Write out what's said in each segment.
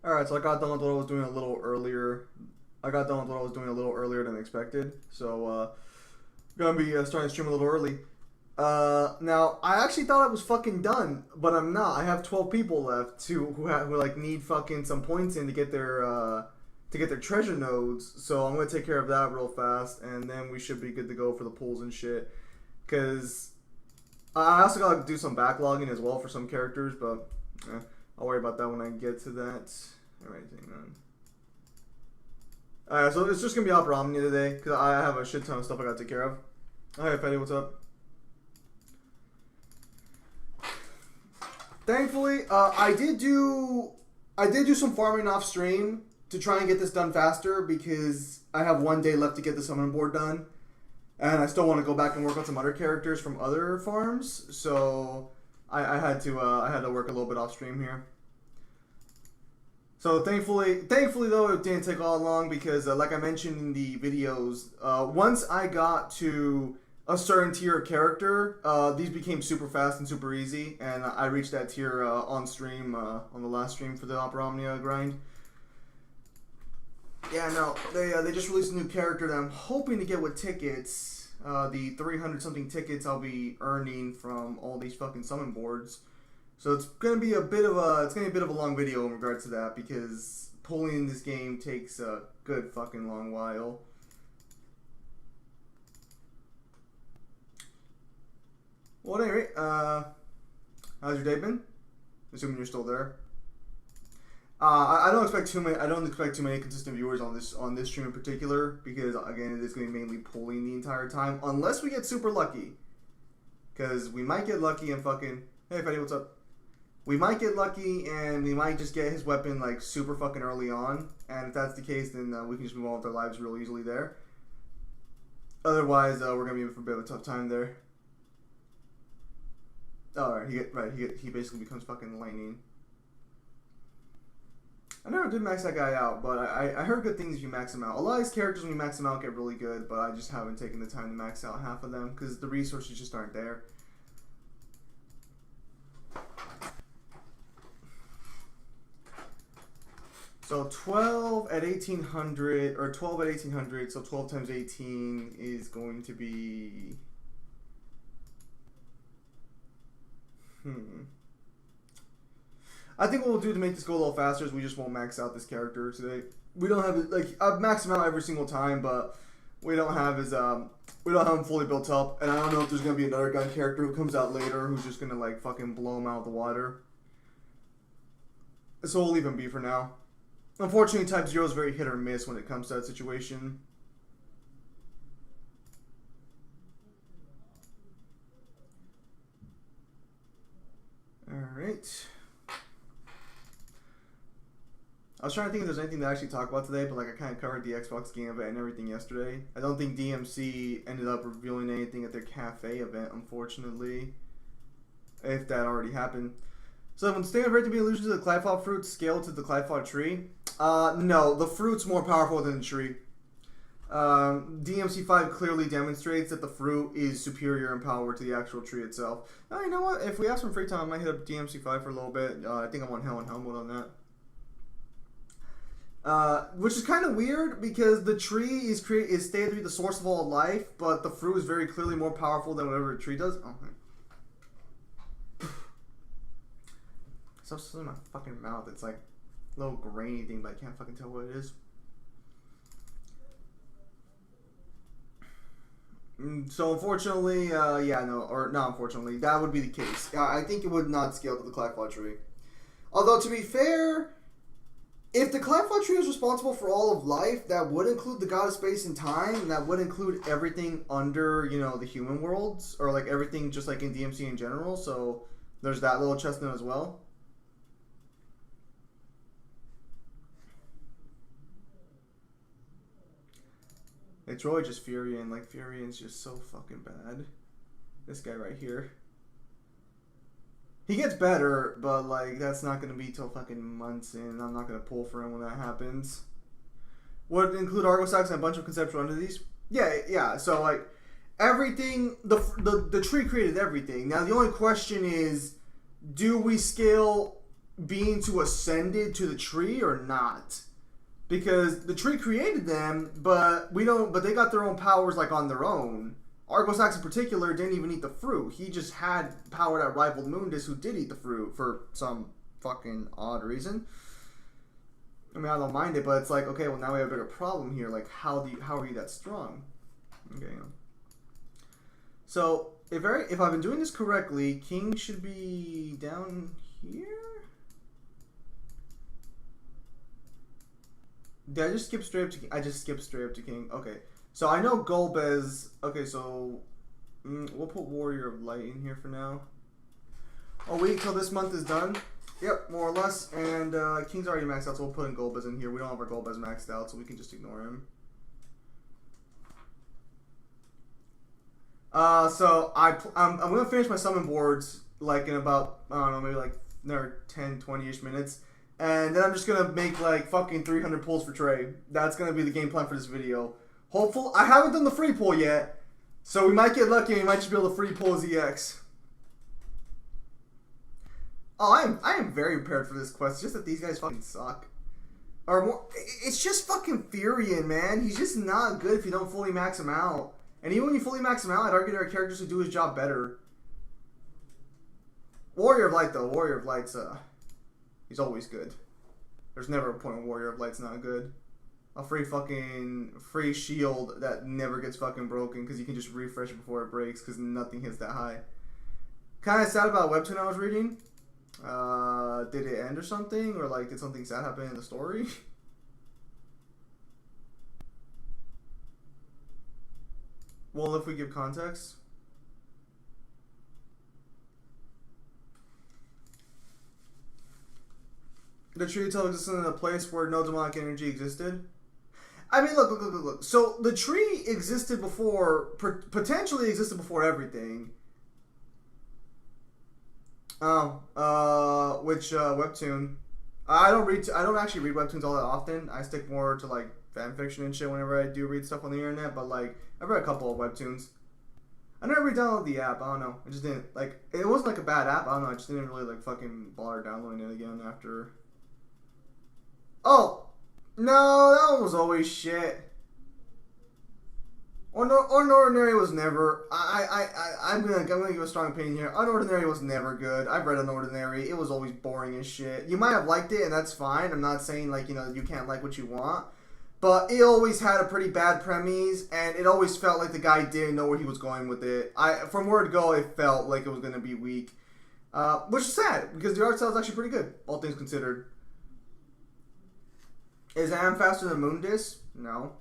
Alright, so I got done with what I was doing a little earlier. I got done with what I was doing a little earlier than expected. So, gonna be starting the stream a little early. Now, I actually thought I was fucking done, but I'm not. I have 12 people left who like need fucking some points in to get their treasure nodes. So I'm gonna take care of that real fast, and then we should be good to go for the pools and shit. Cause I also gotta do some backlogging as well for some characters, but I'll worry about that when I get to that. Alright, hang on. Alright, so it's just gonna be Opera Omnia today, because I have a shit ton of stuff I gotta take care of. Alright, Fetty, what's up? Thankfully, I did do some farming off stream to try and get this done faster, because I have one day left to get the summon board done. And I still want to go back and work on some other characters from other farms, so I had to work a little bit off stream here. So thankfully though, it didn't take all long because, like I mentioned in the videos, once I got to a certain tier of character, these became super fast and super easy, and I reached that tier on stream, on the last stream for the Opera Omnia grind. Yeah, no, they just released a new character that I'm hoping to get with tickets. The 300 something tickets I'll be earning from all these fucking summon boards. So it's gonna be a bit of a long video in regards to that, because pulling in this game takes a good fucking long while. Well, at any rate, how's your day been? Assuming you're still there. I don't expect too many consistent viewers on this stream in particular, because again, it is going to be mainly pulling the entire time, unless we get super lucky. Because we might get lucky and fucking, hey Fetty, what's up? We might get lucky and we might just get his weapon like super fucking early on, and if that's the case, then we can just move on with our lives real easily there. Otherwise, we're gonna be in for a bit of a tough time there. Alright, he basically becomes fucking lightning. I never did max that guy out, but I heard good things if you max him out. A lot of these characters, when you max them out, get really good, but I just haven't taken the time to max out half of them because the resources just aren't there. So 12 at 1800, or 12 at 1800, so 12 times 18 is going to be... I think what we'll do to make this go a little faster is we just won't max out this character today. We don't have, like, I've maxed him out every single time, but we don't have his, we don't have him fully built up, and I don't know if there's going to be another gun character who comes out later who's just going to, like, fucking blow him out of the water. So we'll leave him be for now. Unfortunately, Type 0 is very hit or miss when it comes to that situation. Alright. I was trying to think if there's anything to actually talk about today, but like I kind of covered the Xbox game event and everything yesterday. I don't think DMC ended up revealing anything at their cafe event, unfortunately. If that already happened. So when stating for it to be allusion to the Clyfod fruit scale to the Clyfod tree, no, the fruit's more powerful than the tree. DMC5 clearly demonstrates that the fruit is superior in power to the actual tree itself. You know what? If we have some free time, I might hit up DMC5 for a little bit. I think I'm on Hell and Hell mode on that. Which is kind of weird because the tree is stated to be the source of all life, but the fruit is very clearly more powerful than whatever the tree does. Oh, Stuff's in my fucking mouth. It's like a little grainy thing, but I can't fucking tell what it is. So unfortunately, yeah, no, or not unfortunately, that would be the case. I think it would not scale to the Clyfod tree. Although, to be fair, if the Clyfod tree is responsible for all of life, that would include the god of space and time, and that would include everything under, you know, the human worlds, or like everything just like in DMC in general, so there's that little chestnut as well. It's really just Furion. Like, Furion's just so fucking bad. This guy right here. He gets better, but, like, that's not going to be till fucking months in. I'm not going to pull for him when that happens. Would it include Argo Stacks and a bunch of conceptual entities? Yeah. So, like, everything... The tree created everything. Now, the only question is, do we scale beings who ascended to the tree or not? Because the tree created them, but we don't. But they got their own powers like on their own. Argosax in particular didn't even eat the fruit. He just had power that rivaled Mundus, who did eat the fruit for some fucking odd reason. I mean, I don't mind it, but it's like, okay, well now we have a bigger problem here. Like, how are you that strong? Okay. So if I've been doing this correctly, King should be down here. Did I just skip straight up to King? I just skipped straight up to King. Okay. So I know Golbez. Okay, so we'll put Warrior of Light in here for now. A week till this month is done. Yep, more or less. And King's already maxed out, so we'll put in Golbez in here. We don't have our Golbez maxed out, so we can just ignore him. So I'm gonna finish my summon boards like in about, I don't know, maybe like another 10, 20-ish minutes. And then I'm just gonna make like fucking 300 pulls for Trey. That's gonna be the game plan for this video. Hopefully, I haven't done the free pull yet, so we might get lucky and we might just be able to free pull his EX. Oh, I am very prepared for this quest. It's just that these guys fucking suck. Or more, it's just fucking Furion, man. He's just not good if you don't fully max him out. And even when you fully max him out, I'd argue there are characters who do his job better. Warrior of Light, though. Warrior of Light's, he's always good. There's never a point when Warrior of Light's not good. A free shield that never gets fucking broken because you can just refresh it before it breaks because nothing hits that high. Kind of sad about a webtoon I was reading. Did it end or something? Or like did something sad happen in the story? Well, if we give context. The tree itself existed in a place where no demonic energy existed. I mean, look. So the tree existed before, potentially existed before everything. Oh, which webtoon? I don't actually read webtoons all that often. I stick more to like fan fiction and shit whenever I do read stuff on the internet. But like, I've read a couple of webtoons. I never re-downloaded the app. I don't know. I just didn't like. It wasn't like a bad app. I don't know. I just didn't really like fucking bother downloading it again after. Oh. No, that one was always shit. Unordinary was never. I'm gonna give a strong opinion here. Unordinary was never good. I've read Unordinary. It was always boring as shit. You might have liked it, and that's fine. I'm not saying like you can't like what you want, but it always had a pretty bad premise, and it always felt like the guy didn't know where he was going with it. From word go, it felt like it was gonna be weak, which is sad because the art style is actually pretty good, all things considered. Is Am faster than Mundus? No.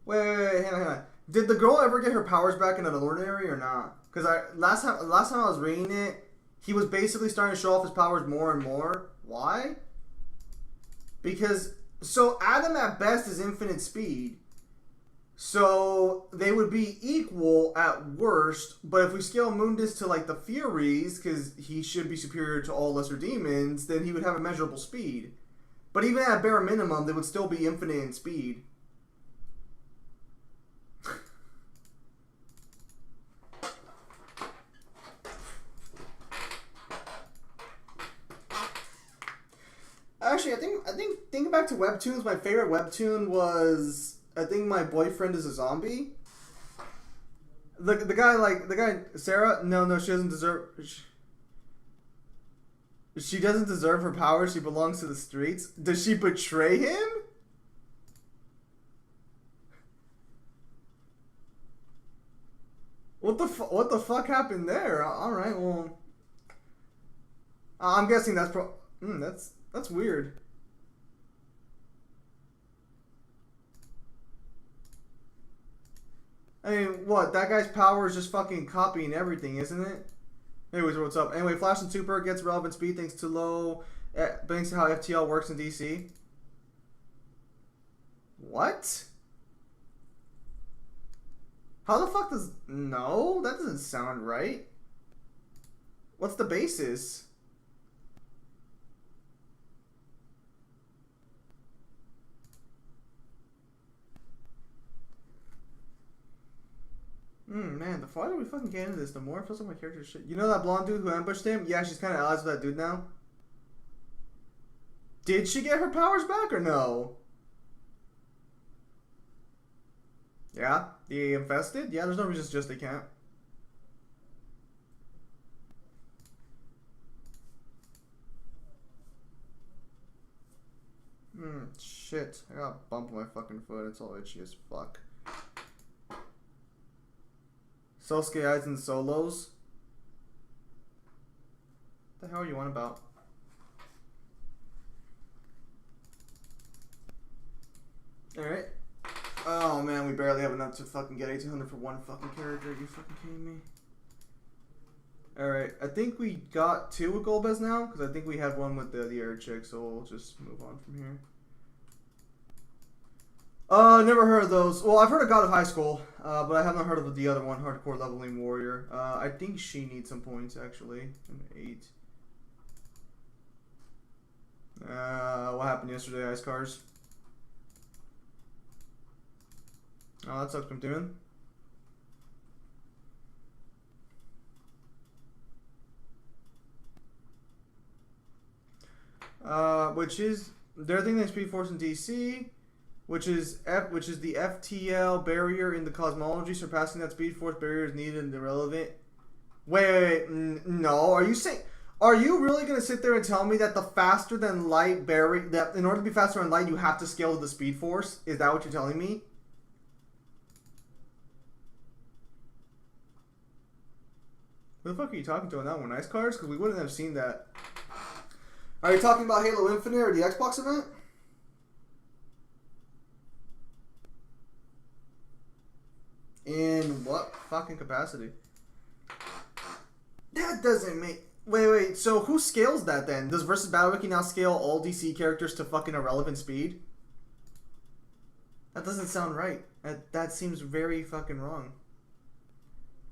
Wait, hang on. Did the girl ever get her powers back in an ordinary or not? Because last time I was reading it, he was basically starting to show off his powers more and more. Why? Because so Adam at best is infinite speed. So they would be equal at worst, but if we scale Mundus to like the Furies, because he should be superior to all lesser demons, then he would have immeasurable speed. But even at bare minimum, they would still be infinite in speed. Actually, I think thinking back to webtoons, my favorite webtoon was I think My Boyfriend is a Zombie. The guy Sarah. No, she doesn't deserve. She doesn't deserve her power. She belongs to the streets. Does she betray him? What the fuck happened there? All right, well, I'm guessing that's that's weird. I mean, what? That guy's power is just fucking copying everything, isn't it? Anyways, what's up? Anyway, Flash and Super gets relevant speed thanks to thanks to how FTL works in DC. What? How the fuck does... No, that doesn't sound right. What's the basis? Man, the farther we fucking get into this, the more it feels like my character shit. You know that blonde dude who ambushed him? Yeah, she's kind of allies with that dude now. Did she get her powers back or no? Yeah? The infested? Yeah, there's no reason to suggest they can't. Shit. I got a bump on my fucking foot. It's all itchy as fuck. Sosuke Aizen solos? What the hell are you on about? Alright. Oh man, we barely have enough to fucking get 1800 for one fucking character. Are you fucking kidding me? Alright, I think we got 2 with Golbez now, because I think we had one with the air chick, so we'll just move on from here. Never heard of those. Well, I've heard of God of High School, but I haven't heard of the other one, Hardcore Leveling Warrior. I think she needs some points, actually. An 8. What happened yesterday, Ice Cars? Oh, that sucks from doing. Which is their thing that's Speed Force in DC, which is the FTL barrier in the cosmology. Surpassing that Speed Force barrier is needed and irrelevant. Wait, no. Are you saying? Are you really gonna sit there and tell me that the faster than light barrier, that in order to be faster than light, you have to scale with the Speed Force? Is that what you're telling me? Who the fuck are you talking to on that one? Ice Cars? Because we wouldn't have seen that. Are you talking about Halo Infinite or the Xbox event? In what fucking capacity? That doesn't make... Wait, so who scales that then? Does Versus Battle Wiki now scale all DC characters to fucking irrelevant speed? That doesn't sound right. That seems very fucking wrong.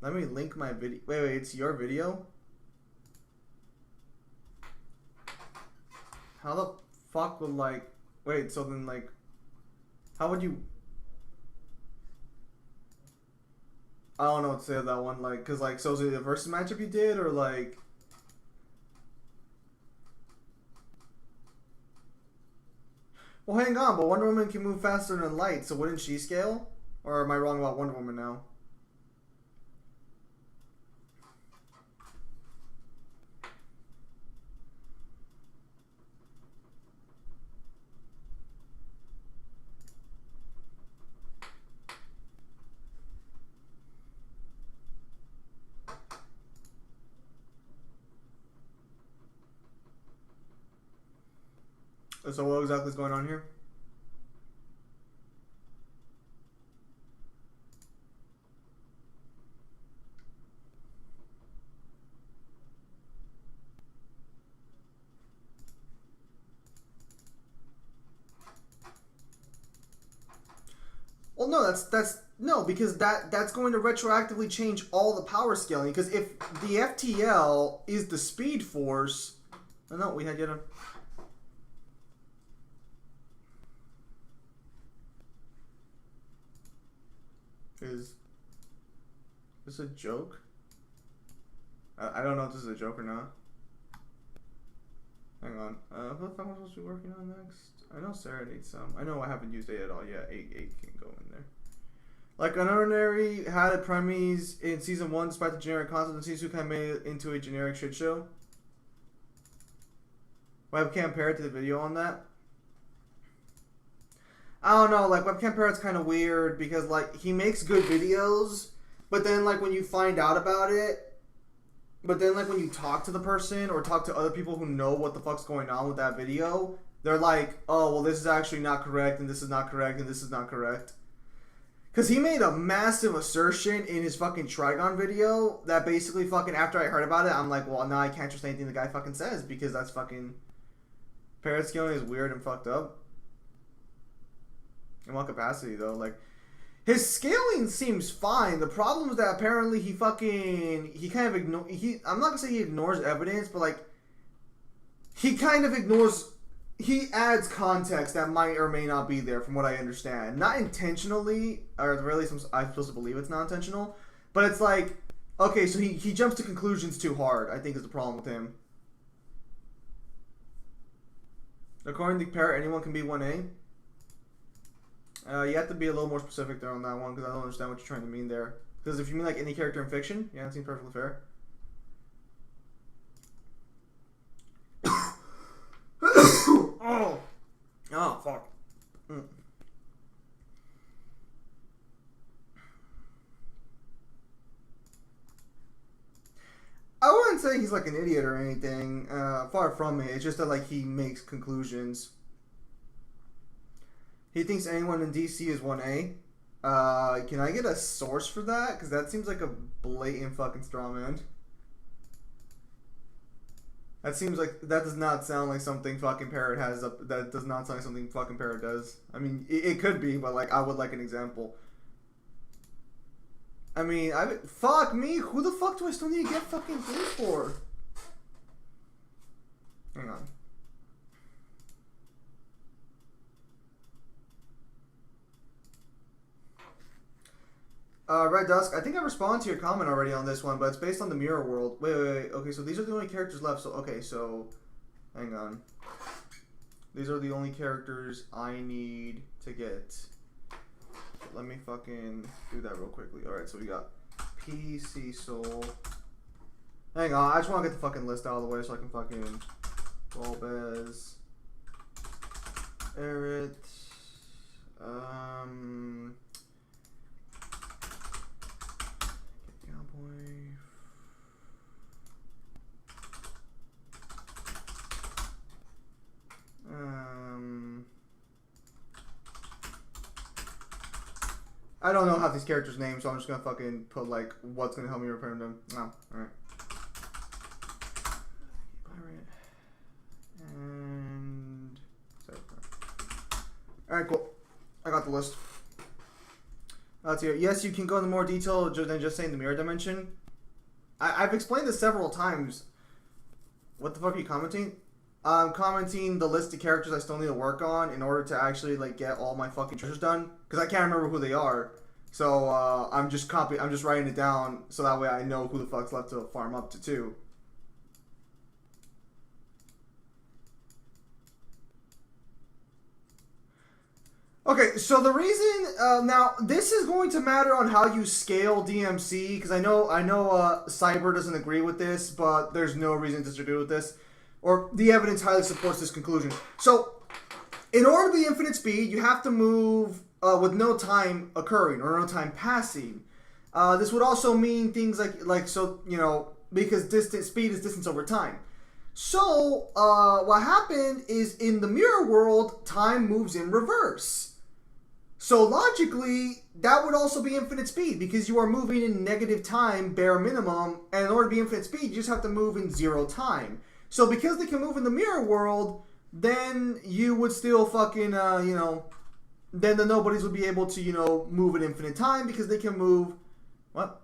Let me link my video. Wait, it's your video? How the fuck would, like... Wait, so then, like... How would you... I don't know what to say of that one, like... Because, like, so is it a versus matchup you did, or, like... Well, hang on, but Wonder Woman can move faster than light, so wouldn't she scale? Or am I wrong about Wonder Woman now? So what exactly is going on here? Well, no, that's no, because that's going to retroactively change all the power scaling. Because if the FTL is the Speed Force, oh, no, we had yet a... Is this a joke? I don't know if this is a joke or not. Hang on. What the fuck am I supposed to be working on next? I know Sarah needs some. I know I haven't used 8 at all. Yeah, 8 can go in there. Like Unordinary had a premise in season 1 despite the generic concept, and season 2 kind of made it into a generic shit show. Webcam Parrot did a video on that. I don't know, like, Webcam Parrot's kind of weird because, like, he makes good videos, but then, like, when you find out about it, but then, like, when you talk to the person or talk to other people who know what the fuck's going on with that video, they're like, oh, well, this is actually not correct, and this is not correct, and this is not correct. Because he made a massive assertion in his fucking Trigon video that basically fucking, after I heard about it, I'm like, well, now I can't trust anything the guy fucking says because that's fucking... Parrot scaling is weird and fucked up. In what capacity, though? Like, his scaling seems fine. The problem is that apparently he kind of ignores... I'm not going to say he ignores evidence, but, like, he kind of ignores... He adds context that might or may not be there, from what I understand. Not intentionally, or at the very least I'm supposed to believe it's not intentional, But it's like, okay, so he jumps to conclusions too hard, I think is the problem with him. According to Parrot, anyone can be 1A. You have to be a little more specific there on that one, because I don't understand what you're trying to mean there. Because if you mean like any character in fiction, yeah, it seems perfectly fair. Oh, fuck. I wouldn't say he's like an idiot or anything. Far from it. It's just that like he makes conclusions. He thinks anyone in DC is 1A. Can I get a source for that? Because that seems like a blatant fucking straw man. That seems like that does not sound like something fucking Parrot has up. That does not sound like something fucking Parrot does. I mean, it could be, but like I would like an example. I mean, fuck me. Who the fuck do I still need to get fucking things for? Hang on. Red Dusk, I think I responded to your comment already on this one, but it's based on the Mirror World. Wait. Okay, so these are the only characters left. So, okay, so... Hang on. These are the only characters I need to get. So let me fucking do that real quickly. Alright, so we got PC Soul. Hang on, I just want to get the fucking list out of the way so I can fucking... Bulbez. Errit. I don't know half these characters' names, so I'm just gonna fucking put like what's gonna help me repair them. Oh, alright. And alright, cool. I got the list. Let's hear. Yes, you can go into more detail than just saying the mirror dimension. I've explained this several times. What the fuck are you commenting? I'm commenting the list of characters I still need to work on in order to actually like get all my fucking treasures done, because I can't remember who they are. So I'm just writing it down so that way I know who the fuck's left to farm up to too. Okay, so the reason now this is going to matter on how you scale DMC, because I know Cyber doesn't agree with this, but there's no reason to disagree with this. Or the evidence highly supports this conclusion. So, in order to be infinite speed, you have to move with no time occurring or no time passing. This would also mean things like so, you know, because speed is distance over time. So, what happened is in the mirror world, time moves in reverse. So logically, that would also be infinite speed because you are moving in negative time, bare minimum, and in order to be infinite speed, you just have to move in 0 time. So because they can move in the mirror world, then you would still fucking, you know, then the nobodies would be able to, you know, move in infinite time because they can move, what?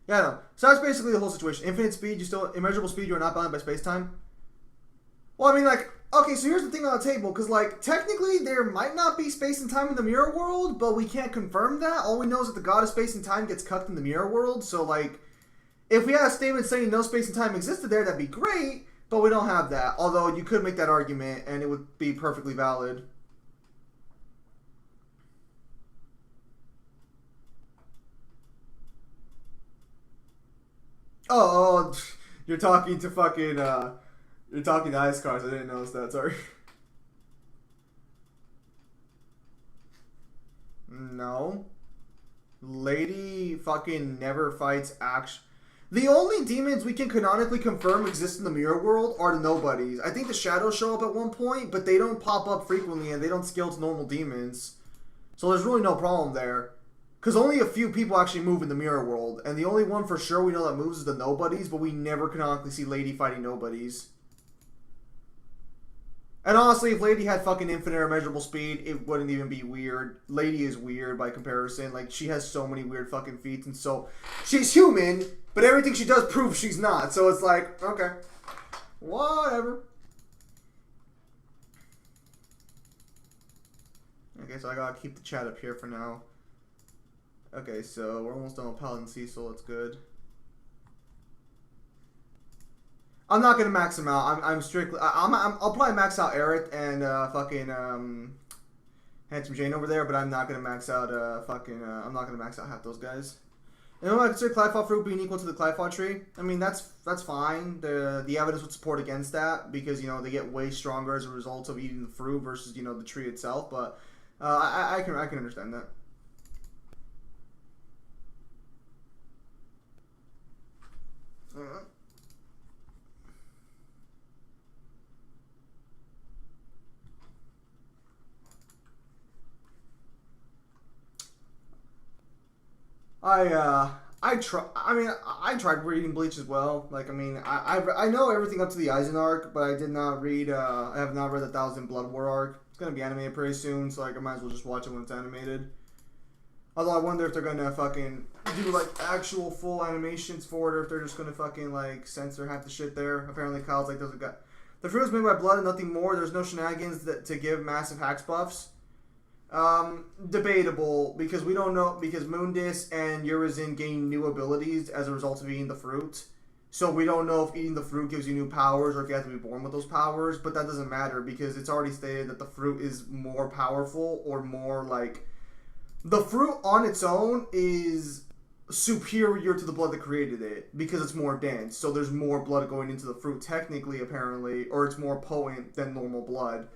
Yeah, no. So that's basically the whole situation. Infinite speed, immeasurable speed, you're not bounded by space-time. Well, I mean, like, okay, so here's the thing on the table, because, like, technically there might not be space and time in the mirror world, but we can't confirm that. All we know is that the god of space and time gets cucked in the mirror world, so, like, if we had a statement saying no space and time existed there, that'd be great, but we don't have that. Although, you could make that argument, and it would be perfectly valid. Oh, you're talking to fucking, you're talking to Ice Cars. I didn't notice that. Sorry. No. Lady fucking never fights action. The only demons we can canonically confirm exist in the mirror world are the nobodies. I think the shadows show up at one point, but they don't pop up frequently and they don't scale to normal demons. So there's really no problem there. Because only a few people actually move in the mirror world. And the only one for sure we know that moves is the nobodies, but we never canonically see Lady fighting nobodies. And honestly, if Lady had fucking infinite or immeasurable speed, it wouldn't even be weird. Lady is weird by comparison. Like, she has so many weird fucking feats, and so... She's human, but everything she does proves she's not. So it's like, okay. Whatever. Okay, so I gotta keep the chat up here for now. Okay, so we're almost done with Paladin Cecil. It's good. I'm not gonna max him out. I'm strictly. I'll probably max out Eric and Handsome Jane over there, but I'm not gonna max out I'm not gonna max out half those guys. And I consider Clifod fruit being equal to the Clifod tree. I mean that's fine. The evidence would support against that because they get way stronger as a result of eating the fruit versus the tree itself. But I can understand that. I tried reading Bleach as well. Like, I mean, I know everything up to the Aizen arc, but I did not read. I have not read the 1000 Blood War arc. It's gonna be animated pretty soon, so like I might as well just watch it when it's animated. Although I wonder if they're gonna fucking do like actual full animations for it, or if they're just gonna fucking like censor half the shit there. Apparently, Kyle's like, "Doesn't got the fruit is made by blood and nothing more. There's no shenanigans to give massive hacks buffs." Debatable, because we don't know, because Mundus and Urizen gain new abilities as a result of eating the fruit. So we don't know if eating the fruit gives you new powers or if you have to be born with those powers, but that doesn't matter because it's already stated that the fruit is more powerful or more like... The fruit on its own is superior to the blood that created it because it's more dense. So there's more blood going into the fruit technically, apparently, or it's more potent than normal blood.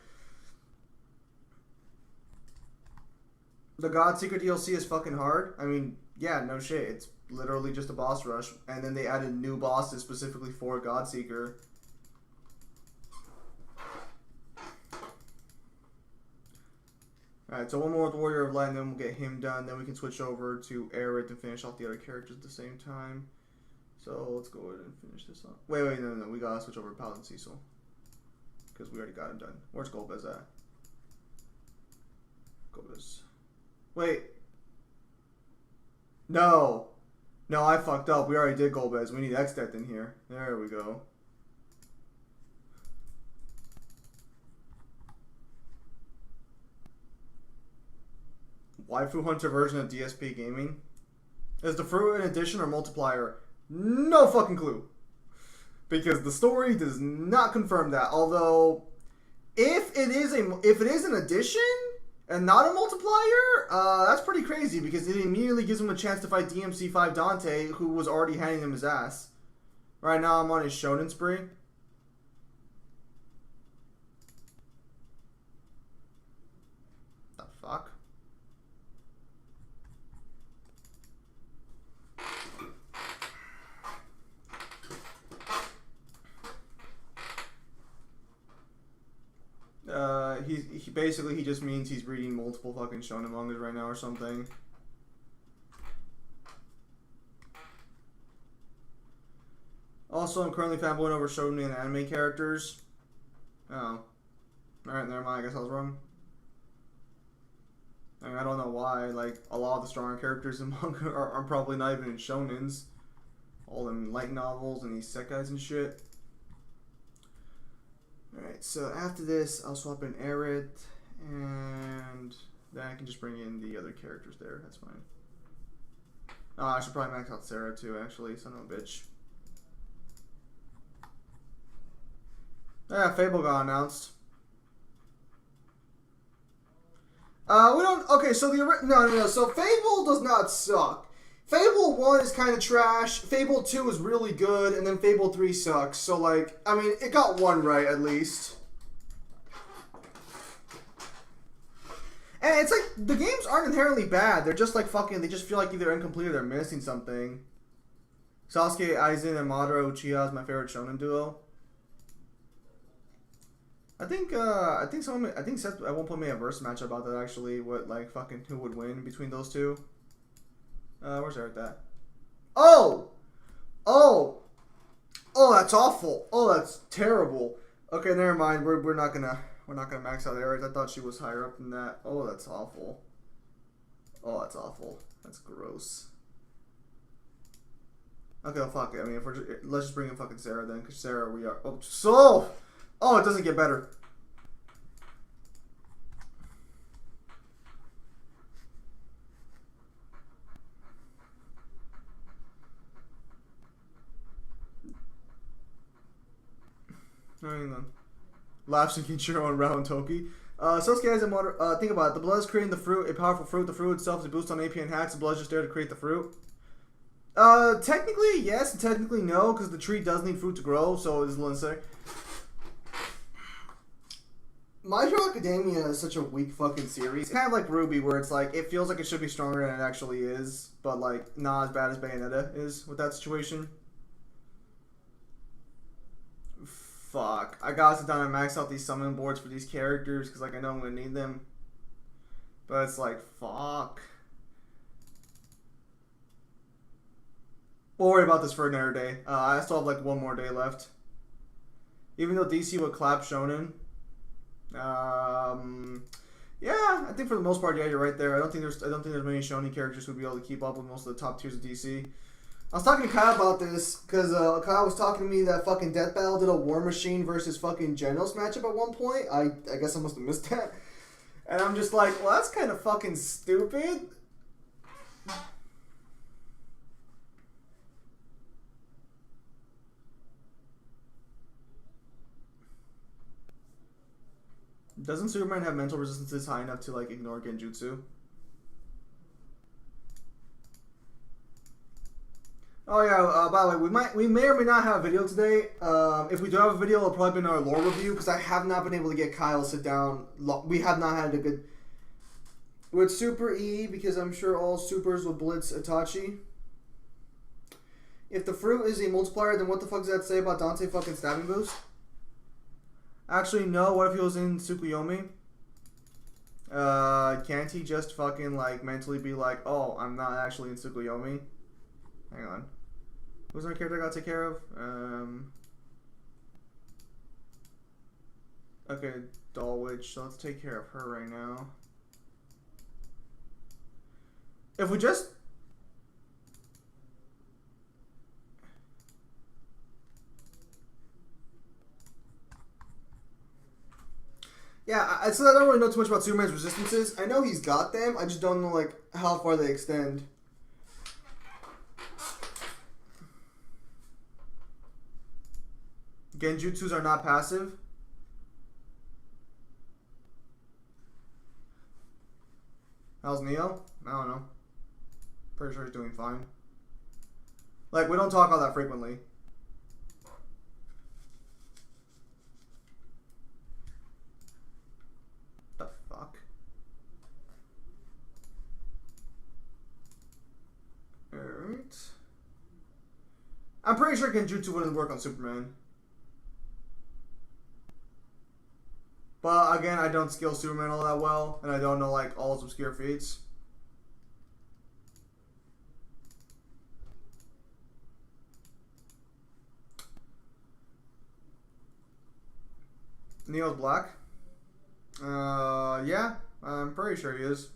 The Godseeker DLC is fucking hard. I mean, yeah, no shit. It's literally just a boss rush. And then they added new bosses specifically for Godseeker. Alright, so one more with Warrior of Light, and then we'll get him done. Then we can switch over to Aerith and finish off the other characters at the same time. So let's go ahead and finish this up. Wait, no. We gotta switch over to Paladin Cecil. Because we already got him done. Where's Golbez at? Golbez. Wait. No, I fucked up. We already did Golbez. We need X-Death in here. There we go. Waifu Hunter version of DSP Gaming. Is the fruit an addition or multiplier? No fucking clue. Because the story does not confirm that. Although, if it is an addition and not a multiplier, that's pretty crazy because it immediately gives him a chance to fight DMC5 Dante, who was already handing him his ass. Right now I'm on his shonen spree. The fuck? He basically just means he's reading multiple fucking shonen mangas right now or something. Also, I'm currently fanboying over shonen and anime characters. Oh. Alright, never mind, I guess I was wrong. I mean, I don't know why, like, a lot of the stronger characters in manga are probably not even in shonens. All them light novels and these sekais and shit. Alright, so after this, I'll swap in Aerith, and then I can just bring in the other characters there. That's fine. Oh, I should probably max out Sarah too, actually. Son of a bitch. Yeah, Fable got announced. We don't... Okay, so No. So Fable does not suck. Fable 1 is kind of trash, Fable 2 is really good, and then Fable 3 sucks. So, like, I mean, it got one right, at least. And it's like, the games aren't inherently bad. They're just like fucking, they just feel like either incomplete or they're missing something. Sasuke, Aizen, and Madara Uchiha is my favorite shonen duo. I think Seth at one point made a verse match about that, actually. What, like, fucking, who would win between those two. Where's Eric at? Oh, that's awful. Oh, that's terrible. Okay, never mind. We're not gonna max out Eric. I thought she was higher up than that. Oh, that's awful. Oh, that's awful. That's gross. Okay, well, fuck it. I mean, let's just bring in fucking Sarah then, because Sarah, we are. Oh, it doesn't get better. hang on. Laughs and Kinshiro and Rao and Toki. Sasuke has a motor. Think about it. The blood is creating the fruit, a powerful fruit. The fruit itself is a boost on AP and hacks. The blood is just there to create the fruit. Technically yes, and technically no, because the tree does need fruit to grow, so it is necessary. My Hero Academia is such a weak fucking series. It's kind of like Ruby, where it's like, it feels like it should be stronger than it actually is, but like, not as bad as Bayonetta is with that situation. Fuck. I gotta sit down and max out these summon boards for these characters, because like, I know I'm gonna need them. But it's like, fuck. We'll worry about this for another day. I still have like one more day left. Even though DC would clap Shonen. Yeah, I think for the most part, yeah, you're right there. I don't think there's many Shonen characters who'd be able to keep up with most of the top tiers of DC. I was talking to Kyle about this because Kyle was talking to me that fucking Death Battle did a War Machine versus fucking Genos matchup at one point. I guess I must have missed that. And I'm just like, well, that's kind of fucking stupid. Doesn't Superman have mental resistances high enough to like ignore Genjutsu? Oh yeah. By the way, we may or may not have a video today. If we do have a video, it'll probably be in our lore review because I have not been able to get Kyle to sit down. We have not had a good with Super E because I'm sure all supers will blitz Itachi. If the fruit is a multiplier, then what the fuck does that say about Dante fucking stabbing boost? Actually, no. What if he was in Tsukuyomi? Can't he just fucking, like, mentally be like, oh, I'm not actually in Tsukuyomi? Hang on. Who's our character I gotta take care of? Okay, Doll Witch. So let's take care of her right now. If we just... Yeah, so I don't really know too much about Superman's resistances. I know he's got them. I just don't know like how far they extend. Genjutsus are not passive. How's Neo? I don't know. Pretty sure he's doing fine. Like, we don't talk all that frequently. Alright. I'm pretty sure Genjutsu wouldn't work on Superman. But again, I don't skill Superman all that well, and I don't know like all his obscure feats. Neo's black? Yeah, I'm pretty sure he is.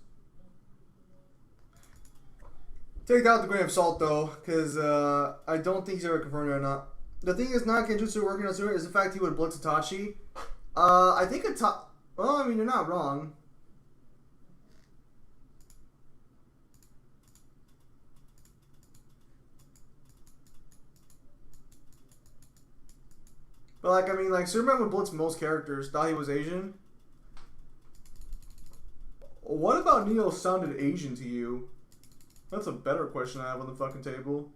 Take that with a grain of salt, though, because I don't think he's ever confirmed it or not. The thing is not Genjutsu working on Superman is the fact he would blitz Itachi. I think well, I mean, you're not wrong. But, like, I mean, like, Superman would blitz most characters. Thought he was Asian. What about Neo sounded Asian to you? That's a better question I have on the fucking table.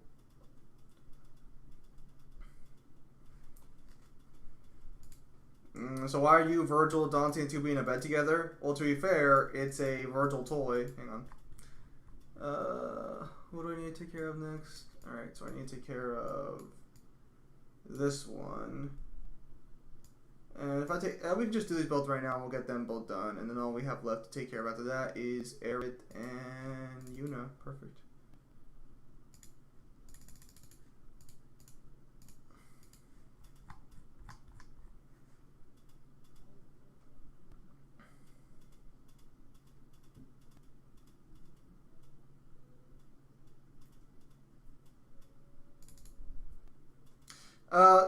So why are you, Virgil, Dante, and 2B in a bed together? Well, to be fair, it's a Virgil toy. Hang on. What do I need to take care of next? Alright, so I need to take care of this one. And if I take... we can just do these both right now and we'll get them both done. And then all we have left to take care of after that is Aerith and Yuna. Perfect.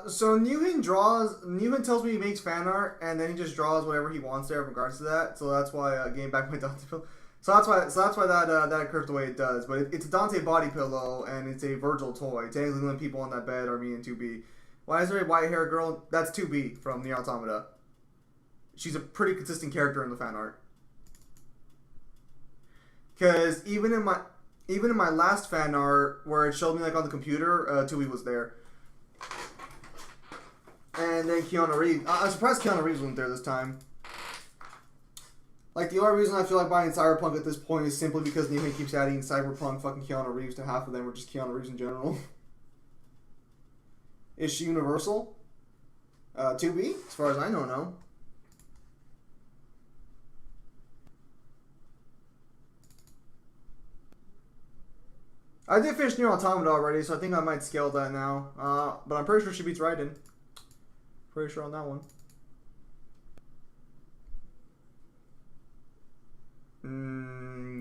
So Newhan tells me he makes fan art, and then he just draws whatever he wants there in regards to that. So that's why getting back my Dante pillow. So that's why that occurs the way it does. But it's a Dante body pillow, and it's a Virgil toy. Technically, the only people on that bed are me and 2B. Why is there a white-haired girl? That's 2B from the Automata. She's a pretty consistent character in the fan art. Because even in my last fan art, where it showed me like on the computer, 2B was there. And then Keanu Reeves. I'm surprised Keanu Reeves wasn't there this time. Like, the only reason I feel like buying Cyberpunk at this point is simply because Nihon keeps adding Cyberpunk fucking Keanu Reeves to half of them, or just Keanu Reeves in general. Is she Universal? 2B? As far as I know, no. I did finish Nier Automata already, so I think I might scale that now. But I'm pretty sure she beats Raiden. Pretty sure on that one.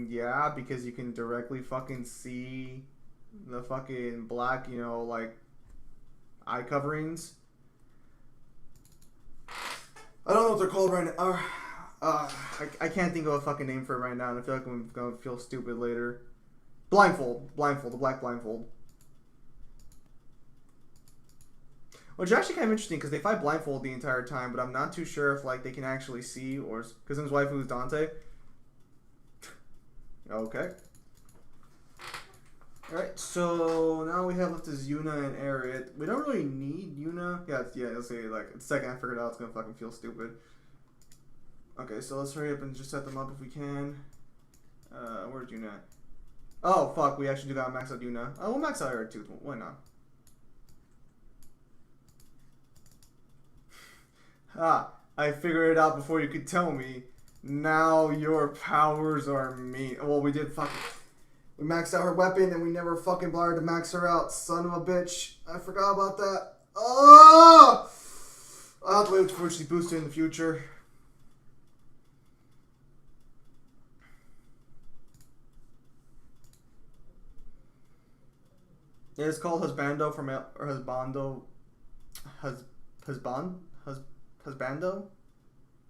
Yeah, because you can directly fucking see the fucking black, you know, like, eye coverings. I don't know what they're called right now. I can't think of a fucking name for it right now, and I feel like I'm gonna feel stupid later. Blindfold, the black blindfold. Which is actually kind of interesting because they fight blindfold the entire time, but I'm not too sure if like they can actually see or because his waifu is Dante. Okay. Alright, so now we have left is Yuna and Aerith. We don't really need Yuna. Yeah, let's say like the second I figured out it's gonna fucking feel stupid. Okay, so let's hurry up and just set them up if we can. Where's Yuna? Oh fuck, we actually do gotta max out Yuna. Oh, we'll max out Aerith too. Why not? I figured it out before you could tell me. Now your powers are me. Well, we did fucking... We maxed out her weapon and we never fucking bothered to max her out. Son of a bitch. I forgot about that. Oh! I'll have to wait for she boosts it in the future. Yeah, it's called Husbando from... Or Husbando... Husbando?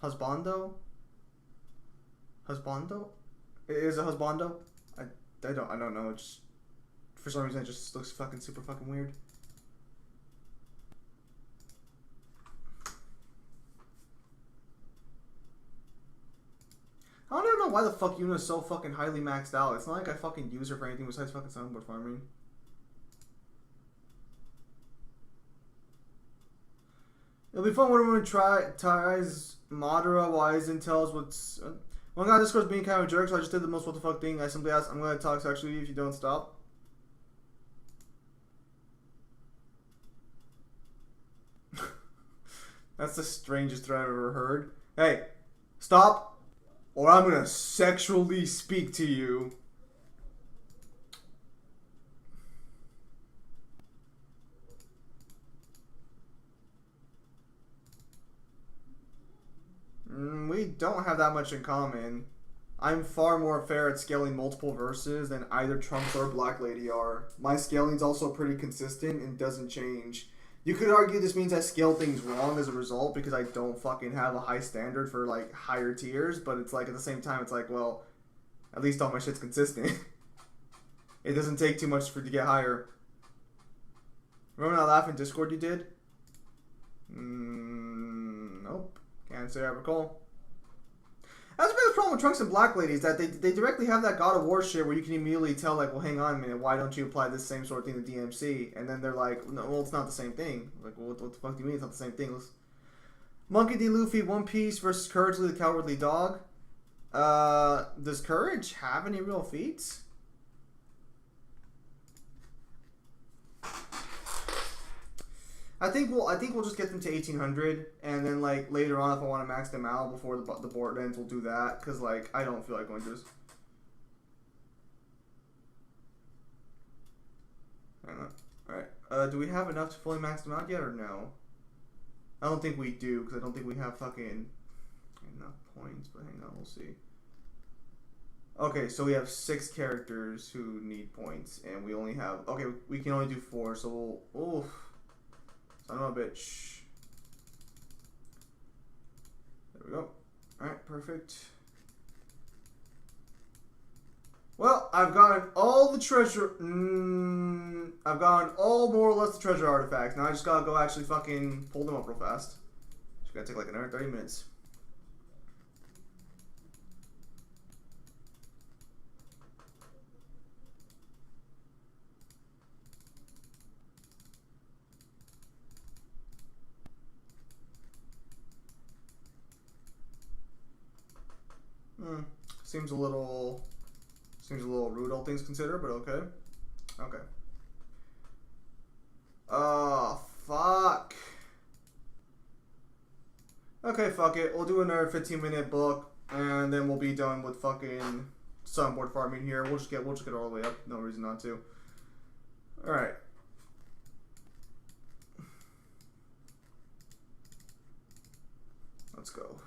Husbando? Husbando? Is it Husbando? I don't know. It just, for some reason, it just looks fucking super fucking weird. I don't know why the fuck Yuna's so fucking highly maxed out. It's not like I fucking use her for anything besides fucking soundboard farming. It'll be fun when everyone tries Madara while Aizen tells what's... One guy on Discord's being kind of a jerk, so I just did the most what the fuck thing. I simply asked, I'm gonna talk sexually if you don't stop. That's the strangest threat I've ever heard. Hey, stop, or I'm gonna sexually speak to you. We don't have that much in common. I'm far more fair at scaling multiple verses than either Trunks or Black Lady are. My scaling's also pretty consistent and doesn't change. You could argue this means I scale things wrong as a result because I don't fucking have a high standard for like higher tiers, but it's like at the same time it's like, well, at least all my shit's consistent. It doesn't take too much for it to get higher. Remember that laugh in Discord you did? Nope. Can't say I recall. That's the biggest problem with Trunks and Black Lady is that they directly have that God of War shit where you can immediately tell, like, well, hang on a minute, why don't you apply this same sort of thing to DMC? And then they're like, no, well, it's not the same thing. Like, well, what the fuck do you mean it's not the same thing? Monkey D. Luffy, One Piece versus Courage the Cowardly Dog. Does Courage have any real feats? I think we'll just get them to 1800, and then like later on, if I want to max them out before the board ends, we'll do that. Cause like I don't feel like going through this. I don't know. All right. Do we have enough to fully max them out yet, or no? I don't think we do, because I don't think we have fucking enough points. But hang on, we'll see. Okay, so we have 6 characters who need points, and we only have... Okay, we can only do 4, so we'll... Oof. Son of a bitch. There we go. Alright, perfect. Well, I've gotten all the treasure... I've gotten all more or less the treasure artifacts. Now I just gotta go actually fucking pull them up real fast. Just gotta take like another 30 minutes. Seems a little rude, all things considered, but okay. Okay. Oh, fuck. Okay, fuck it. We'll do another 15-minute book, and then we'll be done with fucking sunboard farming here. We'll just get all the way up. No reason not to. All right. Let's go.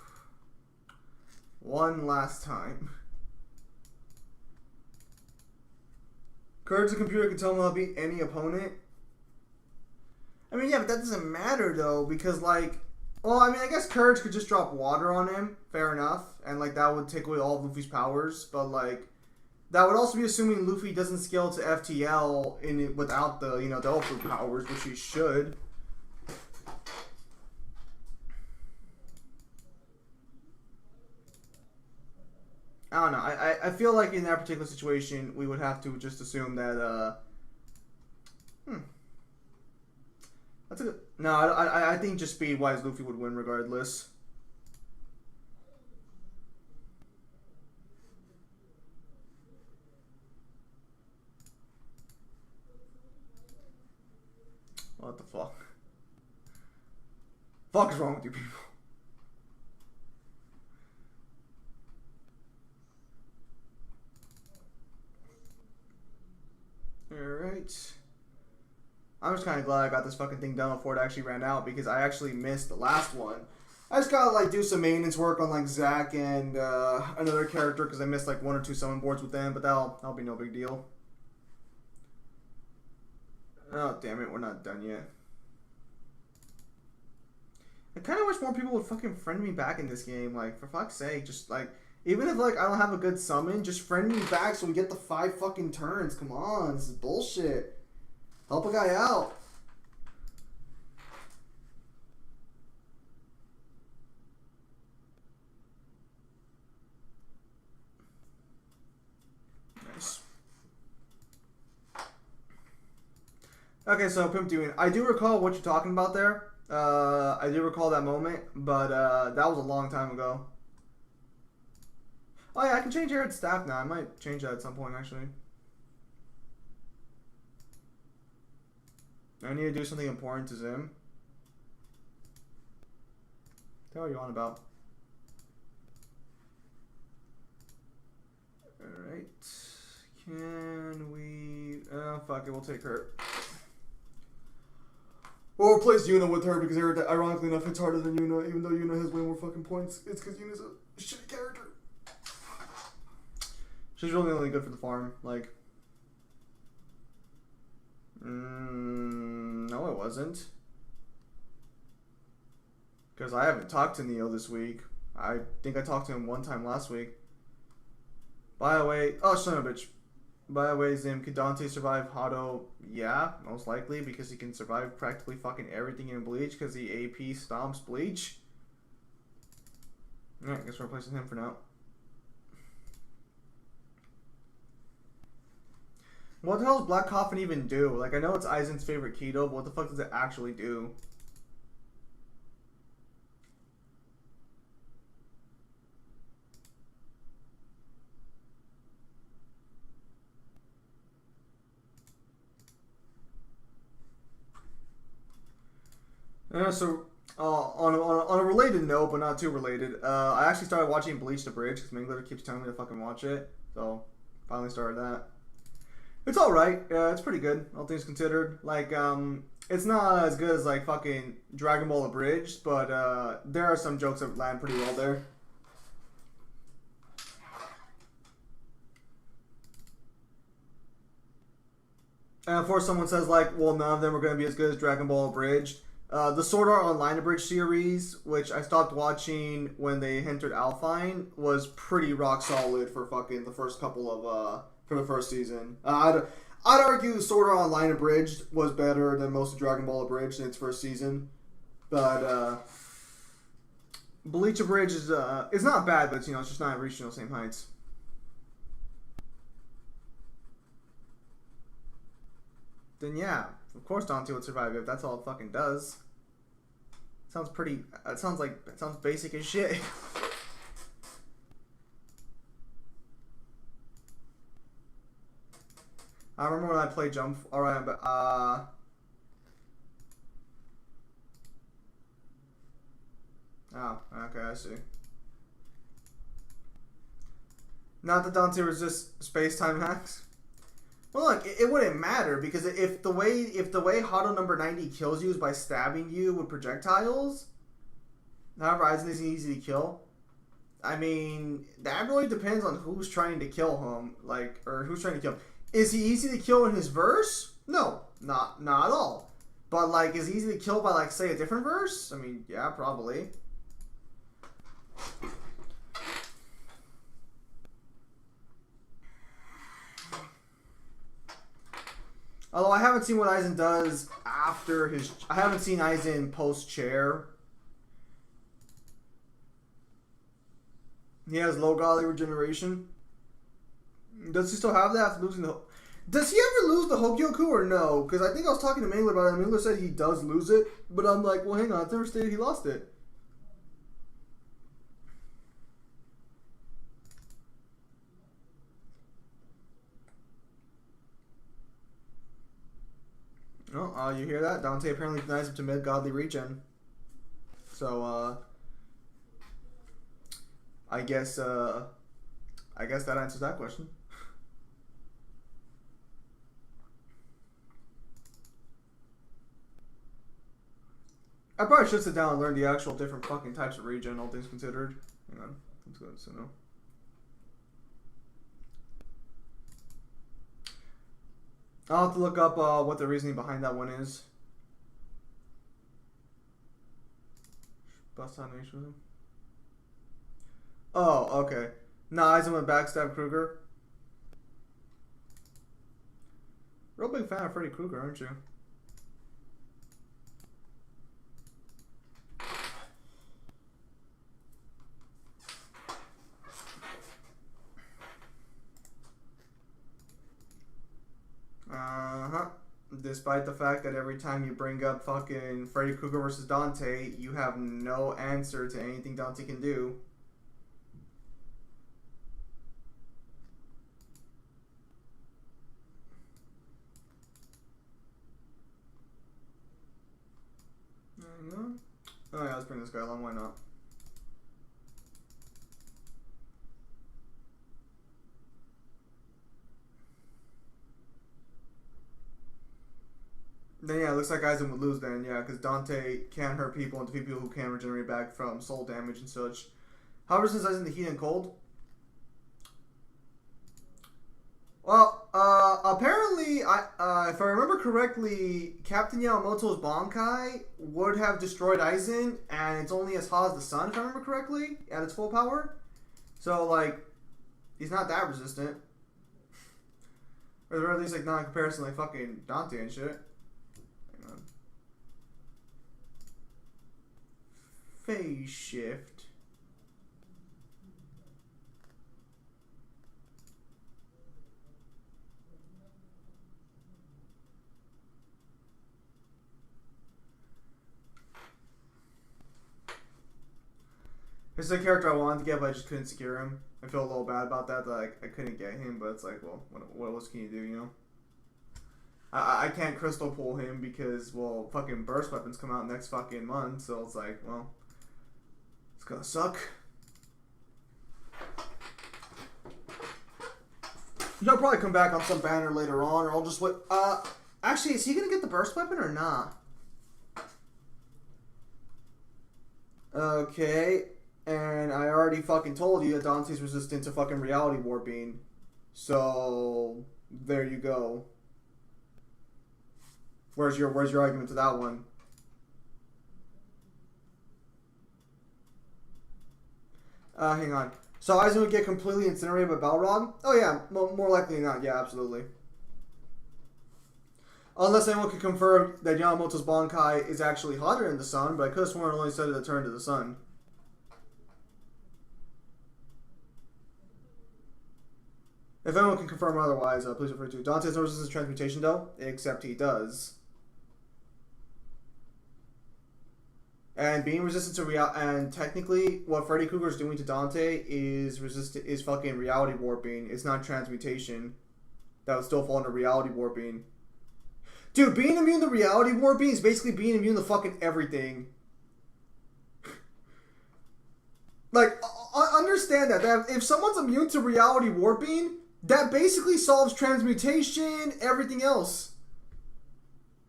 One last time. Courage the computer can tell him I'll beat any opponent. I mean, yeah, but that doesn't matter, though, because, like... Well, I mean, I guess Courage could just drop water on him. Fair enough. And, like, that would take away all of Luffy's powers. But, like, that would also be assuming Luffy doesn't scale to FTL in it without the, Dffoo powers, which he should. I don't know. I feel like in that particular situation, we would have to just assume that, That's a good... No, I think just speed-wise, Luffy would win regardless. What the fuck? Fuck is wrong with you people? Alright. I'm just kind of glad I got this fucking thing done before it actually ran out, because I actually missed the last one. I just gotta, like, do some maintenance work on, like, Zack and another character, because I missed, like, 1 or 2 summon boards with them, but that'll be no big deal. Oh, damn it, we're not done yet. I kind of wish more people would fucking friend me back in this game, like, for fuck's sake, just, like, even if, like, I don't have a good summon, just friend me back so we get the 5 fucking turns. Come on, this is bullshit. Help a guy out. Nice. Okay, so Pimp Doing. I do recall what you're talking about there. I do recall that moment, but that was a long time ago. Oh yeah, I can change Aerith's staff now. I might change that at some point, actually. I need to do something important to Zim. Tell what you want about. Alright. Can we... fuck it, we'll take her. We'll replace Yuna with her because ironically enough, it's harder than Yuna, even though Yuna has way more fucking points. It's because Yuna's a shitty character. She's really only good for the farm, like... no, it wasn't. Because I haven't talked to Neo this week. I think I talked to him one time last week. By the way, oh, son of a bitch. By the way, Zim, could Dante survive Hado? Yeah, most likely, because he can survive practically fucking everything in Bleach, because he AP stomps Bleach. Alright, I guess we're replacing him for now. What the hell does Black Coffin even do? Like, I know it's Aizen's favorite keto, but what the fuck does it actually do? On a related note, but not too related, I actually started watching Bleach the Bridge, because Mingler keeps telling me to fucking watch it, so finally started that. It's alright. It's pretty good, all things considered. Like, it's not as good as, like, fucking Dragon Ball Abridged, but, there are some jokes that land pretty well there. And before someone says, like, well, none of them are going to be as good as Dragon Ball Abridged, the Sword Art Online Abridged series, which I stopped watching when they entered Alphine, was pretty rock solid for fucking the first couple of, for the first season. I I'd argue Sword Art Online Abridged was better than most of Dragon Ball Abridged in its first season. But Bleach Abridged is it's not bad, but it's just not reaching those same heights. Then yeah, of course Dante would survive if that's all it fucking does. Sounds pretty. It sounds basic as shit. I remember when I played Jump. Alright, but oh, okay, I see. Not that Dante resists space-time hacks. Well, look, it wouldn't matter because if the way Hado number 90 kills you is by stabbing you with projectiles, however, Aizen is easy to kill. I mean, that really depends on who's trying to kill him, or who's trying to kill him. Is he easy to kill in his verse? No, not at all. But is he easy to kill by say a different verse? I mean, yeah, probably. Although I haven't seen what Aizen does after his... I haven't seen Aizen post-chair. He has low godly regeneration. Does he still have that after losing the... Does he ever lose the Hogyoku or no? Because I think I was talking to Mangler about it, and Mangler said he does lose it. But I'm like, well, hang on. It's never stated he lost it. Oh, you hear that? Dante apparently denies him to mid-godly regen. So, I guess that answers that question. I probably should sit down and learn the actual different fucking types of regen, all things considered. Hang on. Let's go to know. I'll have to look up what the reasoning behind that one is. Bust animation. Oh, okay. Nah, Aizen went backstab Kruger. Real big fan of Freddy Krueger, aren't you? Despite the fact that every time you bring up fucking Freddy Krueger versus Dante, you have no answer to anything Dante can do. Oh yeah, let's bring this guy along, why not? Then yeah, it looks like Aizen would lose then, yeah, because Dante can hurt people and defeat people who can regenerate back from soul damage and such. However, since Aizen the heat and cold, well, apparently, if I remember correctly, Captain Yamamoto's Bankai would have destroyed Aizen, and it's only as hot as the sun, if I remember correctly, at its full power. So, he's not that resistant. Or at least, not in comparison to, fucking Dante and shit. Hang on. Phase shift. This is a character I wanted to get, but I just couldn't secure him. I feel a little bad about that I couldn't get him, but it's like, well, what else can you do, you know? I can't crystal pull him because, well, fucking burst weapons come out next fucking month, so it's like, well, it's gonna suck. He'll probably come back on some banner later on, or I'll just wait. Actually, is he gonna get the burst weapon or not? Okay. And I already fucking told you that Dante's resistant to fucking reality warping. So there you go. Where's your argument to that one? Hang on. So Aizen would get completely incinerated by Balrog? Oh yeah, more likely than not. Yeah, absolutely. Unless anyone can confirm that Yamamoto's Bankai is actually hotter than the sun, but I could have sworn it only said it turned to the sun. If anyone can confirm otherwise, please refer to. Dante has no resistance to transmutation, though, except he does. And being resistant to and technically, what Freddy Krueger is doing to Dante is fucking reality warping. It's not transmutation. That would still fall under reality warping. Dude, being immune to reality warping is basically being immune to fucking everything. Like, understand that if someone's immune to reality warping, that basically solves transmutation, everything else.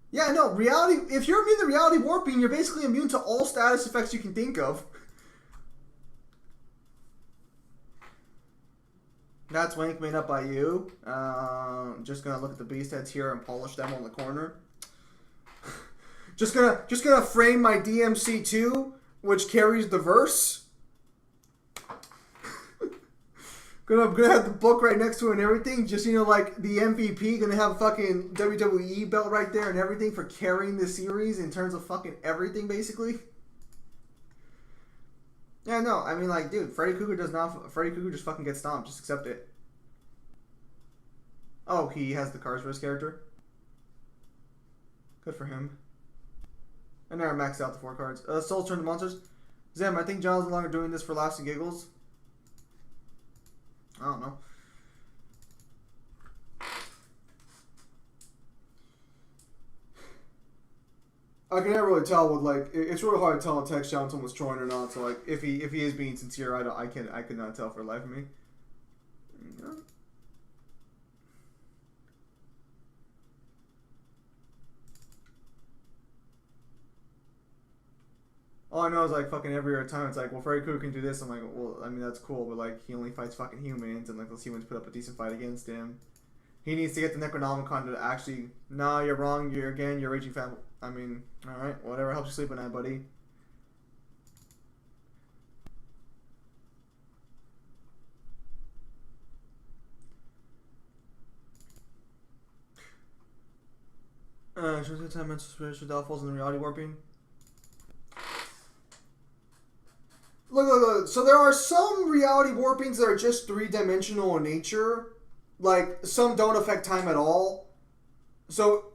Yeah, no, reality. If you're immune to reality warping, you're basically immune to all status effects you can think of. That's Wank made up by you. Just gonna look at the beast heads here and polish them on the corner. just gonna frame my DMC2, which carries the verse. Gonna have the book right next to it and everything. Just, you know, like the MVP, gonna have a fucking WWE belt right there and everything for carrying the series in terms of fucking everything, basically. Yeah, no, I mean, like, dude, Freddy Krueger just fucking gets stomped. Just accept it. Oh, he has the cards for his character? Good for him. I never maxed out the 4 cards. Soul Turn to Monsters. Zam, I think John's no longer doing this for laughs and giggles. I don't know. I can never really tell with, like, it's really hard to tell in text how someone's trolling or not. So, like, if he is being sincere, I could not tell for the life of me. All I know is, like, fucking every other time it's like, well, Freddy Krueger can do this. I'm like, well, I mean, that's cool, but, like, he only fights fucking humans, and, like, those humans put up a decent fight against him. He needs to get the Necronomicon to actually, nah, you're wrong, you're raging fan. I mean, alright, whatever helps you sleep at night, buddy. Should time mental spiritual downfalls in the reality warping. Look. So there are some reality warpings that are just 3-dimensional in nature. Like, some don't affect time at all. So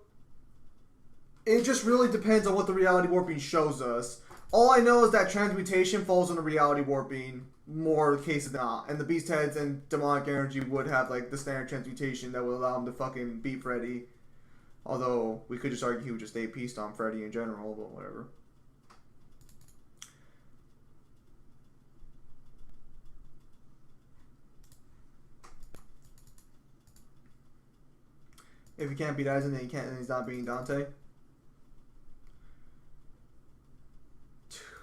it just really depends on what the reality warping shows us. All I know is that transmutation falls under reality warping more cases than not. And the beast heads and demonic energy would have, like, the standard transmutation that would allow him to fucking beat Freddy. Although, we could just argue he would just AP on Freddy in general, but whatever. If he can't beat Aizen, then he's not beating Dante.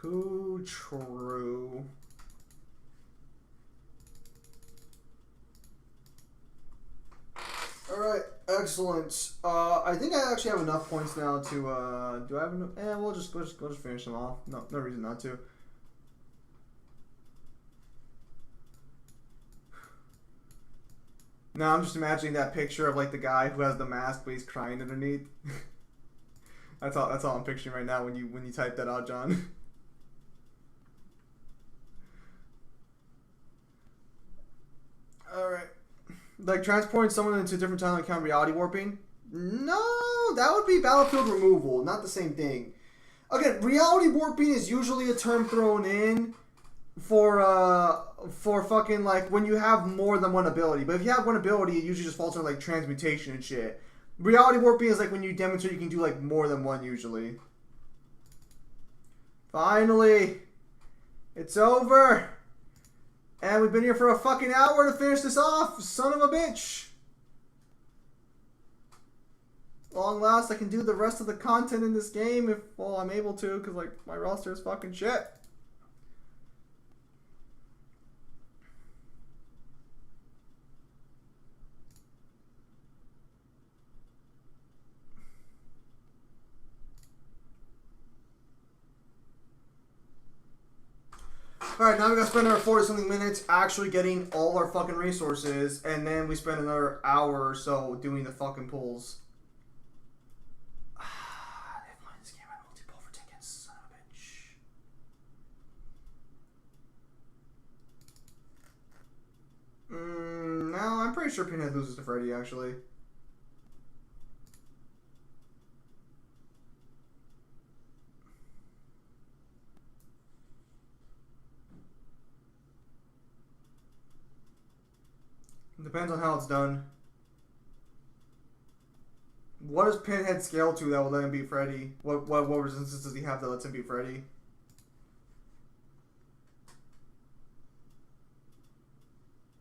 Too true. Alright, excellent. I think I actually have enough points now to, do I have enough? We'll just finish them off. No reason not to. Now I'm just imagining that picture of, like, the guy who has the mask but he's crying underneath. That's all I'm picturing right now when you type that out, John. Alright. Like, transporting someone into a different time and count reality warping? No, that would be battlefield removal, not the same thing. Again, reality warping is usually a term thrown in for fucking, like, when you have more than one ability. But if you have one ability, it usually just falls under, like, transmutation and shit. Reality warping is, like, when you demonstrate you can do, like, more than one usually. Finally! It's over! And we've been here for a fucking hour to finish this off! Son of a bitch! Long last, I can do the rest of the content in this game if, well, I'm able to, because, like, my roster is fucking shit. Alright, now we gotta spend another 40-something minutes actually getting all our fucking resources, and then we spend another hour or so doing the fucking pulls. pretty sure Pinhead loses to Freddy, actually. Depends on how it's done. What does Pinhead scale to that will let him beat Freddy? What resistance does he have that lets him beat Freddy?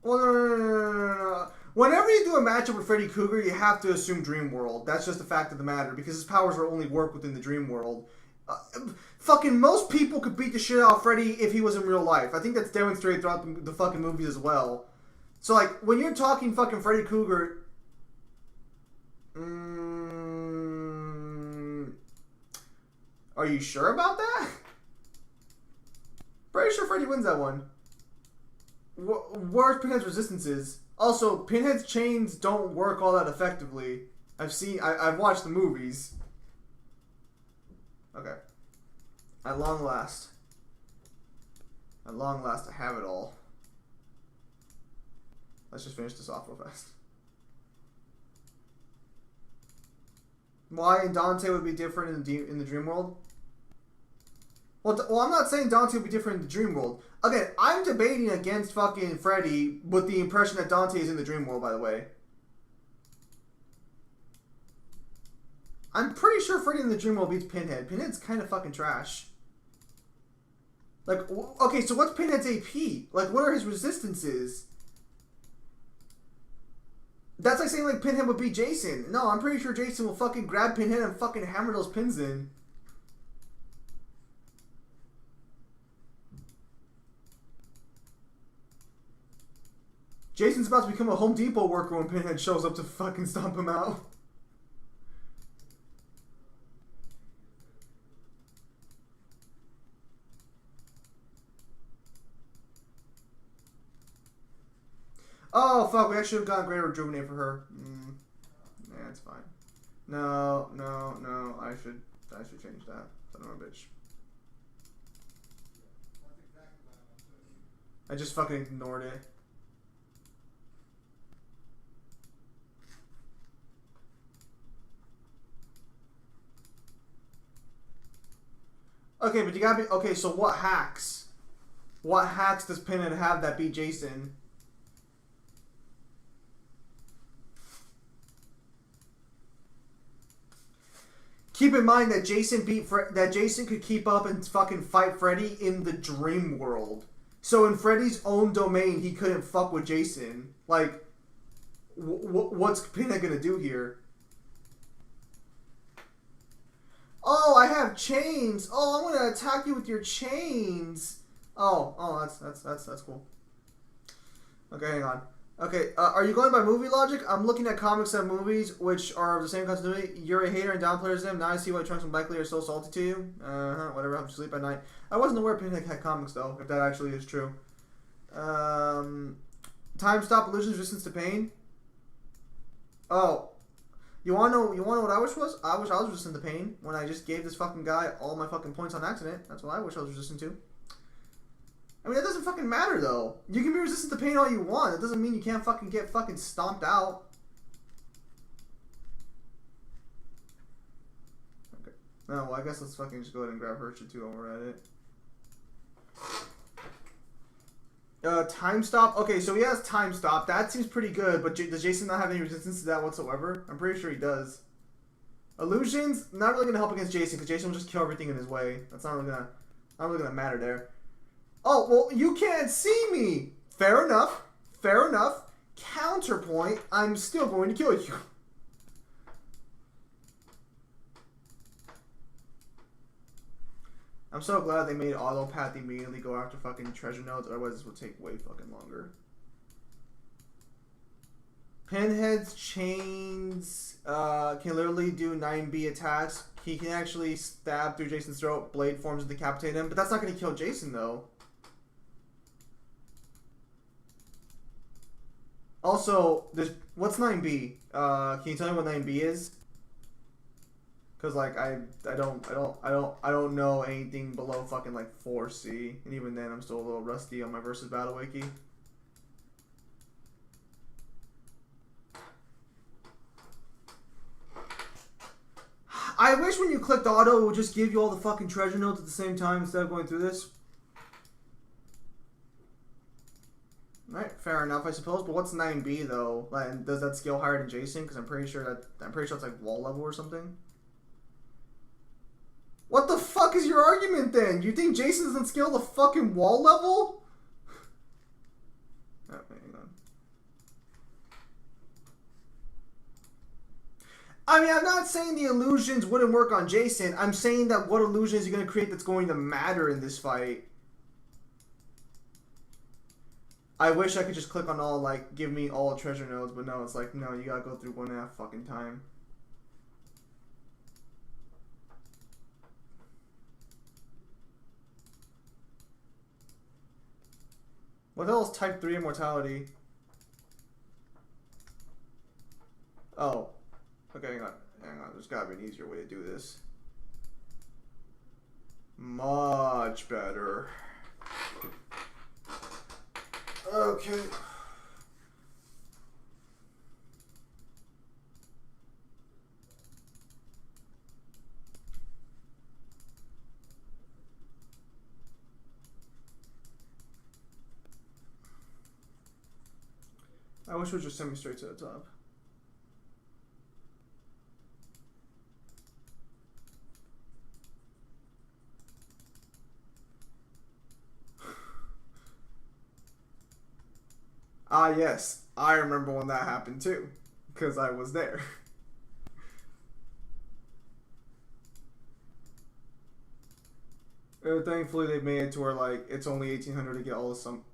Well, no. Whenever you do a matchup with Freddy Krueger, you have to assume Dream World. That's just the fact of the matter, because his powers will only work within the Dream World. Fucking most people could beat the shit out of Freddy if he was in real life. I think that's demonstrated throughout the fucking movies as well. So, like, when you're talking fucking Freddy Krueger... are you sure about that? Pretty sure Freddy wins that one. Where's Pinhead's resistances? Also, Pinhead's chains don't work all that effectively. I've watched the movies. Okay. At long last, I have it all. Let's just finish this off real fast. Why Dante would be different in the dream world? Well, I'm not saying Dante would be different in the dream world. Again, I'm debating against fucking Freddy with the impression that Dante is in the dream world, by the way. I'm pretty sure Freddy in the dream world beats Pinhead. Pinhead's kind of fucking trash. Like, okay, so what's Pinhead's AP? Like, what are his resistances? That's like saying, like, Pinhead would beat Jason. No, I'm pretty sure Jason will fucking grab Pinhead and fucking hammer those pins in. Jason's about to become a Home Depot worker when Pinhead shows up to fucking stomp him out. Oh, fuck, we actually have gotten Greater Rejuvenate for her. Yeah, it's fine. No, I should change that. Son of a bitch. I just fucking ignored it. Okay, but you gotta be... Okay, so what hacks? What hacks does Pinhead have that beat Jason? Keep in mind that Jason could keep up and fucking fight Freddy in the dream world. So in Freddy's own domain, he couldn't fuck with Jason. Like, what's Pinhead gonna do here? Oh, I have chains. Oh, I'm gonna attack you with your chains. Oh, that's cool. Okay, hang on. Okay, are you going by movie logic? I'm looking at comics and movies, which are of the same continuity. You're a hater and downplayers them. Now I see why Trunks and Blackley are so salty to you. Whatever, helps you sleep at night. I wasn't aware Pinhead had comics, though, if that actually is true. Time stop illusions resistance to pain. Oh. You wanna know what I wish was? I wish I was resistant to pain when I just gave this fucking guy all my fucking points on accident. That's what I wish I was resistant to. I mean, that doesn't fucking matter, though. You can be resistant to pain all you want. It doesn't mean you can't fucking get fucking stomped out. Okay. Oh, well, I guess let's fucking just go ahead and grab her shit, too, while we're at it. Time stop. Okay, so he has time stop. That seems pretty good, but does Jason not have any resistance to that whatsoever? I'm pretty sure he does. Illusions, not really going to help against Jason, because Jason will just kill everything in his way. That's not really gonna matter there. Oh, well, you can't see me! Fair enough. Fair enough. Counterpoint, I'm still going to kill you. I'm so glad they made Autopath immediately go after fucking treasure nodes, otherwise this would take way fucking longer. Pinhead's chains can literally do 9B attacks. He can actually stab through Jason's throat, blade forms and decapitate him, but that's not going to kill Jason, though. Also, what's 9B? Can you tell me what 9B is? Cause like I don't know anything below fucking like 4C, and even then I'm still a little rusty on my versus battle wiki. clicked auto, it will just give you all the fucking treasure notes at the same time instead of going through this. Alright, fair enough, I suppose. But what's 9B though? Like, does that scale higher than Jason? Because I'm pretty sure it's like wall level or something. What the fuck is your argument then? You think Jason doesn't scale the fucking wall level? Oh, hang on. I mean, I'm not saying the illusions wouldn't work on Jason. I'm saying that what illusions you're going to create that's going to matter in this fight. I wish I could just click on all, like, give me all treasure nodes, but no, it's like, no, you gotta go through 1.5 fucking time. What the hell is type 3 immortality? Oh. Okay, hang on. Hang on. There's gotta be an easier way to do this. Much better. Okay. I wish it would just send me straight to the top. Ah, yes. I remember when that happened too. Because I was there. Thankfully, they made it to where, like, it's only 1800 to get all of some.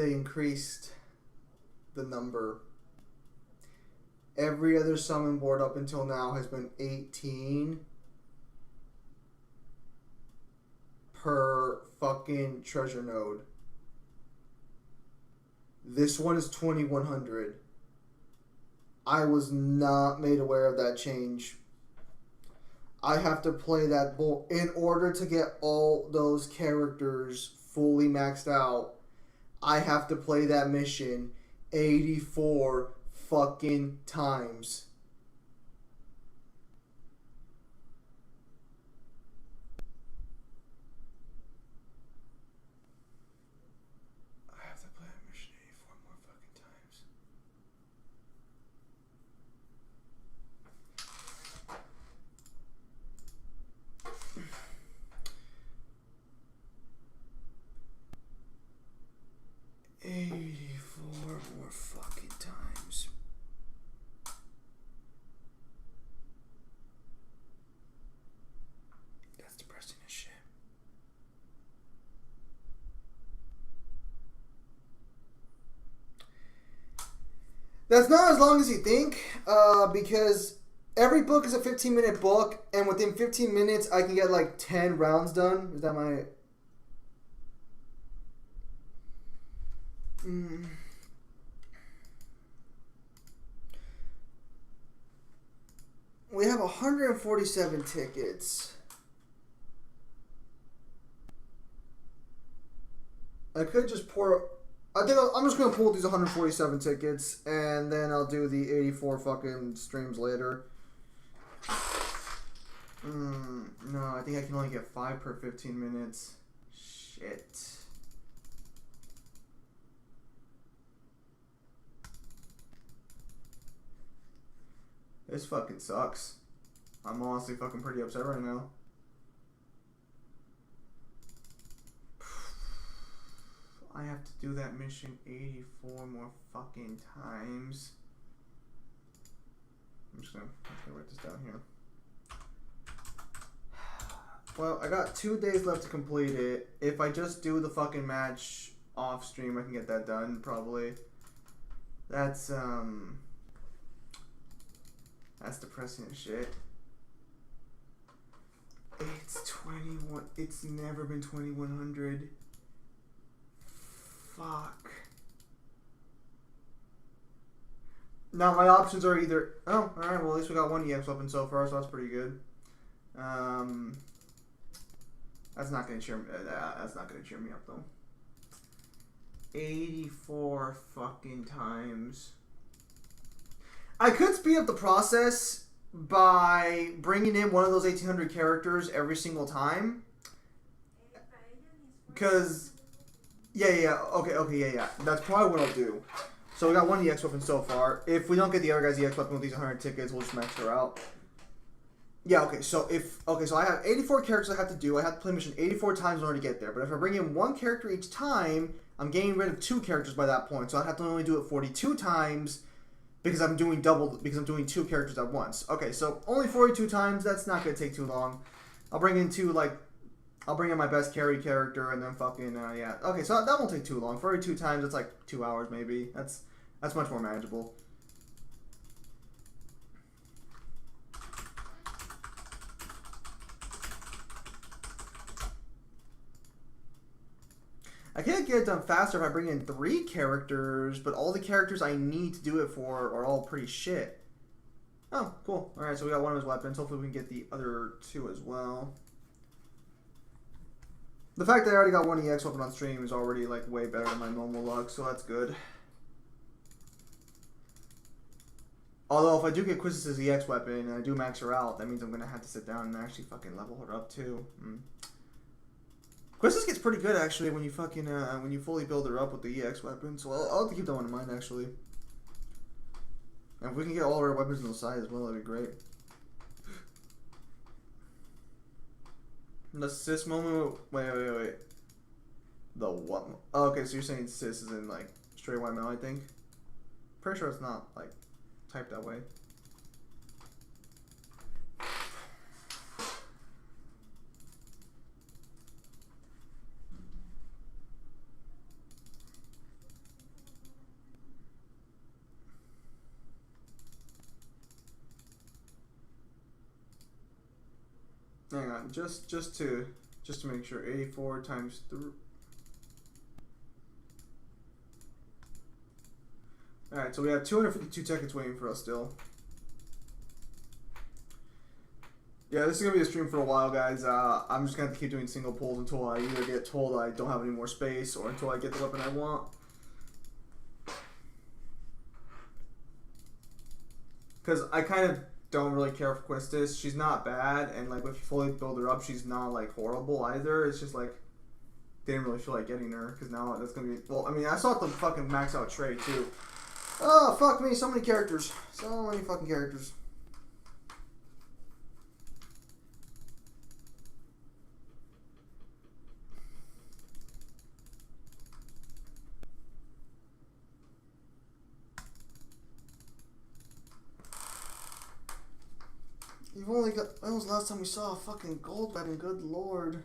they increased the number. Every other summon board up until now has been 18 per fucking treasure node. This one is 2100. I was not made aware of that change. I have to play that bull in order to get all those characters fully maxed out. I have to play that mission 84 fucking times. I have to play that mission 84 more fucking times. More fucking times. That's depressing as shit. That's not as long as you think, because every book is a 15-minute book, and within 15 minutes I can get like 10 rounds done. Is that my... We have 147 tickets. I could just pour... I think I'm just going to pull these 147 tickets, and then I'll do the 84 fucking streams later. No, I think I can only get 5 per 15 minutes. Shit. This fucking sucks. I'm honestly fucking pretty upset right now. I have to do that mission 84 more fucking times. I'm just gonna write this down here. Well, I got 2 days left to complete it. If I just do the fucking match off stream, I can get that done, probably. That's depressing as shit. It's 21. It's never been 2100. Fuck. Now my options are either... Oh, alright, well at least we got one EX weapon so far, so that's pretty good. That's not gonna cheer me... that's not gonna cheer me up, though. 84 fucking times. I could speed up the process by bringing in one of those 1800 characters every single time. Because... Yeah. That's probably what I'll do. So we got one EX weapon so far. If we don't get the other guy's EX weapon with these 100 tickets, we'll just max her out. Yeah, okay, so I have 84 characters I have to do. I have to play mission 84 times in order to get there. But if I bring in one character each time, I'm getting rid of 2 characters by that point. So I'd have to only do it 42 times because I'm doing 2 characters at once. Okay, so only 42 times. That's not going to take too long. I'll bring in my best carry character and then fucking, yeah. Okay, so that won't take too long. 42 times, it's like 2 hours maybe. That's much more manageable. I can't get it done faster if I bring in 3 characters, but all the characters I need to do it for are all pretty shit. Oh, cool. Alright, so we got one of his weapons. Hopefully we can get the other 2 as well. The fact that I already got one EX weapon on stream is already like way better than my normal luck, so that's good. Although if I do get Quistis' EX weapon and I do max her out, that means I'm gonna have to sit down and actually fucking level her up too. Quistis gets pretty good actually when you fucking when you fully build her up with the EX weapon, so I'll have to keep that one in mind actually. And if we can get all of our weapons on the side as well, that'd be great. The sis moment. Wait. The what? Oh, okay, so you're saying sis is in like straight white male, I think. Pretty sure it's not like typed that way. Hang on, just to make sure. 84 times 3. All right, so we have 252 tickets waiting for us still. Yeah, this is gonna be a stream for a while, guys. I'm just gonna have to keep doing single pulls until I either get told I don't have any more space or until I get the weapon I want. Because I kind of don't really care for Quistis. She's not bad, and like if you fully build her up, she's not like horrible either. It's just like didn't really feel like getting her because now that's gonna be. Well, I mean, I saw the fucking max out Trey too. Oh fuck me! So many characters, so many fucking characters. You've only got. When was the last time we saw a fucking gold weapon? Good lord.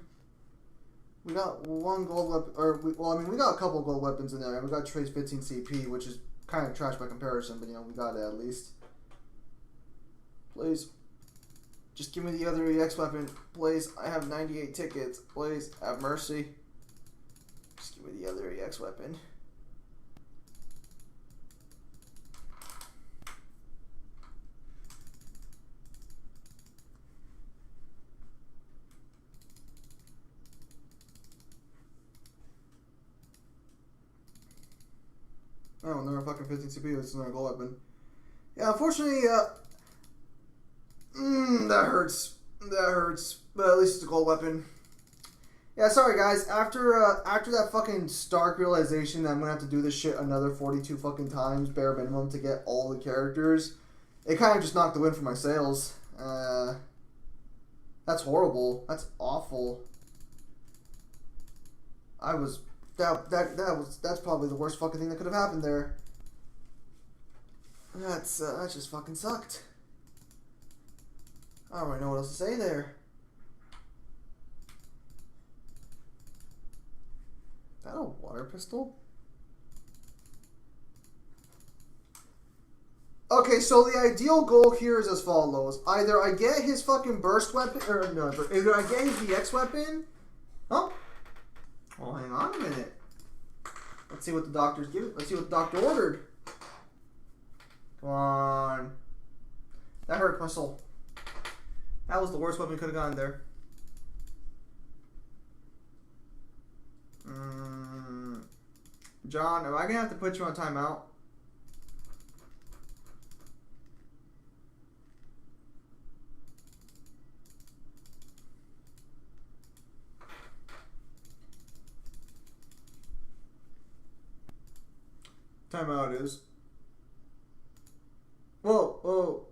We got one gold weapon, we got a couple of gold weapons in there. We got Trey's 15 CP, which is kind of trash by comparison, but we got it at least. Please. Just give me the other EX weapon. Please. I have 98 tickets. Please. Have mercy. Just give me the other EX weapon. Oh, another fucking 15 CP. This is another gold weapon. Yeah, unfortunately, that hurts. That hurts. But at least it's a gold weapon. Yeah, sorry guys. After that fucking stark realization that I'm gonna have to do this shit another 42 fucking times, bare minimum, to get all the characters, it kind of just knocked the wind from my sails. That's horrible. That's awful. That's probably the worst fucking thing that could have happened there. That just fucking sucked. I don't really know what else to say there. Is that a water pistol? Okay, so the ideal goal here is as follows. Either I get his fucking burst weapon, or no, either I get his VX weapon. Oh. Well, hang on a minute. Let's see what the doctor's giving. Let's see what the doctor ordered. Come on. That hurt my soul. That was the worst weapon we could have gotten there. John, am I going to have to put you on timeout? Timeout is. Whoa, whoa.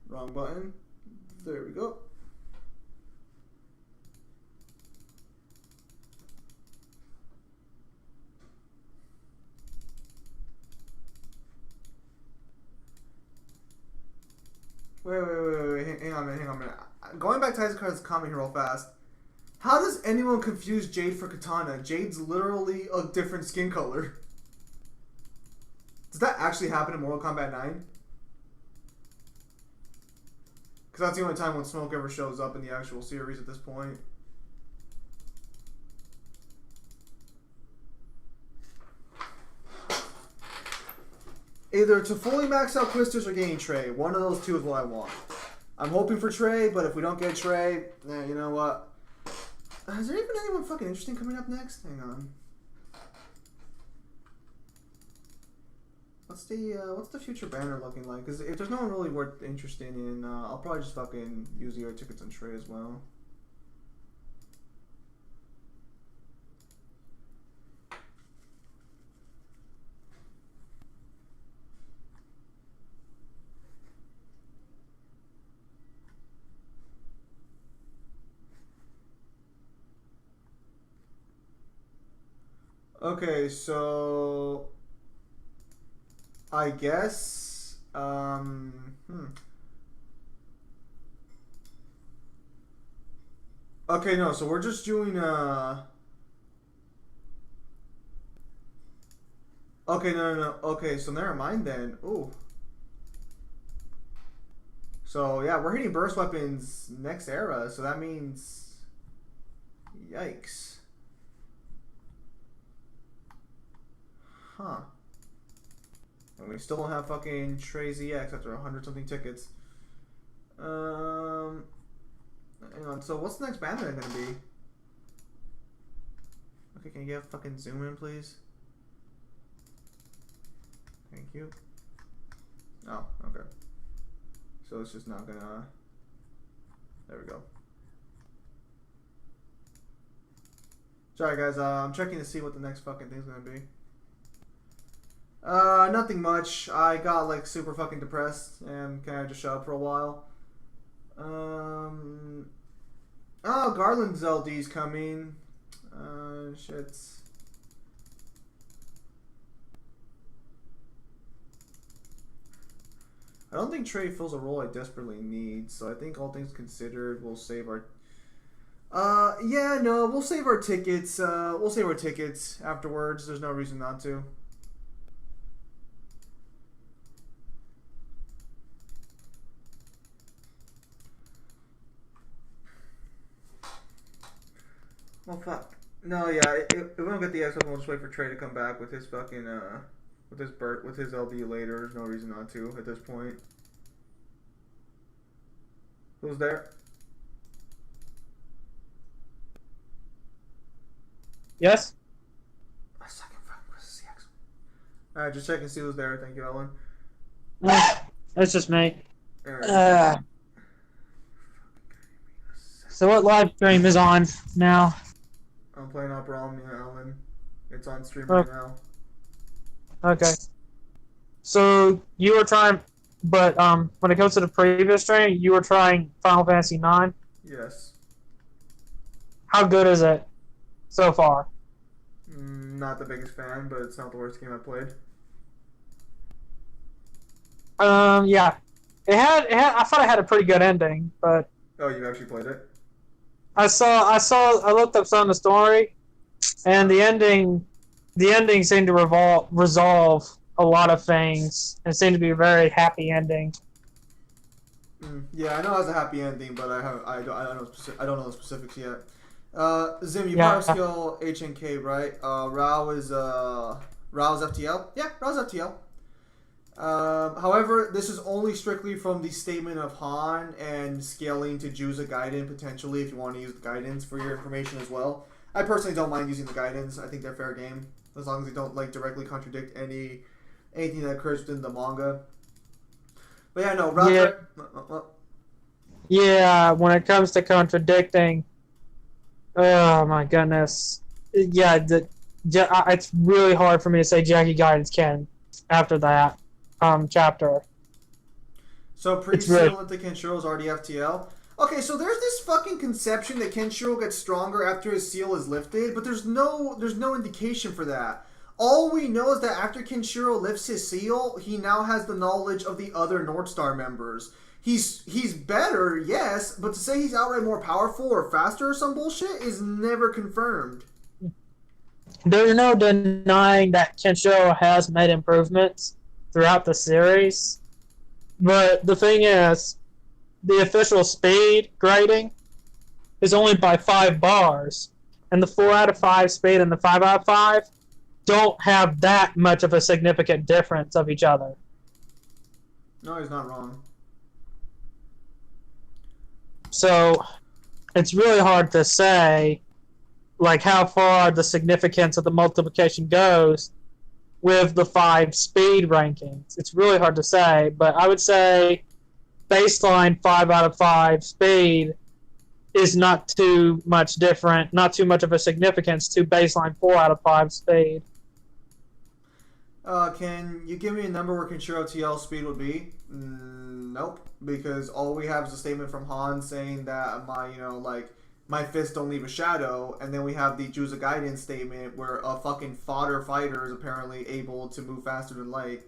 Wrong button. There we go. Wait, hang on a minute. Going back to Isaac's comment here real fast. How does anyone confuse Jade for Katana? Jade's literally a different skin color. Does that actually happen in Mortal Kombat 9? Because that's the only time when Smoke ever shows up in the actual series at this point. Either to fully max out Quisters or getting Trey. One of those two is what I want. I'm hoping for Trey, but if we don't get Trey, you know what? Is there even anyone fucking interesting coming up next? Hang on. What's the future banner looking like? Because if there's no one really worth interested in, I'll probably just fucking use the other tickets on Trey as well. Okay, so I guess Okay, no, so we're just doing Okay, no. Okay, so never mind then. Ooh. So yeah, we're hitting burst weapons next era, so that means yikes. Huh. And we still don't have fucking Trey ZX after 100 something tickets. Um hang on, so what's the next band then gonna be? Okay, can you get fucking zoom in please? Thank you. Oh, okay. So it's just not gonna. There we go. Sorry guys, I'm checking to see what the next fucking thing's gonna be. Nothing much. I got like super fucking depressed and kind of just shut up for a while. Oh, Garland's LD's coming. Shit. I don't think Trey fills a role I desperately need, so I think all things considered, we'll save our. Yeah, no, we'll save our tickets. We'll save our tickets afterwards. There's no reason not to. Well, fuck. No, yeah, if we don't get the X, we'll just wait for Trey to come back with his fucking with his LD later. There's no reason not to at this point. Who's there? Yes? A second fucking with CX. All right, just check and see who's there. Thank you, Ellen. That's just me. All right. So what live stream is on now? I'm playing Opera Omnia, Ellen. It's on stream Oh. right now. Okay. So you were trying, but when it comes to the previous stream, you were trying Final Fantasy IX. Yes. How good is it so far? Not the biggest fan, but it's not the worst game I've played. Yeah. It had. I thought it had a pretty good ending, but Oh, you actually played it? I looked up some of the story, and the ending seemed to resolve a lot of things. It seemed to be a very happy ending. Yeah, I know it has a happy ending, but I don't know the specifics yet. Zim, you Yeah. power skill H and K, right? Rao's FTL. Yeah, Rao's FTL. However, this is only strictly from the statement of Han and scaling to Juza Gaiden potentially if you want to use the guidance for your information as well. I personally don't mind using the guidance. I think they're fair game as long as they don't like directly contradict anything that occurs within the manga. But yeah, no, Rao's Yeah. Yeah, when it comes to contradicting, oh my goodness. Yeah, it's really hard for me to say Jackie Guidance can after that chapter. So pre-seal into Kenshiro's already FTL. Okay, so there's this fucking conception that Kenshiro gets stronger after his seal is lifted, but there's no indication for that. All we know is that after Kenshiro lifts his seal, he now has the knowledge of the other North Star members. He's better, yes, but to say he's outright more powerful or faster or some bullshit is never confirmed. There's no denying that Kenshiro has made improvements throughout the series, but the thing is, the official speed grading is only by 5 bars, and the 4 out of 5 speed and the 5 out of 5 don't have that much of a significant difference of each other. No, he's not wrong. So it's really hard to say like how far the significance of the multiplication goes with the 5 speed rankings. It's really hard to say, but I would say baseline 5 out of 5 speed is not too much different, not too much of a significance to baseline 4 out of 5 speed. Can you give me a number where Kenshiro TL speed would be? Nope, because all we have is a statement from Han saying that my fists don't leave a shadow, and then we have the Juza Gaiden statement where a fucking fodder fighter is apparently able to move faster than light.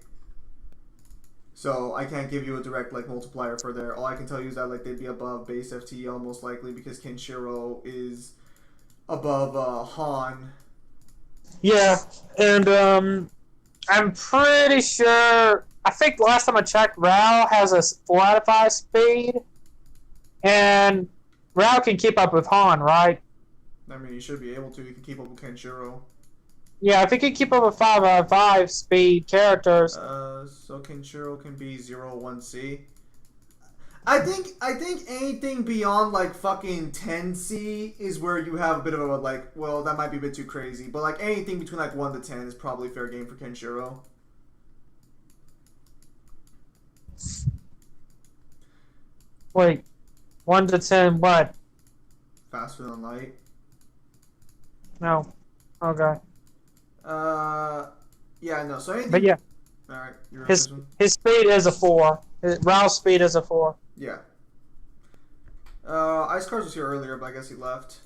So I can't give you a direct multiplier for there. All I can tell you is that they'd be above base FTL most likely because Kenshiro is above Han. Yeah, and I'm pretty sure. I think last time I checked, Rao has a 4 out of 5 speed, and Rao can keep up with Han, right? I mean, you should be able to. You can keep up with Kenshiro. Yeah, if he can keep up with 5 out of 5 speed characters. So Kenshiro can be 0-1C. I think anything beyond like fucking 10C is where you have a bit of a like, well, that might be a bit too crazy, but like anything between like 1 to 10 is probably fair game for Kenshiro. Wait, 1 to 10, what? Faster than light. No. Okay. Yeah, no. So anything. But yeah, All right, you're his speed is a 4. Rao's speed is a 4. Yeah. Ice Cars was here earlier, but I guess he left.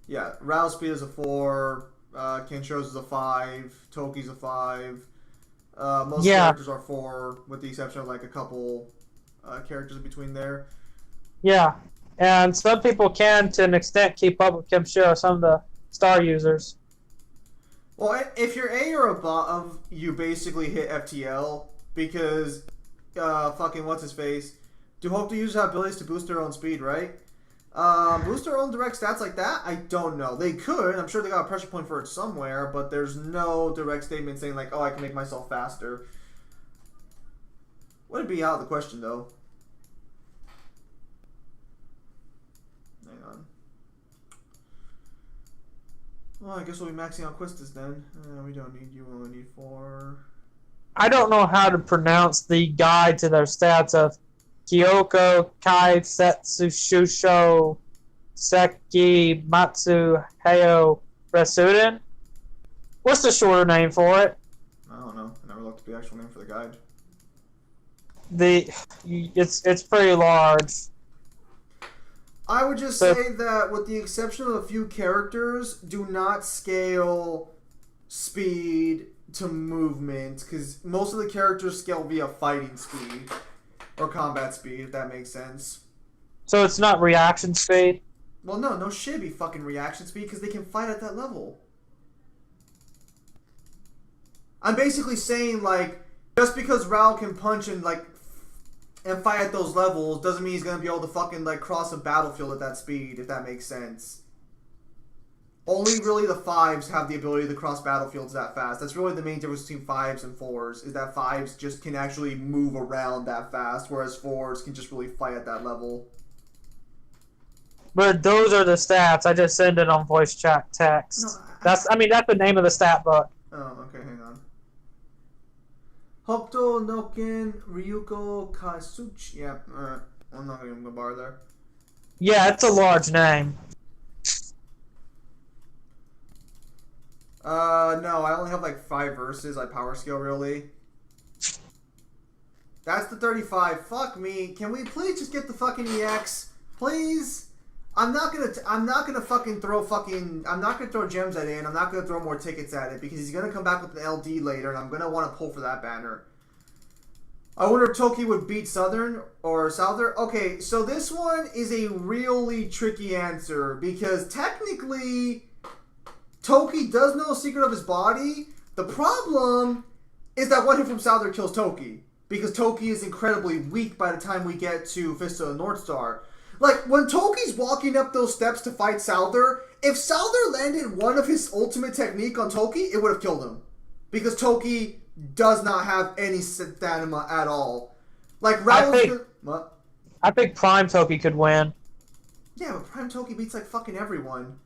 Yeah, Rao's speed is a 4. Kenshiro's is a 5. Toki's a 5. Most characters are 4, with the exception of like a couple characters in between there. Yeah, and some people can, to an extent, keep up with Kenshiro, some of the star users. Well, if you're A or above, you basically hit FTL, because fucking what's his face? Do hope to use abilities to boost their own speed, right? Boost their own direct stats like that? I don't know. They could. I'm sure they got a pressure point for it somewhere, but there's no direct statement saying like, oh, I can make myself faster. Wouldn't be out of the question though. Hang on. Well, I guess we'll be maxing out Quistis then. We don't need you. We only need 4. I don't know how to pronounce the guide to their stats of Kyoko Kai Setsu Shusho Seki Matsu Heyo Resuden. What's the shorter name for it? I don't know. I never looked at the actual name for the guide. It's pretty large. I would just say that, with the exception of a few characters, do not scale speed to movement, because most of the characters scale via fighting speed or combat speed, if that makes sense. So it's not reaction speed? Well, no shit, it'd be fucking reaction speed, because they can fight at that level. I'm basically saying, like, just because Rao can punch and fight at those levels doesn't mean he's gonna be able to fucking like cross a battlefield at that speed, if that makes sense. Only really the 5s have the ability to cross battlefields that fast. That's really the main difference between 5s and 4s, is that 5s just can actually move around that fast, whereas 4s can just really fight at that level. But those are the stats. I just send it on voice chat text. No, that's the name of the stat book. Oh, okay, hang on. Hokuto Noken Ryuko Kasuchi. Yeah, alright. I'm not even gonna bar there. Yeah, it's a large name. No, I only have like 5 verses. I power scale really. That's the 35. Fuck me. Can we please just get the fucking EX? Please? I'm not gonna fucking throw I'm not gonna throw gems at it, and I'm not gonna throw more tickets at it, because he's gonna come back with an LD later, and I'm gonna want to pull for that banner. I wonder if Toki would beat Southern or Souther. Okay, so this one is a really tricky answer, because technically Toki does know a secret of his body. The problem is that one hit from Souther kills Toki, because Toki is incredibly weak by the time we get to Fist of the North Star. Like, when Toki's walking up those steps to fight Souther, if Souther landed one of his ultimate technique on Toki, it would have killed him. Because Toki does not have any stamina at all. Like, what? I think Prime Toki could win. Yeah, but Prime Toki beats, like, fucking everyone.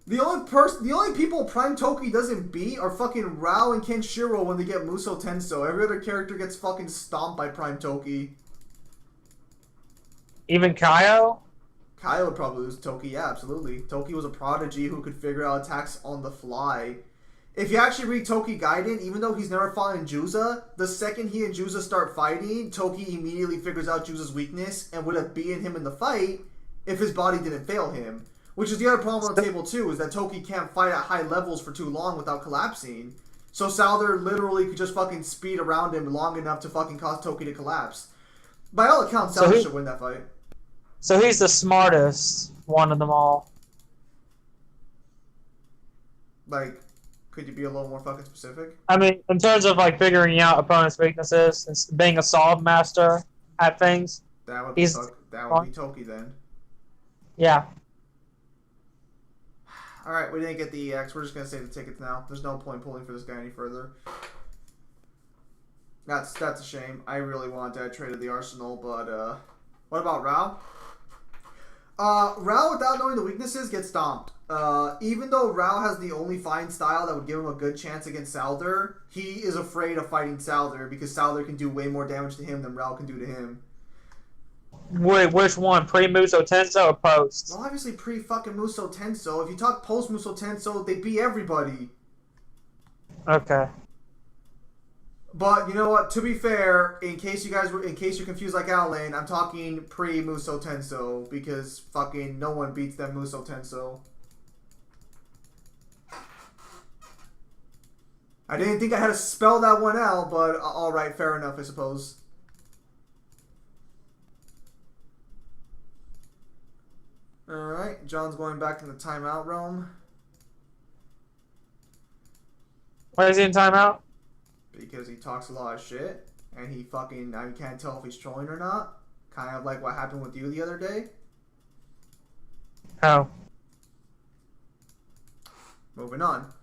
The only people Prime Toki doesn't beat are fucking Rao and Kenshiro when they get Muso Tenso. Every other character gets fucking stomped by Prime Toki. Even Kaio? Kaio would probably lose Toki, yeah, absolutely. Toki was a prodigy who could figure out attacks on the fly. If you actually read Toki Gaiden, even though he's never fought in Juza, the second he and Juza start fighting, Toki immediately figures out Juza's weakness and would have beaten him in the fight if his body didn't fail him. Which is the other problem on the table too, is that Toki can't fight at high levels for too long without collapsing. So Souther literally could just fucking speed around him long enough to fucking cause Toki to collapse. By all accounts, Souther should win that fight. So he's the smartest one of them all. Like, could you be a little more fucking specific? I mean, in terms of like figuring out opponents' weaknesses and being a solve master at things, That would be he's Toki then. Yeah. All right, we didn't get the EX. We're just gonna save the tickets now. There's no point pulling for this guy any further. That's a shame. I really wanted to trade the Arsenal, but what about Rao? Rao, without knowing the weaknesses, gets stomped. Even though Rao has the only fighting style that would give him a good chance against Salder, he is afraid of fighting Salder because Salder can do way more damage to him than Rao can do to him. Wait, which one? Pre-Muso Tenso or post? Well, obviously pre-fucking Muso Tenso. If you talk post-Muso Tenso, they beat everybody. Okay. But you know what? To be fair, in case you're confused like Alan, I'm talking pre-Muso Tenso because fucking no one beats them Muso Tenso. I didn't think I had to spell that one out, but all right, fair enough, I suppose. All right, John's going back in the timeout realm. Why is he in timeout? Because he talks a lot of shit, and he fucking, I can't tell if he's trolling or not. Kind of like what happened with you the other day. Oh. Moving on.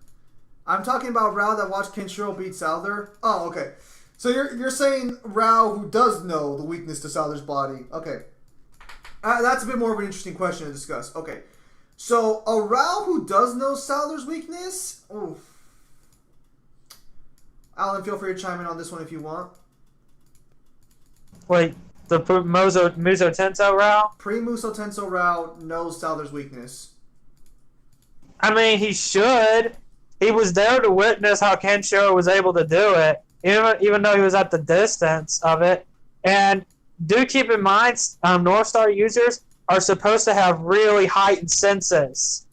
I'm talking about Rao that watched Kenshiro beat Salder. Oh, okay. So you're saying Rao who does know the weakness to Salder's body. Okay. That's a bit more of an interesting question to discuss. Okay. So a Rao who does know Salder's weakness? Oof. Alan, feel free to chime in on this one if you want. Wait, the Muso Tenso Rao? Pre-Muso Tenso Rao knows Salder's weakness. I mean, he should. He was there to witness how Kenshiro was able to do it, even though he was at the distance of it. And do keep in mind, North Star users are supposed to have really heightened senses.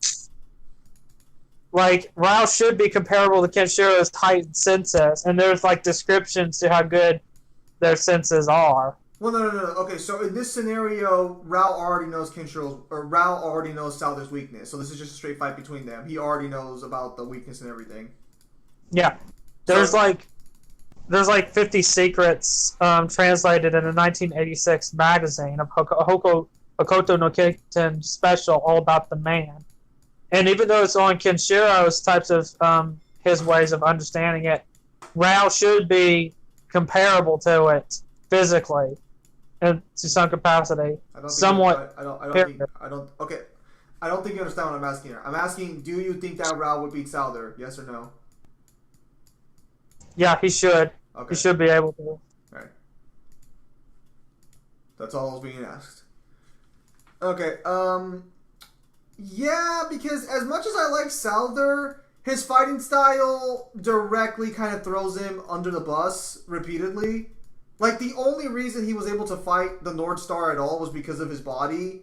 Like, Rao should be comparable to Kenshiro's heightened senses, and there's, like, descriptions to how good their senses are. Well, no. Okay, so in this scenario, Rao already knows Rao already knows Salder's weakness. So this is just a straight fight between them. He already knows about the weakness and everything. Yeah. There's 50 secrets translated in a 1986 magazine of Hokoto no Kitten special all about the man. And even though it's on Kenshiro's types of his ways of understanding it, Rao should be comparable to it physically and to some capacity. I don't think you understand what I'm asking here. I'm asking, do you think that Rao would beat Salder? Yes or no? Yeah, he should. Okay. He should be able to. Right. That's all I was being asked. Okay, yeah, because as much as I like Salder, his fighting style directly kind of throws him under the bus repeatedly. Like, the only reason he was able to fight the North Star at all was because of his body.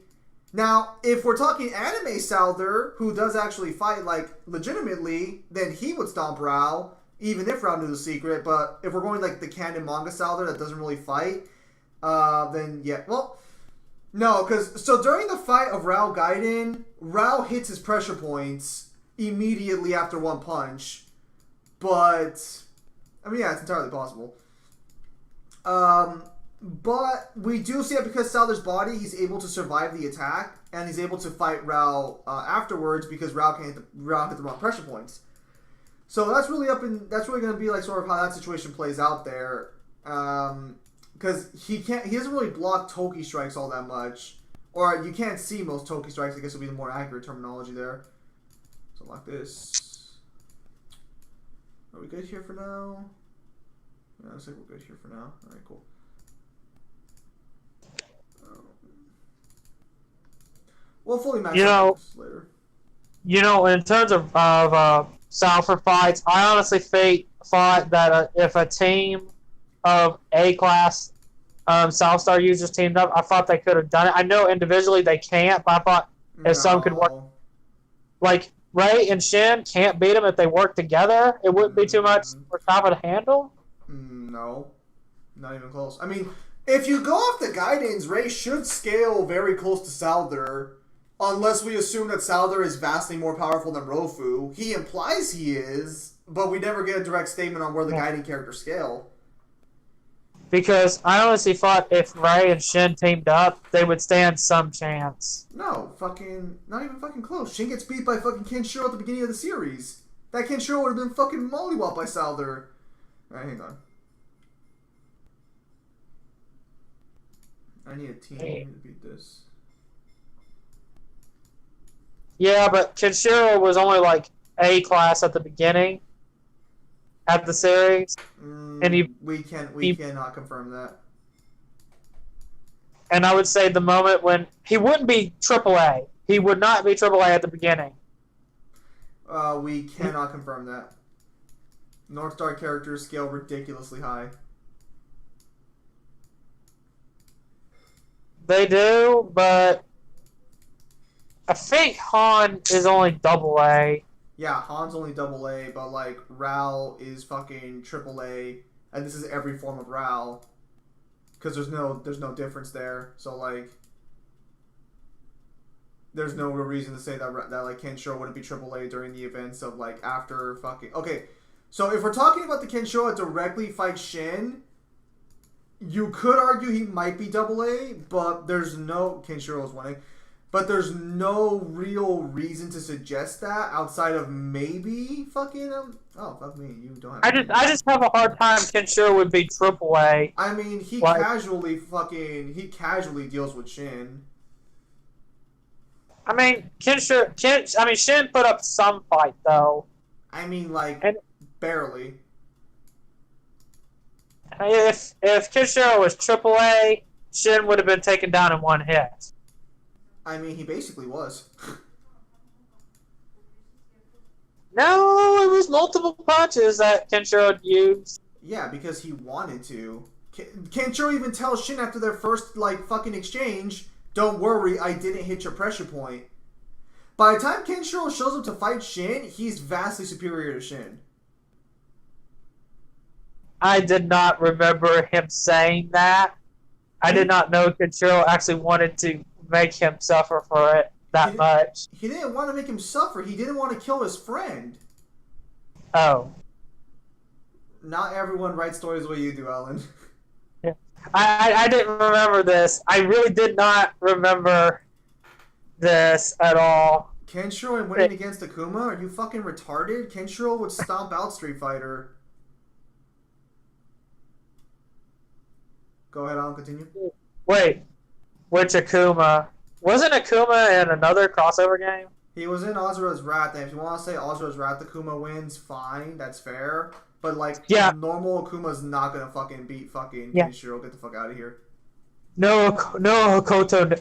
Now, if we're talking anime Salder, who does actually fight, like, legitimately, then he would stomp Rao, even if Rao knew the secret. But if we're going, like, the canon manga Salder that doesn't really fight, then, yeah, well... No, because, so during the fight of Rao Gaiden, Rao hits his pressure points immediately after one punch. But, I mean, yeah, it's entirely possible. But we do see that because Salder's body, he's able to survive the attack, and he's able to fight Rao afterwards because Rao hit the wrong pressure points. So that's really that's really going to be like sort of how that situation plays out there. Because he doesn't really block Toki strikes all that much. Or you can't see most Toki strikes, I guess would be the more accurate terminology there. So like this. Are we good here for now? Yeah, looks like we're good here for now. Alright, cool. We'll fully match up later. You know, in terms of Salford fights, I honestly thought that if a team of A-class Southstar users teamed up, I thought they could have done it. I know individually they can't, but I thought if some could work. Like, Ray and Shin can't beat them if they work together. It wouldn't be too much for Kappa to handle. No. Not even close. I mean, if you go off the guidance, Ray should scale very close to Salder Unless we assume that Souther is vastly more powerful than Rofu. He implies he is, but we never get a direct statement on where the guiding characters scale. Because I honestly thought if Ray and Shin teamed up, they would stand some chance. No, not even fucking close. Shin gets beat by fucking Kenshiro at the beginning of the series. That Kenshiro would have been fucking mollywopped by Souther. Alright, hang on. I need a team to beat this. Yeah, but Kenshiro was only like A class at the beginning at the series, and we cannot confirm that. And I would say the moment when he wouldn't be AAA, he would not be AAA at the beginning. We cannot confirm that. North Star characters scale ridiculously high. They do, but I think Han is only AA. Yeah, Han's only AA, but like Rao is fucking AAA, and this is every form of Rao, because there's no difference there. So like, there's no real reason to say that like Kenshiro wouldn't be AAA during the events of like after fucking. Okay, so if we're talking about the Kenshiro that directly fights Shin, you could argue he might be AA, but there's no Kenshiro is winning. But there's no real reason to suggest that outside of maybe fucking oh, fuck me, you don't have. I just have a hard time. Kenshiro would be AAA. I mean, he casually deals with Shin. I mean, Shin put up some fight though. I mean, like barely. If Kenshiro was AAA, Shin would have been taken down in one hit. I mean, he basically was. No, it was multiple punches that Kenshiro used. Yeah, because he wanted to. Kenshiro even tells Shin after their first, like, fucking exchange, don't worry, I didn't hit your pressure point. By the time Kenshiro shows up to fight Shin, he's vastly superior to Shin. I did not remember him saying that. I did not know Kenshiro actually wanted to make him suffer for it that much. He didn't want to make him suffer. He didn't want to kill his friend. Oh. Not everyone writes stories the way you do, Alan. Yeah. I didn't remember this. I really did not remember this at all. Kenshiro and winning against Akuma? Are you fucking retarded? Kenshiro would stomp out Street Fighter. Go ahead, Alan, continue. Wait. Which Akuma? Wasn't Akuma in another crossover game? He was in Azura's Wrath, and if you want to say Azura's Wrath Akuma wins, fine, that's fair. But like, normal Akuma's not gonna fucking beat fucking Kenshiro. Get the fuck out of here. No, Hokoto.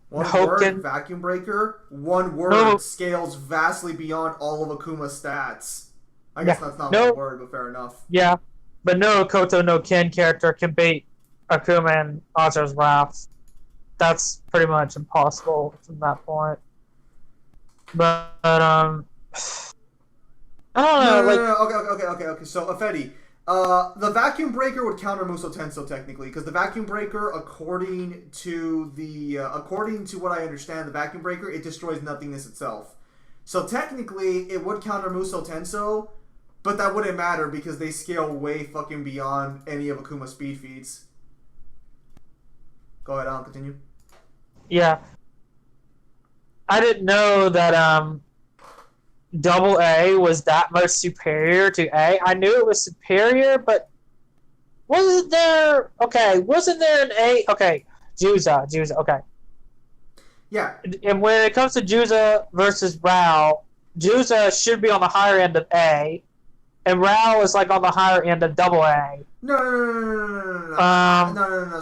One word, Vacuum Breaker. One word scales vastly beyond all of Akuma's stats. I guess that's not one word, but fair enough. Yeah, but no Hokoto no Ken character can beat Akuma and Azura's Wrath. That's pretty much impossible from that point. But I don't know. Okay. So, Afedi, the Vacuum Breaker would counter Muso Tenso technically, because the Vacuum Breaker, according to what I understand, the Vacuum Breaker, it destroys nothingness itself. So technically, it would counter Muso Tenso, but that wouldn't matter because they scale way fucking beyond any of Akuma's speed feats. Go ahead, Alan, continue. Yeah. I didn't know that double A was that much superior to A. I knew it was superior, but wasn't there an A? Okay, Juza, okay. Yeah. And when it comes to Juza versus Rao, Juza should be on the higher end of A, and Rao is like on the higher end of double A. No.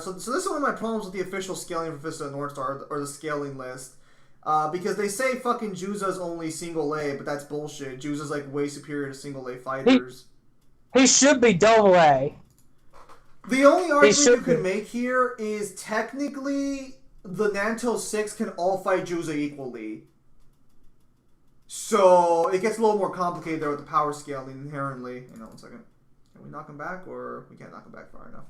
So this is one of my problems with the official scaling for Fist of the North Star, or the scaling list. Because they say fucking Juza's only single A, but that's bullshit. Juza's like way superior to single A fighters. He should be double A. The only argument you could make here is technically the Nanto 6 can all fight Juza equally. So it gets a little more complicated there with the power scaling inherently. Hang on one second. Can we knock him back, or we can't knock him back far enough?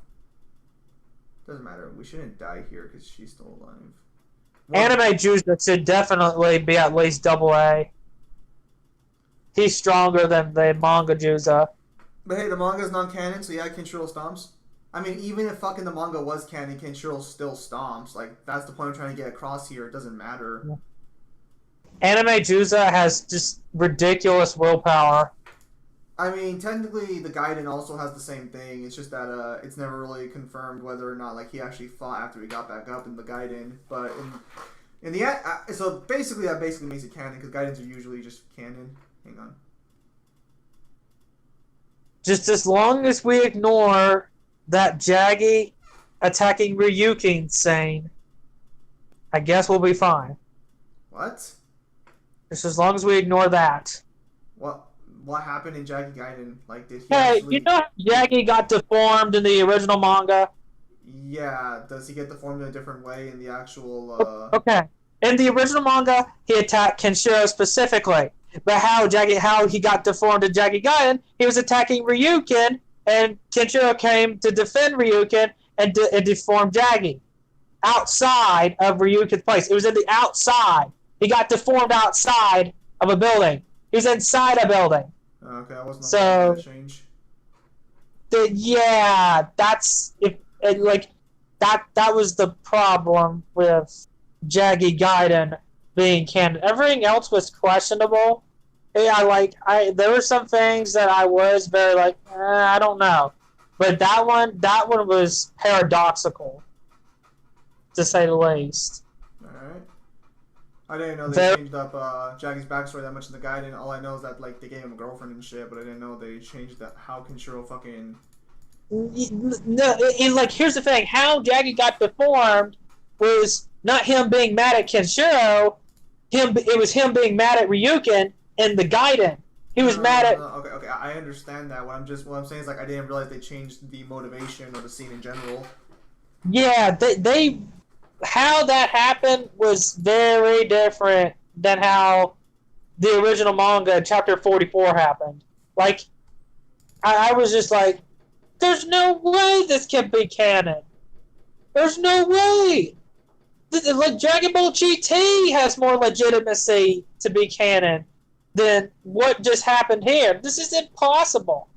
Doesn't matter. We shouldn't die here because she's still alive. What? Anime Juicer should definitely be at least double A. He's stronger than the manga Juicer. But hey, the manga's non-canon, so yeah, Kenshiro stomps. I mean, even if fucking the manga was canon, Kenshiro still stomps. Like, that's the point I'm trying to get across here. It doesn't matter. Anime Juicer has just ridiculous willpower. I mean, technically, the Gaiden also has the same thing. It's just that it's never really confirmed whether or not like he actually fought after he got back up in the Gaiden. But in the so basically that basically makes it canon because Gaidens are usually just canon. Hang on. Just as long as we ignore that Jaggy attacking Ryukin scene, I guess we'll be fine. What? Just as long as we ignore that. What happened in Jaggy Gaiden? Like, did he Hey, actually... you know how Jaggy got deformed in the original manga? Yeah, does he get deformed in a different way in the actual... Okay. In the original manga, he attacked Kenshiro specifically. But how he got deformed in Jaggy Gaiden, he was attacking Ryukin, and Kenshiro came to defend Ryukin and deformed Jaggy. Outside of Ryukin's place. It was in the outside. He got deformed outside of a building. He was inside a building. Okay, I wasn't so that change. Yeah, that's that was the problem with Jaggy Gaiden being canon. Everything else was questionable. Yeah, there were some things that I was very I don't know, but that one was paradoxical, to say the least. Alright. I didn't know they changed up Jaggy's backstory that much in the Gaiden. All I know is that like they gave him a girlfriend and shit, but I didn't know they changed that how Kenshiro fucking... No, here's the thing. How Jaggy got deformed was not him being mad at Kenshiro. It was him being mad at Ryukin in the Gaiden. He was mad at... Okay, I understand that. What I'm saying is like I didn't realize they changed the motivation of the scene in general. Yeah, they how that happened was very different than how the original manga chapter 44 happened. Like, I was just like, there's no way this can be canon. There's no way. Like, Dragon Ball GT has more legitimacy to be canon than what just happened here. This is impossible.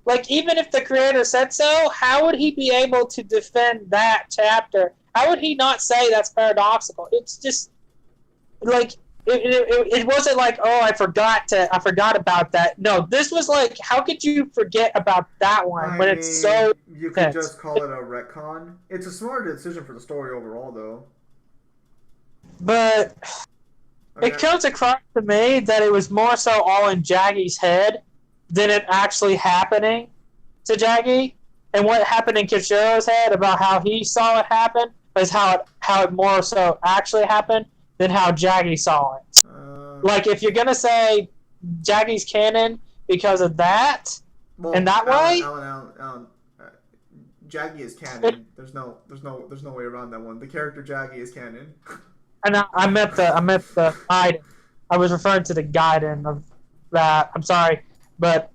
Like, even if the creator said so, how would he be able to defend that chapter? How would he not say that's paradoxical? It's just like it wasn't like, oh, I forgot about that. No, this was like, how could you forget about that one when it's so... You could just call it a retcon. It's a smart decision for the story overall, though. But it comes across to me that it was more so all in Jaggy's head than it actually happening to Jaggy. And what happened in Kenshiro's head about how he saw it happen is how it more so actually happened than how Jaggy saw it. Like, if you're going to say Jaggy's canon because of that, in that way... Alan, Jaggy is canon. There's no way around that one. The character Jaggy is canon. And I meant the Gaiden. I was referring to the Gaiden of that. I'm sorry, but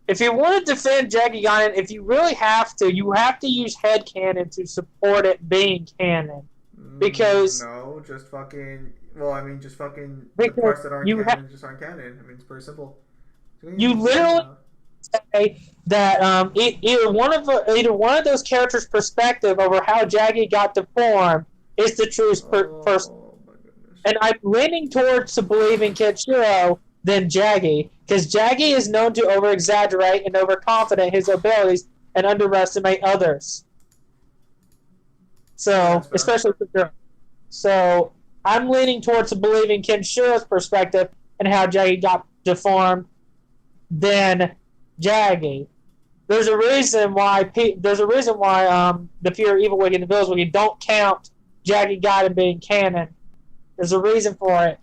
if you want to defend Jaggy Gaiden, if you really have to, you have to use headcanon to support it being canon. Because just fucking the parts that aren't canon just aren't canon. I mean, it's pretty simple. You literally say that either one of those characters' perspective over how Jaggy got deformed is the truest person. And I'm leaning towards to believing Kenshiro than Jaggy, because Jaggy is known to over-exaggerate and overconfident his abilities and underestimate others. So, especially Kenshiro. So, I'm leaning towards believing Kenshiro's perspective and how Jaggy got deformed than Jaggy. There's a reason why the Pure Evil Wiki and the Village Wiki don't count Jaggy Gaiden being canon. There's a reason for it.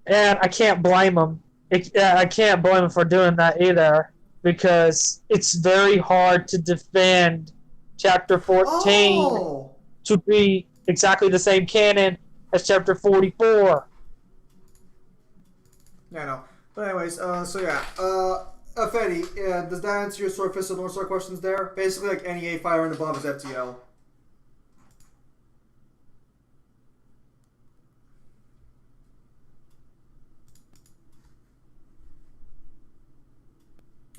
And I can't blame him. I can't blame him for doing that either, because it's very hard to defend Chapter 14 to be exactly the same canon as Chapter 44. Yeah, I know. But anyways, Fetty, does that answer your Sword Fist and North Star questions there? Basically, like NEA Fire and the Bomb is FTL.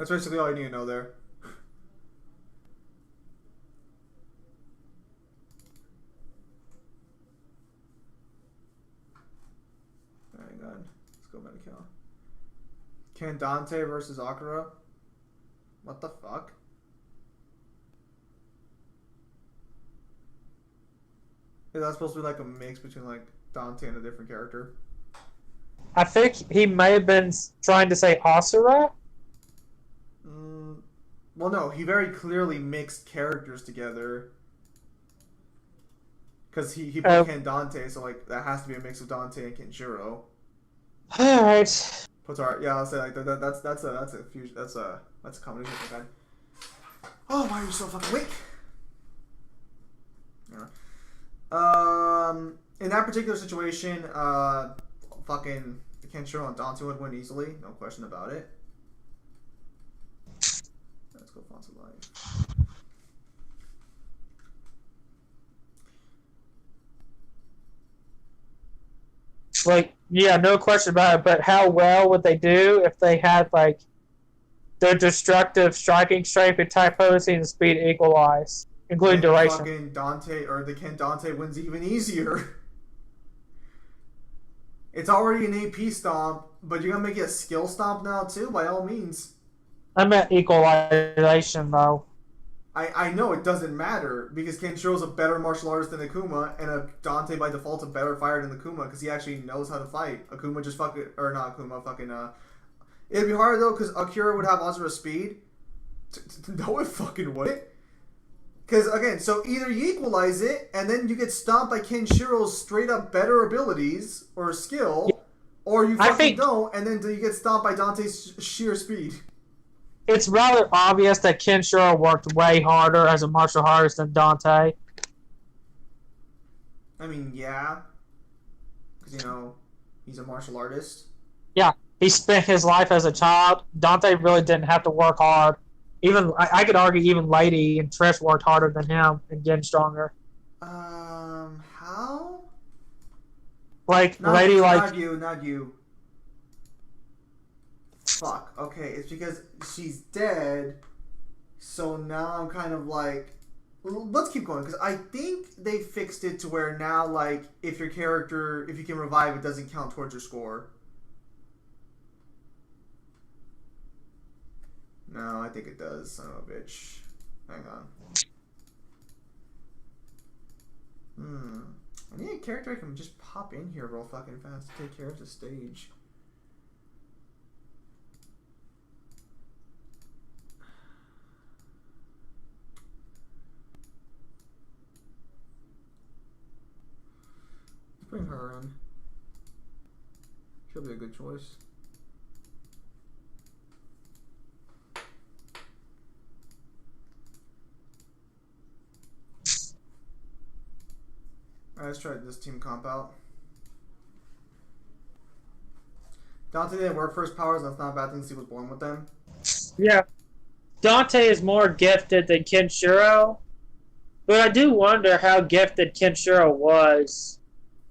That's basically all you need to know there. Alright, good. Let's go back to kill. Can Dante versus Akira? What the fuck? Is that supposed to be like a mix between like Dante and a different character? I think he may have been trying to say Asura. Well, no, he very clearly mixed characters together. Because he put Ken Dante, so like that has to be a mix of Dante and Kenshiro. All right. Yeah, I'll say like that's a fusion. That's a combination of that. Oh, why are you so fucking weak? Yeah. In that particular situation, fucking Kenshiro and Dante would win easily, no question about it. Let's go Fonts of Life. Like, yeah, no question about it, but how well would they do if they had, like, their destructive striking strength and type potency and speed equalized, including duration? Fucking Dante, or the Ken Dante wins even easier. It's already an AP stomp, but you're gonna make it a skill stomp now too, by all means. I meant equalization, though. I know it doesn't matter because Kenshiro's a better martial artist than Akuma, and Dante by default's a better fighter than Akuma because he actually knows how to fight. Akuma just fucking, or not Akuma, fucking it'd be hard though because Akira would have Asura speed. No, it fucking wouldn't. Because again, so either you equalize it and then you get stomped by Kenshiro's straight up better abilities or skill, yeah. Or you fucking don't, and then you get stomped by Dante's sheer speed. It's rather obvious that Kenshiro worked way harder as a martial artist than Dante. I mean, yeah. Because, he's a martial artist. Yeah, he spent his life as a child. Dante really didn't have to work hard. Even I could argue even Lady and Trish worked harder than him and getting stronger. How? Like, not you. Fuck. Okay, it's because she's dead. So now I'm kind of like, let's keep going because I think they fixed it to where now, like, if you can revive, it doesn't count towards your score. No, I think it does. Son of a bitch. Hang on. I need a character I can just pop in here real fucking fast to take care of the stage. Bring her in. She'll be a good choice. Alright, let's try this team comp out. Dante didn't work for his powers, that's not a bad thing since he was born with them. Yeah. Dante is more gifted than Kenshiro, but I do wonder how gifted Kenshiro was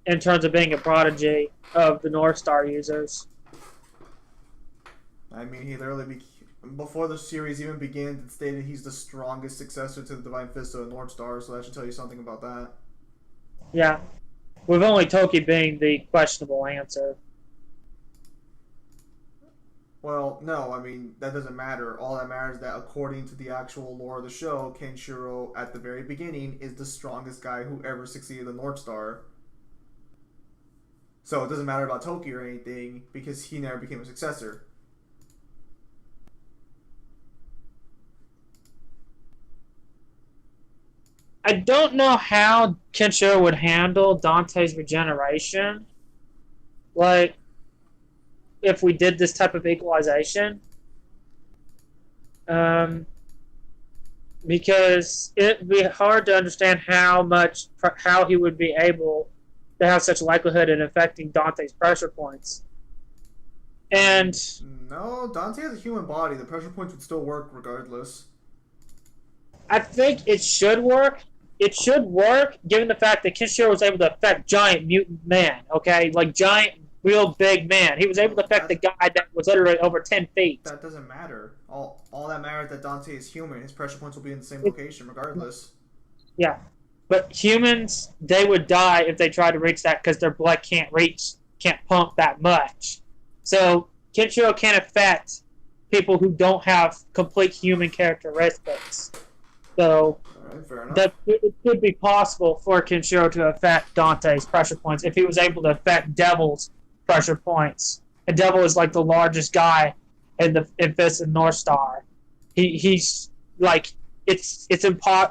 in terms of being a prodigy of the North Star users. I mean, he literally, before the series even began, it stated he's the strongest successor to the Divine Fist of the North Star, so that should tell you something about that. Yeah. With only Toki being the questionable answer. Well, no, I mean, that doesn't matter. All that matters is that according to the actual lore of the show, Kenshiro, at the very beginning, is the strongest guy who ever succeeded the North Star. So it doesn't matter about Toki or anything, because he never became a successor. I don't know how Kenshiro would handle Dante's regeneration. Like, if we did this type of equalization. Because it'd be hard to understand how he would be able to have such likelihood in affecting Dante's pressure points. And no, Dante has a human body. The pressure points would still work regardless. I think it should work. It should work, given the fact that Kenshiro was able to affect giant mutant man, okay? Like, giant, real big man. He was able to affect the guy that was literally over 10 feet. That doesn't matter. All all that matters that Dante is human. His pressure points will be in the same location regardless. Yeah. But humans, they would die if they tried to reach that because their blood can't pump that much. So Kenshiro can't affect people who don't have complete human characteristics. So Alright, fair enough. that it could be possible for Kenshiro to affect Dante's pressure points if he was able to affect Devil's pressure points. And Devil is like the largest guy in Fist and North Star. He's like it's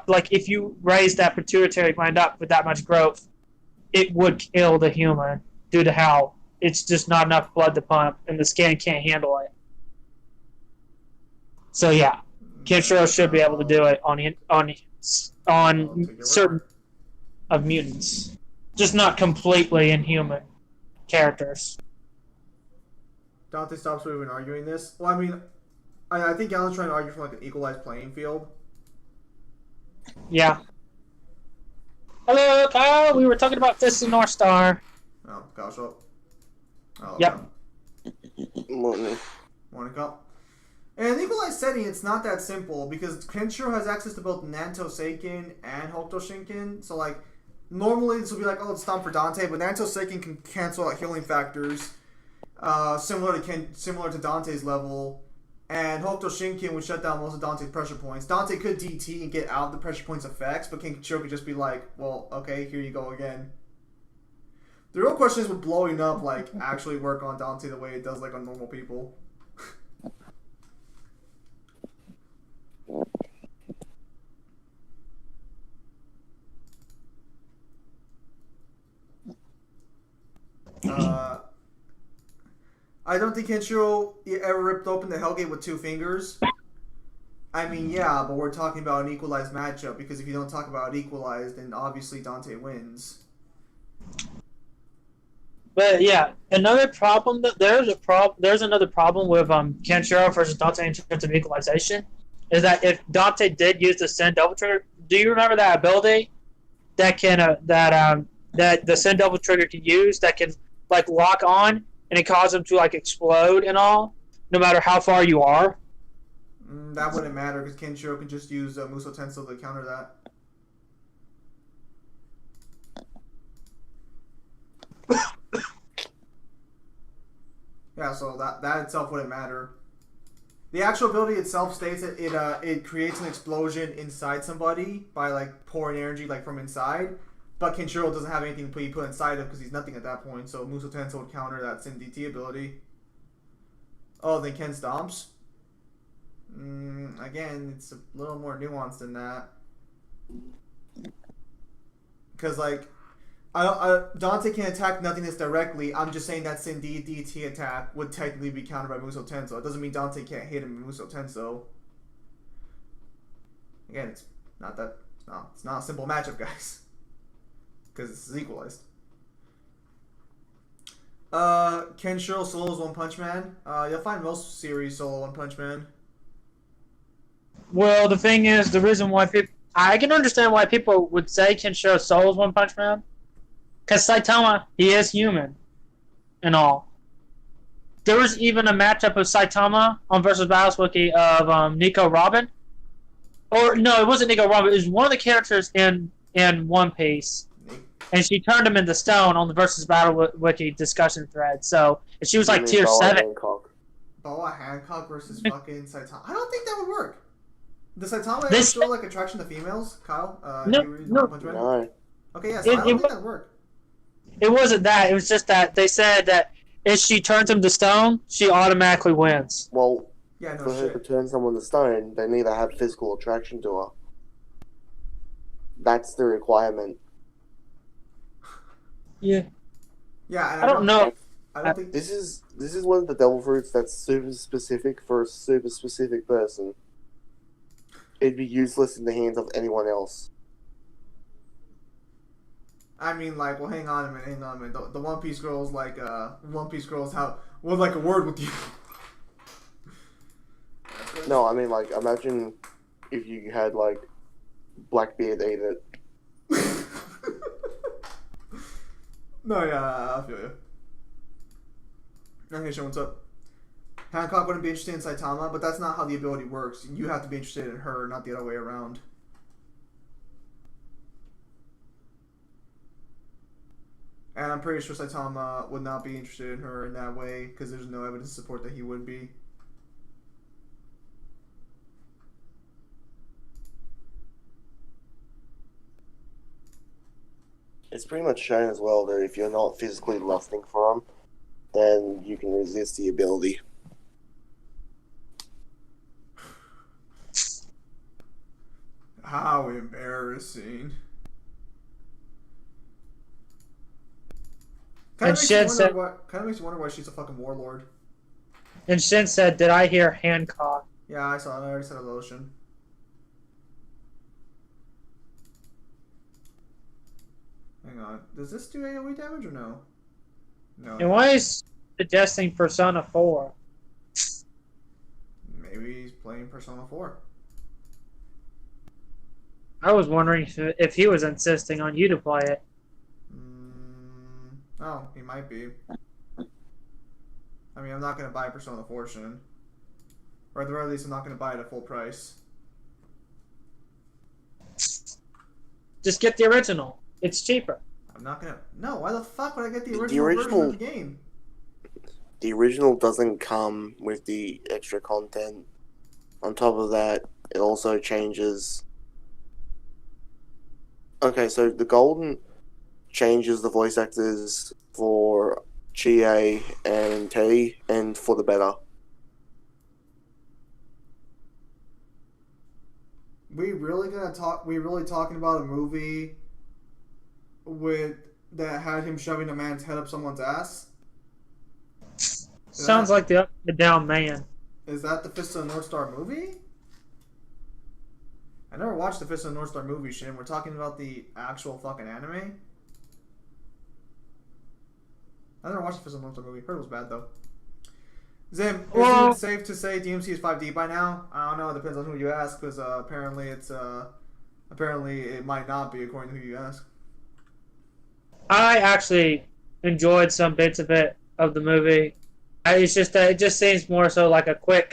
like if you raise that pituitary gland up with that much growth, it would kill the human due to how it's just not enough blood to pump and the skin can't handle it. So yeah, Kenshiro should be able to do it on certain of mutants, just not completely inhuman characters. Dante stops me when arguing this. Well, I mean, I think Alan's trying to argue for like an equalized playing field. Yeah. Hello, Kyle. We were talking about Fist and North Star. Oh, Kyle's up. Oh, Yep. Morning, Kyle. In an equalized setting, it's not that simple because Kenshiro has access to both Nanto Seiken and Hokuto Shinken. So, like, normally this would be like, oh, it's time for Dante, but Nanto Seiken can cancel out healing factors, similar to Dante's level, and Hokuto Shinken would shut down most of Dante's pressure points. Dante could DT and get out of the pressure points effects, but Kenshiro could just be like, well, okay, here you go again. The real question is, would blowing up like actually work on Dante the way it does like on normal people? I don't think Kenshiro ever ripped open the Hellgate with 2 fingers. I mean, yeah, but we're talking about an equalized matchup, because if you don't talk about equalized, then obviously Dante wins. But yeah, another problem there's another problem with Kenshiro versus Dante in terms of equalization is that if Dante did use the Sin Double Trigger, do you remember that ability that can that the Sin Double Trigger can use that can like lock on and it causes him to like explode and all, no matter how far you are? That wouldn't matter because Kenshiro can just use Muso Tensei to counter that. Yeah, so that itself wouldn't matter. The actual ability itself states that it creates an explosion inside somebody by like pouring energy like from inside, but Kenshiro doesn't have anything to be put inside of because he's nothing at that point. So Muso Tensei would counter that Sin DT ability. Oh, then Ken stomps. Again, it's a little more nuanced than that. Because like, Dante can attack nothingness directly. I'm just saying that Sin DT attack would technically be countered by Muso Tensei. It doesn't mean Dante can't hit him with Muso Tensei. Again, it's not a simple matchup, guys. Because this is equalized. Kenshiro solos One Punch Man. You'll find most series solo One Punch Man. Well, the thing is, the reason why I can understand why people would say Kenshiro solos One Punch Man. Because Saitama, he is human and all. There was even a matchup of Saitama on versus Battles Wiki of Nico Robin. Or, no, it wasn't Nico Robin. It was one of the characters in One Piece. And she turned him into stone on the versus Battle Wiki discussion thread. So, and she was like tier 7. Boa Hancock versus fucking Saitama. I don't think that would work. Does Saitama ever show like attraction to females, Kyle? No. Okay, yeah, so I don't think that would work. It wasn't that. It was just that they said that if she turns him to stone, she automatically wins. Well, yeah, no for her to turn someone to stone, they need to have physical attraction to her. That's the requirement. Yeah. Yeah, and I don't know. I don't think this is one of the devil fruits that's super specific for a super specific person. It'd be useless in the hands of anyone else. I mean, like, well, hang on a minute. The One Piece girls, like, would like a word with you. No, I mean, like, imagine if you had, like, Blackbeard ate it. No, yeah, I feel you. Okay, Sean, what's up? Hancock wouldn't be interested in Saitama, but that's not how the ability works. You have to be interested in her, not the other way around. And I'm pretty sure Saitama would not be interested in her in that way, because there's no evidence to support that he would be. It's pretty much shown as well that if you're not physically lusting for him, then you can resist the ability. How embarrassing. Kind of makes you wonder why she's a fucking warlord. And Shin said, "Did I hear Hancock?" Yeah, I saw it. I already said a lotion. Hang on. Does this do AoE damage or no? No. And why is suggesting Persona 4? Maybe he's playing Persona 4. I was wondering if he was insisting on you to play it. Oh, he might be. I mean, I'm not going to buy Persona 4 soon. Or at the very least, I'm not going to buy it at full price. Just get the original. It's cheaper. I'm not going to... No, why the fuck would I get the original version of the game? The original doesn't come with the extra content. On top of that, it also changes... Okay, so the Golden changes the voice actors for Chie and Teddy, and for the better. We really talking about a movie that had him shoving a man's head up someone's ass? Sounds like the Up and Down Man. Is that the Fist of the North Star movie? I never watched the Fist of the North Star movie, Shin. We're talking about the actual fucking anime? I never watched the Fist of the North Star movie. Heard it was bad, though. Zim, is it safe to say DMC is 5D by now? I don't know. It depends on who you ask, because apparently it might not be, according to who you ask. I actually enjoyed some bits of the movie. It's just that it just seems more so like a quick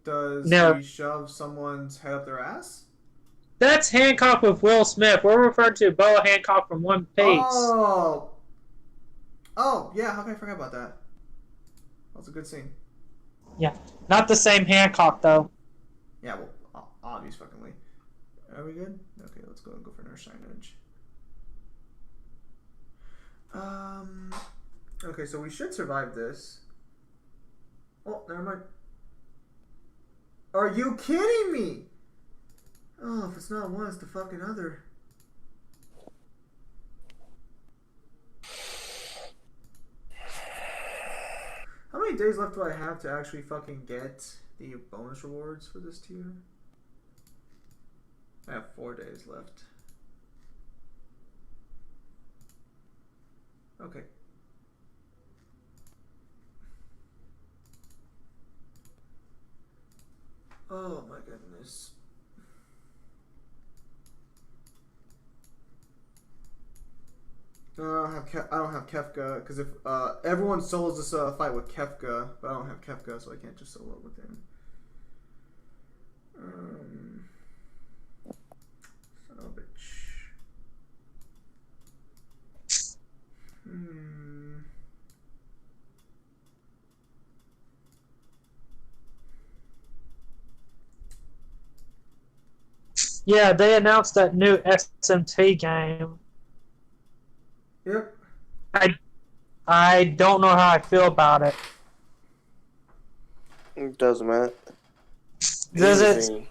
Does he shove someone's head up their ass? That's Hancock with Will Smith. We're referring to Boa Hancock from One Piece. Oh, yeah. How can I forget about that? That was a good scene. Yeah, not the same Hancock though. Yeah, well, obvious fuckingly. Are we good? Okay, let's go for nurse signage. Okay, so we should survive this. Oh, never mind. Are you kidding me? Oh, if it's not one, it's the fucking other. How many days left do I have to actually fucking get the bonus rewards for this tier? I have 4 days left. Okay. Oh my goodness. I don't have Kefka, because if everyone solos this fight with Kefka, but I don't have Kefka, so I can't just solo it with him. Son of a bitch. Yeah, they announced that new SMT game. Yep. I don't know how I feel about it. It doesn't matter. Does it?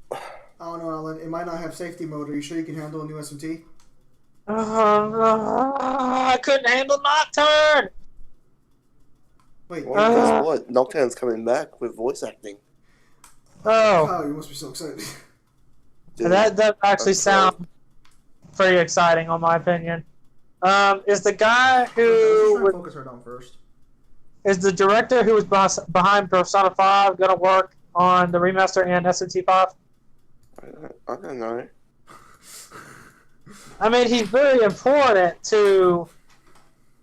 I don't know, Alan. It might not have safety mode. Are you sure you can handle a new SMT? I couldn't handle Nocturne! Wait, Well, guess what? Nocturne's coming back with voice acting. Oh, you must be so excited. Dude, that actually sounds pretty exciting, in my opinion. Is the guy who focus her down first? Is the director who was behind Persona 5 going to work on the remaster and SMT 5? I don't know. I mean, he's very important to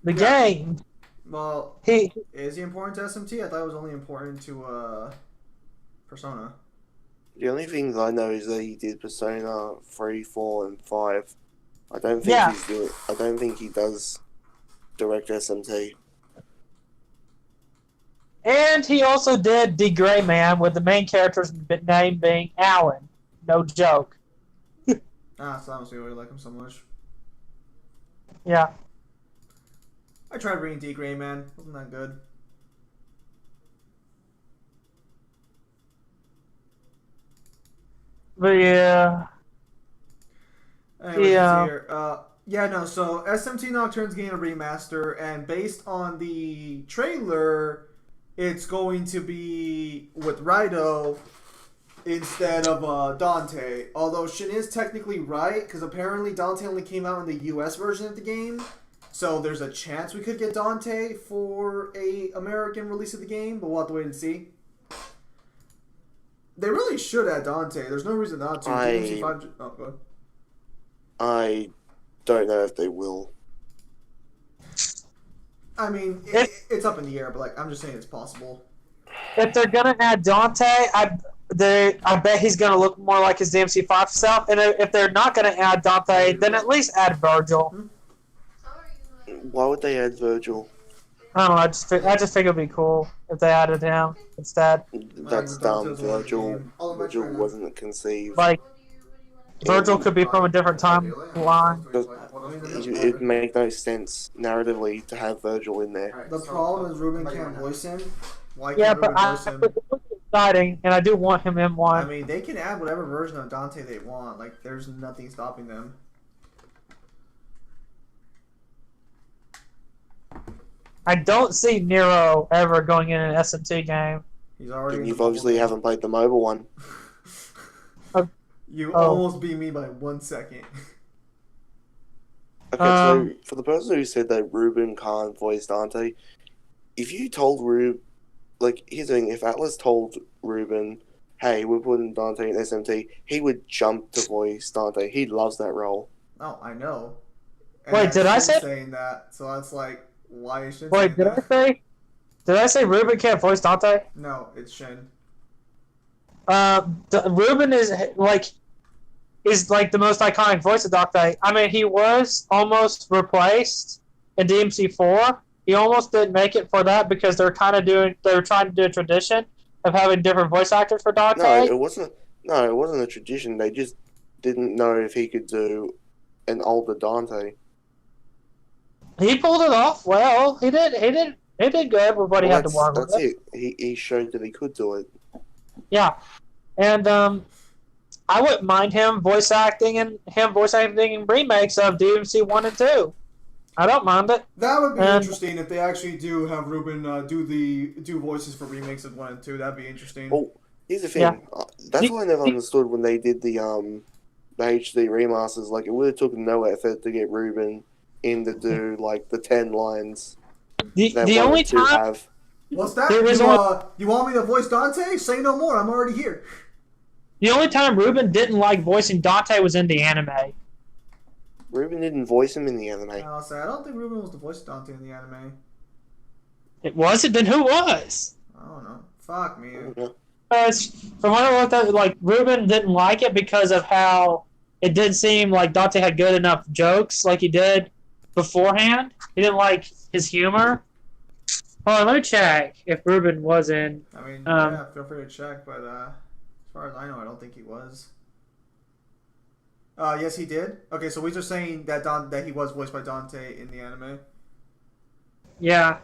the game. Well, He is he important to SMT? I thought it was only important to Persona. The only things I know is that he did Persona 3, 4, and 5. I don't think Yeah. I don't think he does direct SMT. and he also did The Gray Man, with the main character's name being Alan. No joke. So that's honestly why I like him so much. Yeah. I tried reading D Gray Man. Wasn't that good? But yeah. Anyways, Yeah. let's see here. Yeah, no. So SMT Nocturne's getting a remaster, and based on the trailer, it's going to be with Raito instead of Dante. Although Shin is technically right, because apparently Dante only came out in the U.S. version of the game, so there's a chance we could get Dante for a American release of the game, but we'll have to wait and see. They really should add Dante. There's no reason not to. DMC5. Oh, go ahead. I don't know if they will. I mean, it's up in the air, but like I'm just saying it's possible. If they're gonna add Dante, I bet he's gonna look more like his DMC5 self. And if they're not gonna add Dante, then at least add Virgil. Why would they add Virgil? I don't know. I just think it'd be cool if they added him instead. That's dumb. Virgil wasn't conceived. Like Virgil could be from a different timeline. It'd make no sense narratively to have Virgil in there. The problem is Ruben can't voice him. Why Yeah, can't but Ruben voice him? it's exciting, and I do want him in I one. mean, they can add whatever version of Dante they want. Like, there's nothing stopping them. I don't see Nero ever going in an SMT game. He's already. And you've obviously haven't played the mobile one. You almost beat me by 1 second. Okay, so for the person who said that Ruben can't voice Dante, if you told here's the thing, if Atlas told Ruben, hey, we're putting Dante in SMT, he would jump to voice Dante. He loves that role. Oh, I know. Wait, did I say saying that? So that's like, why is Shin Wait, saying that? Did I say Ruben can't voice Dante? No, it's Shin. Ruben is like the most iconic voice of Dante. I mean, he was almost replaced in DMC4. He almost didn't make it for that because they were trying to do a tradition of having different voice actors for Dante. No, it wasn't a tradition. They just didn't know if he could do an older Dante. He pulled it off well. He did good with what he had to work with. That's it. He showed that he could do it. Yeah, and I wouldn't mind him voice acting in remakes of DMC 1 and 2. I don't mind it. That would be interesting if they actually do have Ruben do voices for remakes of 1 and 2. That'd be interesting. Well, here's the thing. That's what I never understood when they did the HD remasters. Like, it would have took no effort to get Ruben in to do like the 10 lines. The only time. What's that? You want me to voice Dante? Say no more. I'm already here. The only time Ruben didn't like voicing Dante was in the anime. Ruben didn't voice him in the anime. I'll say I don't think Ruben was the voice of Dante in the anime. It wasn't. Then who was? I don't know. Fuck me. From what I looked at, like Ruben didn't like it because of how it did seem like Dante had good enough jokes, like he did beforehand. He didn't like his humor. Hold on, let me check if Ruben was in. I mean, yeah, feel free to check, but as far as I know, I don't think he was. Yes, he did. Okay, so we're just saying that that he was voiced by Dante in the anime. Yeah.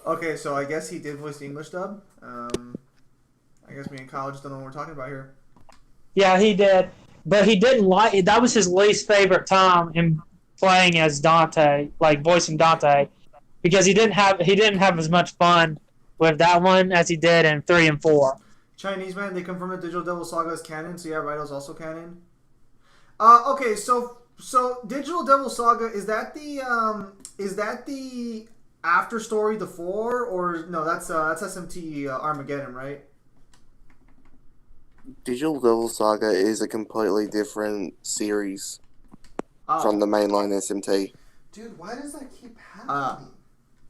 Okay, so I guess he did voice the English dub. I guess me and Kyle just don't know what we're talking about here. Yeah, he did, but he didn't like it. That was his least favorite time in playing as Dante, like voicing Dante, because he didn't have as much fun with that one as he did in 3 and 4. Chinese man, they confirmed that Digital Devil Saga is canon, so yeah, Raito's also canon. Okay, so Digital Devil Saga, is that the after story, the 4, or no? That's SMT Armageddon, right? Digital Devil Saga is a completely different series. from the mainline SMT. Dude, why does that keep Ah. happening?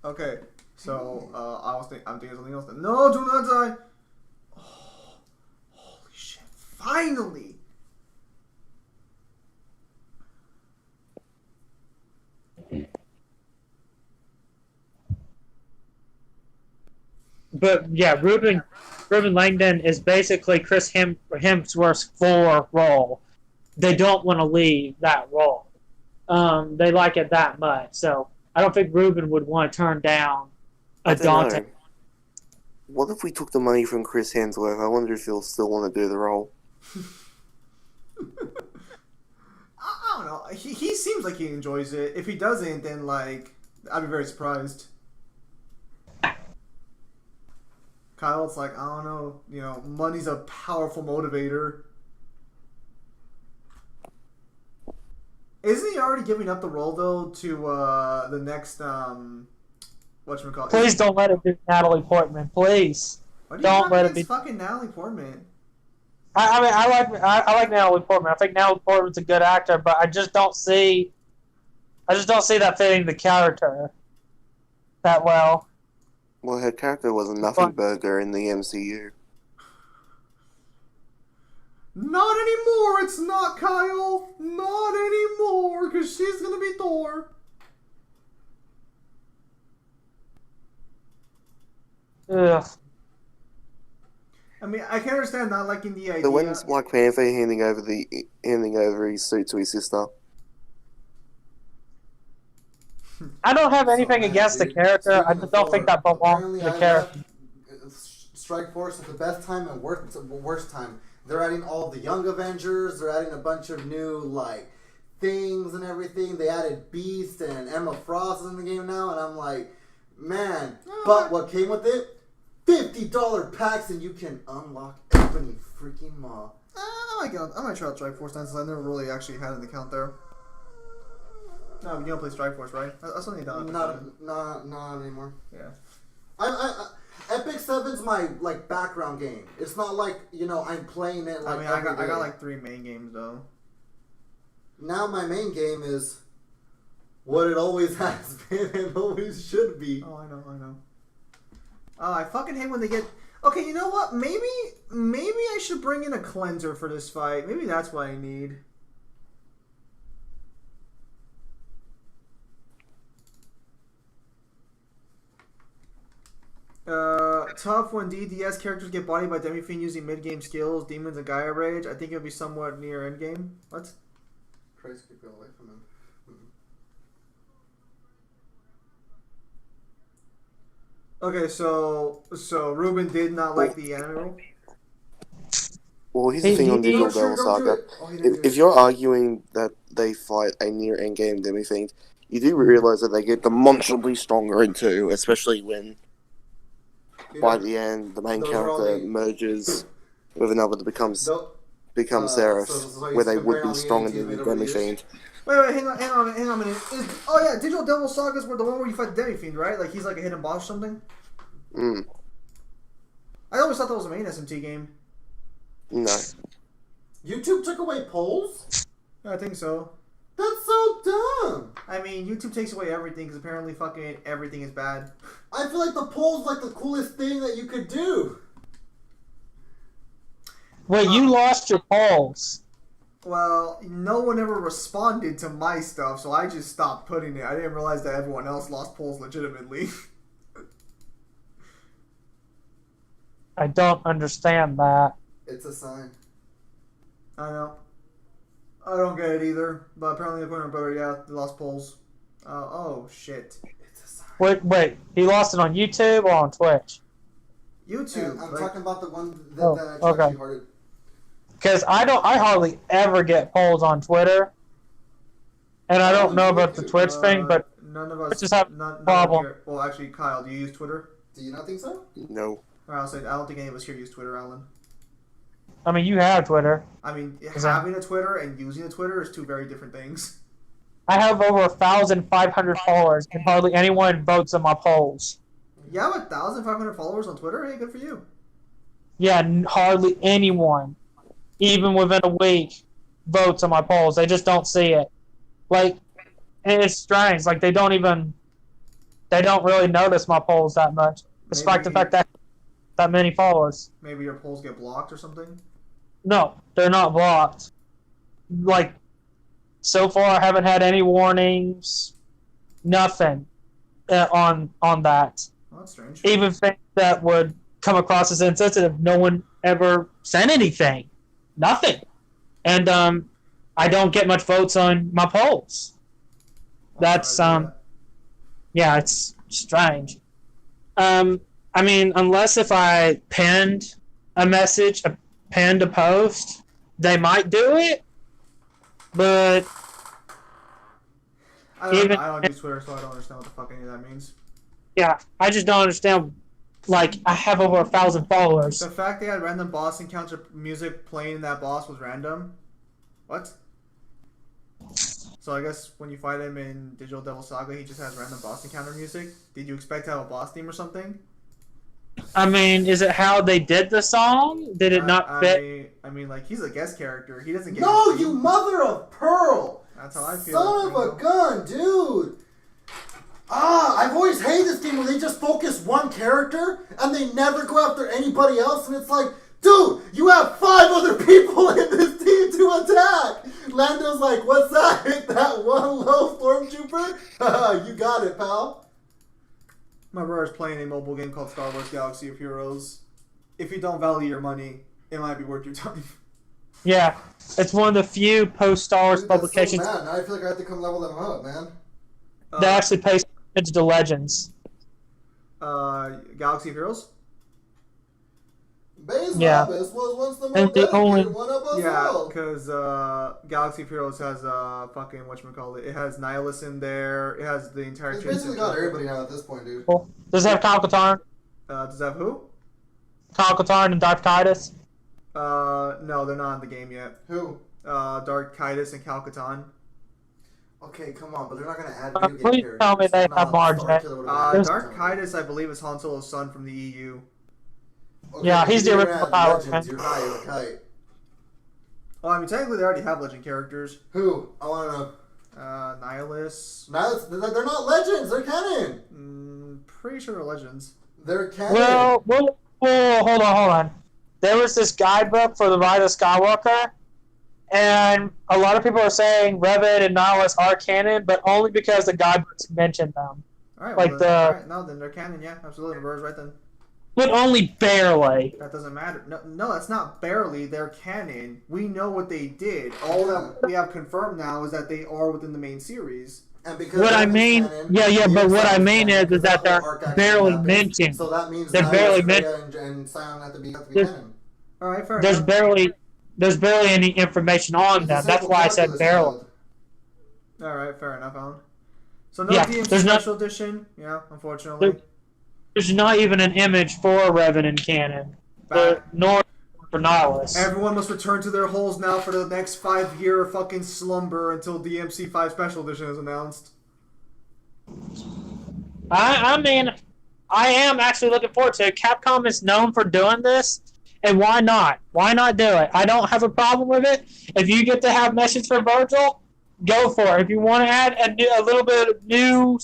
Okay, so I'm thinking something else. No, do not die. Oh, holy shit! Finally. But yeah, Ruben Langdon is basically Chris Hemsworth's 4 role. They don't want to leave that role. They like it that much. So I don't think Ruben would want to turn down a I don't Dante. know. What if we took the money from Chris Hemsworth? I wonder if he'll still want to do the role. I don't know. He seems like he enjoys it. If he doesn't, then like I'd be very surprised. Kyle, it's like I don't know. You know, money's a powerful motivator. Isn't he already giving up the role though to the next whatchamacallit? Please don't let it be Natalie Portman. Please. What do you Don't have let it against be. fucking Natalie Portman? I like Natalie Portman. I think Natalie Portman's a good actor, but I just don't see that fitting the character that well. Well, her character was a nothing burger in the MCU. Not anymore. It's not Kyle. Not anymore, because she's gonna be Thor. Ugh. I mean, I can understand not liking the idea. So when's Black Panther handing over his suit to his sister? I don't have anything against the character. I just don't think that belongs to the character. Strike Force at the best time and worst time. They're adding all the Young Avengers. They're adding a bunch of new like things and everything. They added Beast and Emma Frost is in the game now, and I'm like, man. But what came with it? $50 packs, and you can unlock Ebony freaking Maw. I might try out Strike Force since I never really actually had an account there. No, you don't play Strike Force, right? That's something you don't. Not anymore. Yeah. Epic 7's my like background game. It's not like I'm playing it like. I mean, I got like 3 main games though. Now my main game is what it always has been and always should be. Oh, I know. Oh, I fucking hate when they get. Okay, you know what? Maybe I should bring in a cleanser for this fight. Maybe that's what I need. Tough when DDS characters get bodied by Demi-Fiend using mid-game skills, demons, and Gaia Rage. I think it'll be somewhat near endgame. What? Christ, keep going away from him. Okay, so Ruben did not like the anime role? Well, here's the thing on Digital Devil Saga. If you're arguing that they fight a near endgame Demi-Fiend, you do realize that they get demonstrably stronger in 2, especially when by the end the main character merges with another that becomes Seraph, where they would be stronger than the Demi-Fiend. Wait, hang on a minute. Oh yeah, Digital Devil Sagas were the one where you fight the Demi-Fiend, right? Like he's like a hidden boss or something? I always thought that was a main SMT game. No. YouTube took away polls? Yeah, I think so. That's so dumb! I mean, YouTube takes away everything because apparently fucking everything is bad. I feel like the poll's like the coolest thing that you could do. Wait, you lost your polls. Well, no one ever responded to my stuff, so I just stopped putting it. I didn't realize that everyone else lost polls legitimately. I don't understand that. It's a sign. I know. I don't get it either, but apparently according to my brother, yeah, they lost polls. Oh, shit. It's a sign. Wait, he lost it on YouTube or on Twitch? YouTube. And I'm like, talking about the one that I actually heard. Because I hardly ever get polls on Twitter, and I don't know about the Twitch thing, but none of us Twitch is having a problem. Here, well, actually, Kyle, do you use Twitter? Do you not think so? No. Or I'll say, I don't think any of us here use Twitter, Alan. I mean, you have Twitter. I mean, having a Twitter and using a Twitter is 2 very different things. I have over 1,500 followers, and hardly anyone votes on my polls. You have 1,500 followers on Twitter? Hey, good for you. Yeah, hardly anyone, even within a week, votes on my polls. They just don't see it. Like, and it's strange. Like, they don't really notice my polls that much, despite the fact that many followers. Maybe your polls get blocked or something? No, they're not blocked. Like, so far I haven't had any warnings, nothing on that. Oh, that's strange. Even things that would come across as insensitive, no one ever sent anything. Nothing. And I don't get much votes on my polls. That's yeah, it's strange. I mean, unless if I pinned a message, pinned a post, they might do it. But I don't use Twitter, so I don't understand what the fuck any of that means. Yeah, I just don't understand. Like, I have over 1,000 followers. The fact they had random boss encounter music playing in that boss was random. What? So I guess when you fight him in Digital Devil Saga, he just has random boss encounter music. Did you expect to have a boss theme or something? I mean, is it how they did the song? Did it not fit? I mean, like, he's a guest character. He doesn't get. No, you mother of pearl! That's how I feel. Son of a gun, dude! I've always hated this game where they just focus one character and they never go after anybody else, and it's like, dude, you have 5 other people in this team to attack! Lando's like, what's that? Hit that one low stormtrooper? You got it, pal. My brother's playing a mobile game called Star Wars Galaxy of Heroes. If you don't value your money, it might be worth your time. Yeah, it's one of the few post-Star Wars publications So now I feel like I have to come level them up, man. that actually pays attention to Legends. Galaxy of Heroes? Base Yeah. Lapis was once the And most the dedicated only- one of us Yeah, all. because Galaxy of Heroes has fucking whatchamacallit. It has Nihilus in there. It has the entire It's Chain basically got everybody now at this point, dude. Cool. Does it have Kyle Katarn? Does that have who? Kyle Katarn and Darth Titus? No, they're not in the game yet. Who? Dark Titus and Cal-Katan. Okay, come on, but they're not gonna add Please video game characters. tell me they Nah, have Marge, Star man. Killer would've been Dark awesome. Titus, I believe, is Han Solo's son from the EU. Okay, Yeah, he's the you're original at Power Legends, Man. You're high, you're kite. Well, I mean, technically, they already have legend characters. Who? I wanna know. Nihilus. Now they're not legends. They're canon. Pretty sure they're legends. They're canon. Well, hold on. There was this guidebook for the Rise of Skywalker, and a lot of people are saying Revan and Nihilus are canon, but only because the guidebooks mention them. Alright, Like alright, no, then they're canon, yeah, absolutely. The bird's right then. But only barely. That doesn't matter. No, that's not barely. They're canon. We know what they did. All that we have confirmed now is that they are within the main series. And because What I Revan's mean, canon, yeah, the but what I Exile mean canon, is that the whole they're arc actually barely happens. mentioned. So that means They're Nihilus, barely Freya, and Sion have to be canon. Alright, fair There's enough. there's barely any information on them. That's why I said barely. Alright, fair enough, Alan. So no Yeah, DMC there's no- special edition. Yeah, unfortunately. There's not even an image for Revan in canon, nor for Nihilus. Everyone must return to their holes now for the next 5-year fucking slumber until DMC5 special edition is announced. I mean, I am actually looking forward to it. Capcom is known for doing this, and why not? Why not do it? I don't have a problem with it. If you get to have messages for Virgil, go for it. If you want to add a little bit of new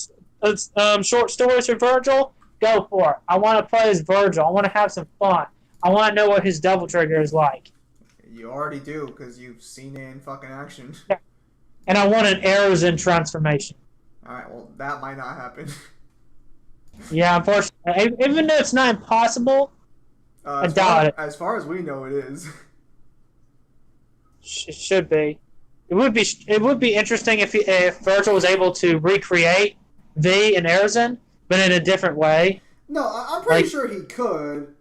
short stories for Virgil, go for it. I want to play as Virgil. I want to have some fun. I want to know what his Devil Trigger is like. You already do, because you've seen it in fucking action. And I want an Aerosine transformation. Alright, well, that might not happen. Yeah, unfortunately. Even though it's not impossible, I doubt it. As far as we know, it is. It should be. It would be interesting if Virgil was able to recreate V and Aerosine, but in a different way. No, I'm pretty sure he could.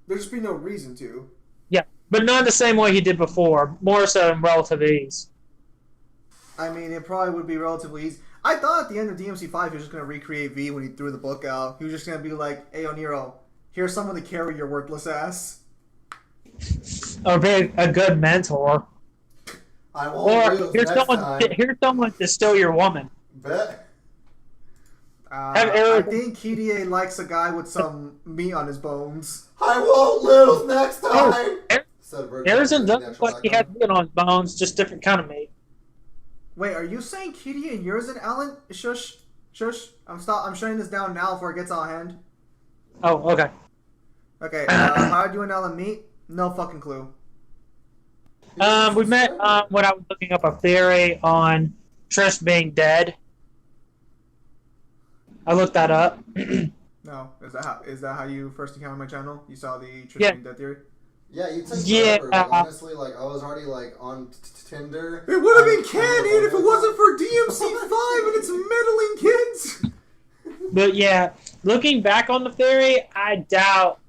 There'd just be no reason to. Yeah, but not the same way he did before. More so in relative ease. I mean, it probably would be relatively easy. I thought at the end of DMC5 he was just going to recreate V when he threw the book out. He was just going to be like, hey, Oniro, here's someone to carry your worthless ass. Or be a good mentor. I won't lose Here's next time. someone to steal your woman. Bet. I think Kirie likes a guy with some meat on his bones. I won't lose next time. Aerosine doesn't look like he has meat on his bones, just different kind of meat. Wait, are you saying Kitty and yours and Alan? Shush. Shush. I'm shutting this down now before it gets out of hand. Oh, okay. Okay, how did you and Alan meet? No fucking clue. We met when I was looking up a theory on Trish being dead. I looked that up. No, is that how you first encountered my channel? You saw the Yeah. Tristan Dead Theory? Yeah, you took Yeah. forever, but honestly, like, I was already, like, on Tinder. It would have been canon if it wasn't for DMC5 and its meddling kids! But yeah, looking back on the theory, I doubt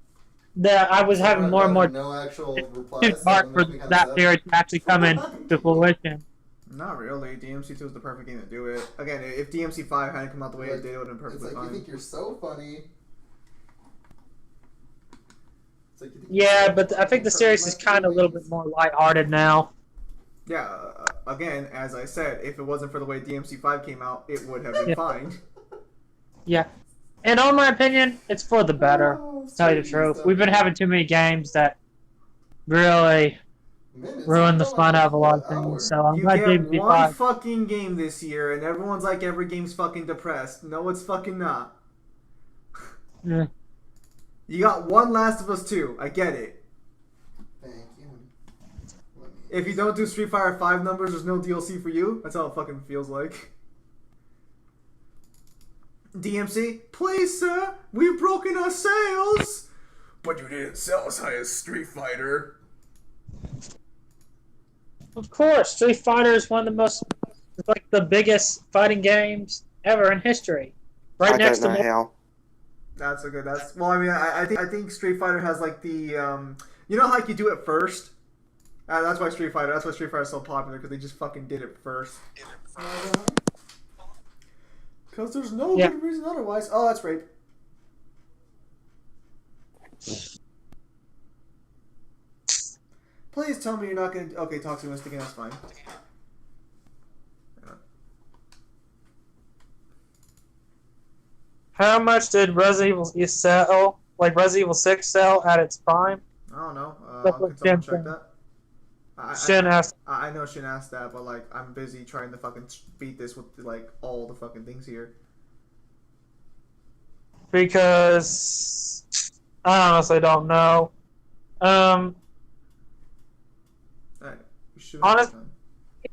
that I was having more and more No actual replies. hard for that theory to actually come into fruition. Not really. DMC2 is the perfect game to do it. Again, if DMC5 hadn't come out the way it did, it would have been It's perfectly like, you fine. think you're so funny. It's like, you think Yeah, you're so but I think the funny, series is kind of a little bit more lighthearted now. Yeah, again, as I said, if it wasn't for the way DMC5 came out, it would have been Yeah. fine. Yeah. And in my opinion, it's for the better, Oh, to tell you the truth. We've been having too many games that really Minutes, ruin the it's fun like out of a lot of an hour. things. So I'm You glad get DMC5. one fucking game this year, and everyone's like, every game's fucking depressed. No, it's fucking not. Yeah. You got one Last of Us 2. I get it. Thank you. Let me- If you don't do Street Fighter 5 numbers, there's no DLC for you. That's how it fucking feels like. DMC, please, sir, we've broken our sales. But you didn't sell as high as Street Fighter. Of course, Street Fighter is one of the most, it's like the biggest fighting games ever in history. Right I next don't to know how. That's a good. That's well. I mean, I think Street Fighter has like the you know how like you do it first. That's why Street Fighter. That's why Street Fighter is so popular because they just fucking did it first. Because there's no good reason otherwise. Oh, that's rape. Please tell me you're not gonna. Okay, talk to me again. That's fine. How much did Resident Evil sell? Like Resident Evil 6 sell at its prime? I don't know. That's Can what someone Shin check said. that? Shin asked. I know Shin asked that, but like I'm busy trying to fucking beat this with like all the fucking things here. Because I honestly don't know. Alright, you should have Honest- done.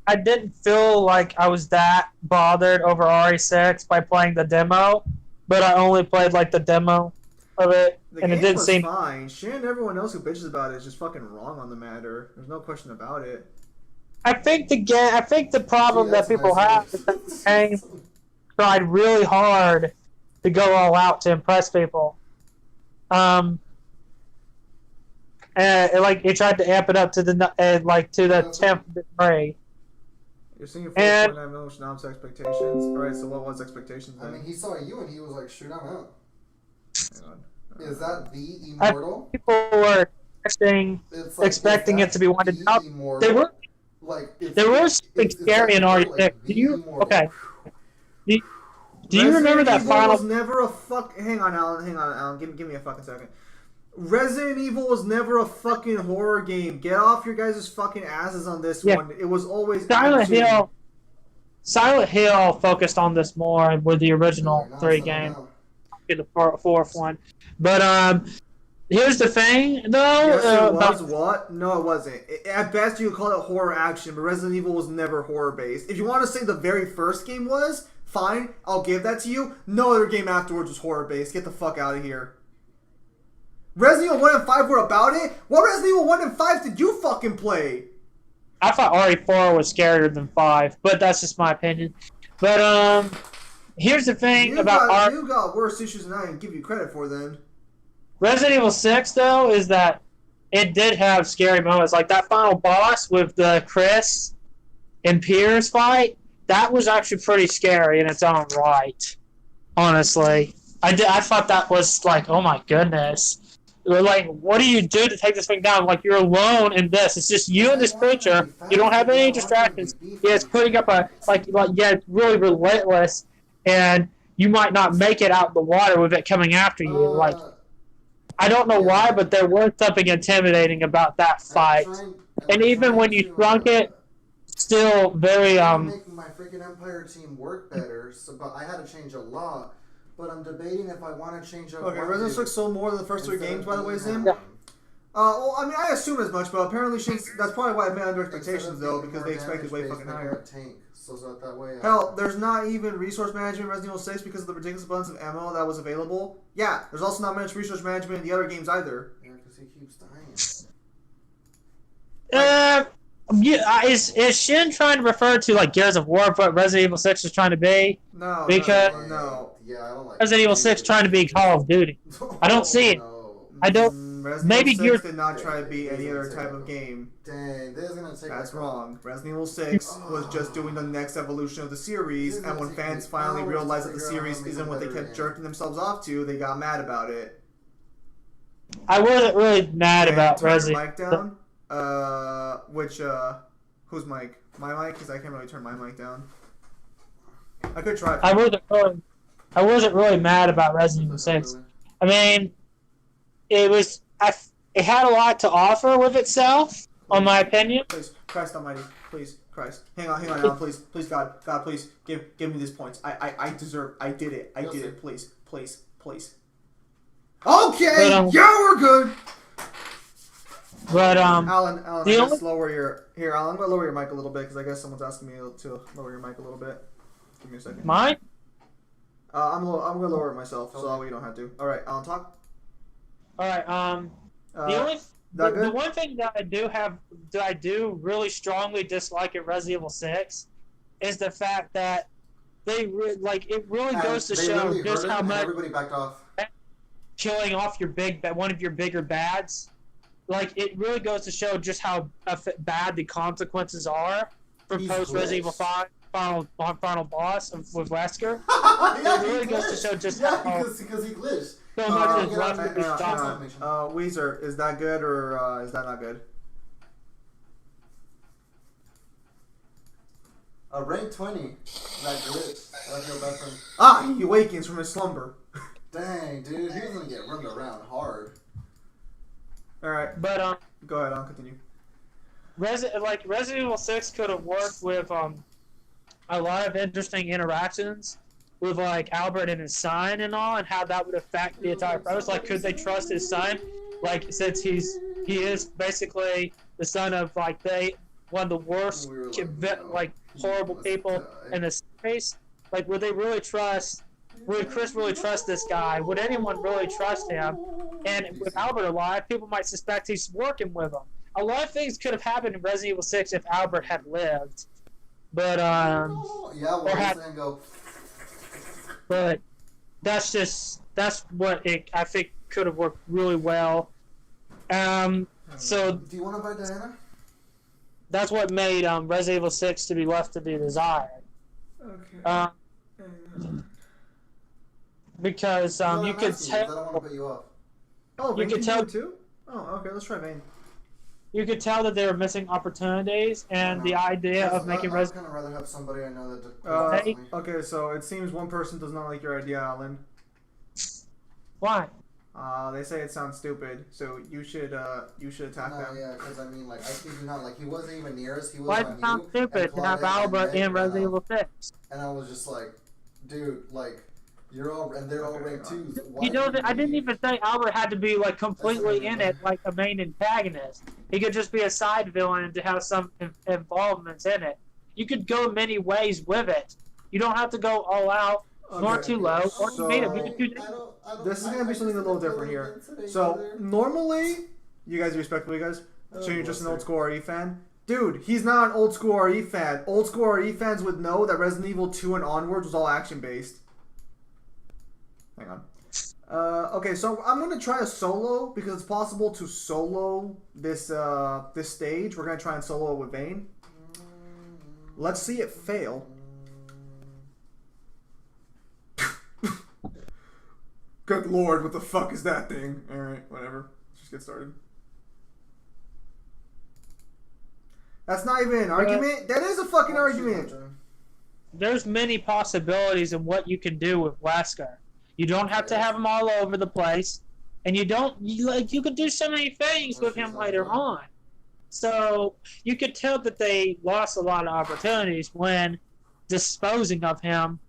I didn't feel like I was that bothered over RE6 by playing the demo, but I only played like the demo of it, The and it game didn't was seem. fine. Shin and everyone else who bitches about it is just fucking wrong on the matter. There's no question about it. I think the problem that people have is that the game tried really hard to go all out to impress people. And it tried to amp it up to the 10th degree. You're seeing And- 4.9 million Schnapps expectations. Alright, so what was expectations I then? mean, he saw you and he was like, shoot, I'm out. Hang on. Is that the immortal? People were expecting It's like, expecting is it to be that one to the up. immortal? They were Like, there was something scary in RE6. Do you remember that Evil final? was never a fuck. Hang on, Alan. Give me a fucking second. Resident Evil was never a fucking horror game. Get off your guys' fucking asses on this one. It was always action. Silent Hill focused on this more with the original three games. The fourth one, but here's the thing though. Yes, it was. What? No, it wasn't. At best, you could call it horror action, but Resident Evil was never horror based. If you want to say the very first game was, fine, I'll give that to you. No other game afterwards was horror based. Get the fuck out of here. Resident Evil 1 and 5 were about it? What Resident Evil 1 and 5 did you fucking play? I thought RE4 was scarier than 5, but that's just my opinion. But here's the thing You about got worse issues than I can give you credit for then. Resident Evil 6 though is that it did have scary moments, like that final boss with the Chris and Piers fight. That was actually pretty scary in its own right. Honestly, I thought that was like, oh my goodness. Like, what do you do to take this thing down? Like, you're alone in this. It's just you and this creature. You don't have any distractions. Yeah, it's putting up it's really relentless, and you might not make it out the water with it coming after you. Like, I don't know why, but there was something intimidating about that fight. And even when you shrunk it still very Make my freaking Empire team work better, but I had to change a lot. But I'm debating if I want to change up. Okay, Resident 6 sold more than the first 3 games, by the way, Zim. Yeah. Well, I mean, I assume as much, but apparently that's probably why I made under expectations, though, because they expected way fucking higher. That way, Hell, there's not even resource management in Resident Evil 6 because of the ridiculous abundance of ammo that was available. Yeah, there's also not much resource management in the other games either. Yeah, because he keeps dying. Is Shin trying to refer to like Gears of War, what Resident Evil 6 is trying to be? No, because no. Yeah, I don't like Resident Evil 6 trying to be Call of Duty. I don't see it. I don't. Resident Maybe Evil 6 Gears did not try to be any other type of game. Dang, this is gonna take. That's wrong. Resident Evil 6 was just doing the next evolution of the series, and when fans finally realized that the series isn't what they kept jerking themselves off to, they got mad about it. I wasn't really mad about Turn your Resident. mic down. Whose mic? My mic, because I can't really turn my mic down. I could try. I wasn't really mad about Resident Evil 6. I mean, it had a lot to offer with itself, on my opinion. Please, Christ Almighty, please, Christ. Hang on, Alan, please, God, please, give me these points. I deserve. I did it. Please. Okay, But, yeah, we're good. But Alan, I guess lower your Alan. I'm gonna lower your mic a little bit because I guess someone's asking me to lower your mic a little bit. Give me a second. mine. I'm gonna lower it myself, so that way you don't have to. All right, Alan, talk. All right. The one thing that I do really strongly dislike in Resident Evil 6 is the fact that it really goes to show just how much everybody backed off. Killing off one of your bigger bads. Like, it really goes to show just how bad the consequences are from post Resident Evil 5 final boss with Wesker. Yeah, it really goes to show just how because he glitched. so much is left to be stopped. Weezer, is that good or is that not good? A rank 20. That glitch. That's your best friend. Ah, he awakens from his slumber. Dang, dude, he was gonna get run around hard. All right, But go ahead. I'll continue. Resident Evil 6 could have worked with a lot of interesting interactions with like Albert and his son and all, and how that would affect the entire process. Like, could they trust his son? Like, since he is basically the son of one of the worst horrible people in the space. Like, would they really trust? Would Chris really trust this guy? Would anyone really trust him? And with Albert alive, people might suspect he's working with him. A lot of things could have happened in Resident Evil 6 if Albert had lived. But but that's what I think could have worked really well. So do you want to buy Diana? That's what made Resident Evil 6 to be left to be desired. Okay. Because you could tell. I don't want to put you off. Oh, you could tell too. Oh, okay. Let's try Vayne. You could tell that they were missing opportunities, and the idea of making Resident. I'd kind of rather have somebody I know that. Okay, so it seems one person does not like your idea, Alan. Why? They say it sounds stupid, so you should attack them. Yeah, because I mean, like, I kid you not, like, he wasn't even near us. He was Why does it sound stupid to have Albert in Resident Evil 6? And I was just like, dude, like, they're all ranked 2s. I didn't even say Albert had to be like completely in it, like a main antagonist. He could just be a side villain and to have some involvements in it. You could go many ways with it. You don't have to go all out, nor too low, or too medium. You can do this is gonna be something a little different here. So normally, you guys respectfully, guys. So you're just an old school RE fan. Dude, he's not an old school RE fan. Old school RE fans would know that Resident Evil 2 and onwards was all action based. Hang on. Okay, so I'm gonna try a solo because it's possible to solo this this stage. We're gonna try and solo it with Vayne. Let's see it fail. Good lord, what the fuck is that thing? Alright, whatever. Let's just get started. That's not even an argument? That is a fucking argument! There's many possibilities of what you can do with Wesker. You don't have to have him all over the place, and you could do so many things with him later on. So you could tell that they lost a lot of opportunities when disposing of him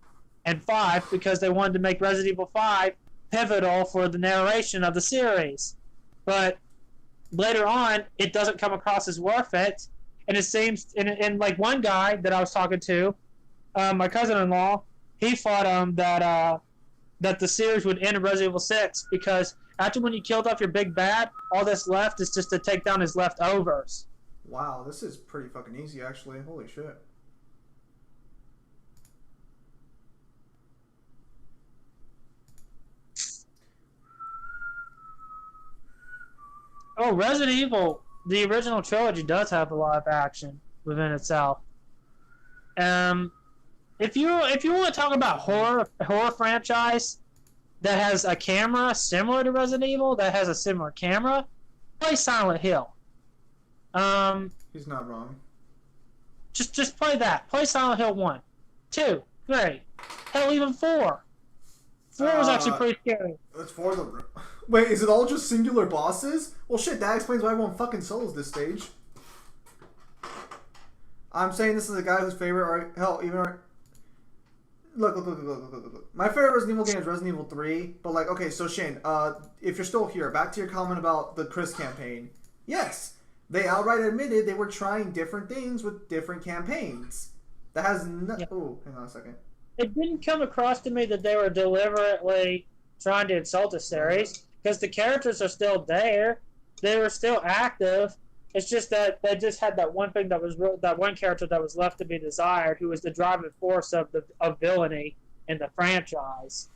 in 5 because they wanted to make Resident Evil 5 pivotal for the narration of the series. But later on, it doesn't come across as worth it. And it seems, and like one guy that I was talking to, my cousin-in-law, he thought that the series would end in Resident Evil 6 because after when you killed off your big bad, all that's left is just to take down his leftovers. Wow, this is pretty fucking easy, actually. Holy shit. Oh, Resident Evil, the original trilogy does have a lot of action within itself. If you want to talk about horror franchise that has a camera similar to Resident Evil, that has a similar camera, play Silent Hill. He's not wrong. Just play that. Play Silent Hill 1, 2, 3, hell, even 4. 4 was actually pretty scary. That's 4 the... Wait, is it all just singular bosses? Well, shit, that explains why everyone fucking solos this stage. I'm saying this is a guy whose favorite... Hell, even... Look. My favorite Resident Evil game is Resident Evil 3, but like, okay, so Shane, if you're still here, back to your comment about the Chris campaign. Yes, they outright admitted they were trying different things with different campaigns. That has no... Yeah. Oh, hang on a second. It didn't come across to me that they were deliberately trying to insult the series, because the characters are still there. They were still active. It's just that they just had that one thing that one character that was left to be desired, who was the driving force of villainy in the franchise,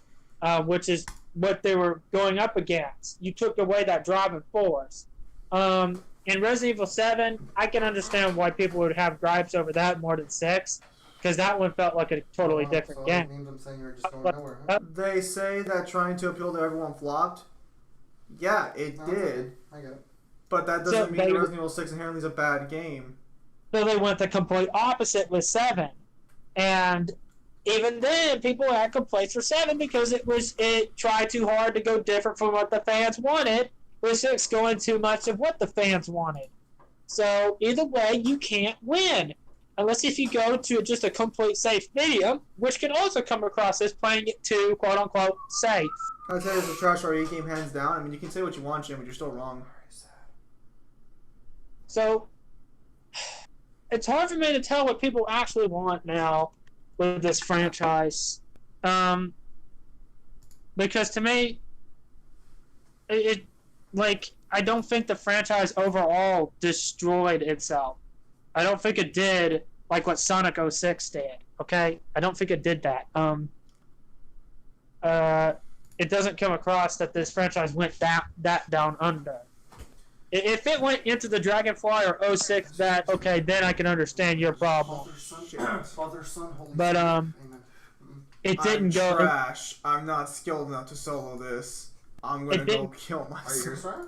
which is what they were going up against. You took away that driving force. In Resident Evil 7, I can understand why people would have gripes over that more than 6, because that one felt like a totally different game. Means I'm saying you're just going nowhere, huh? They say that trying to appeal to everyone flopped. Yeah, it did. I get it. But that doesn't mean Resident Evil 6 inherently is a bad game. So they went the complete opposite with 7. And even then, people had complaints for 7 because it tried too hard to go different from what the fans wanted, with 6 going too much of what the fans wanted. So either way, you can't win. Unless if you go to just a complete safe medium, which can also come across as playing it too, quote-unquote, safe. I'd say it's a trash RE game, hands down. I mean, you can say what you want, Jim, but you're still wrong. So, it's hard for me to tell what people actually want now with this franchise. Because to me, I don't think the franchise overall destroyed itself. I don't think it did like what Sonic 06 did, okay? I don't think it did that. It doesn't come across that this franchise went that down under. If it went into the Dragonfly or 06, okay, then I can understand your problem. Father, son, Holy But, it didn't go... trash. I'm not skilled enough to solo this. I'm gonna go kill myself. Are you sorry?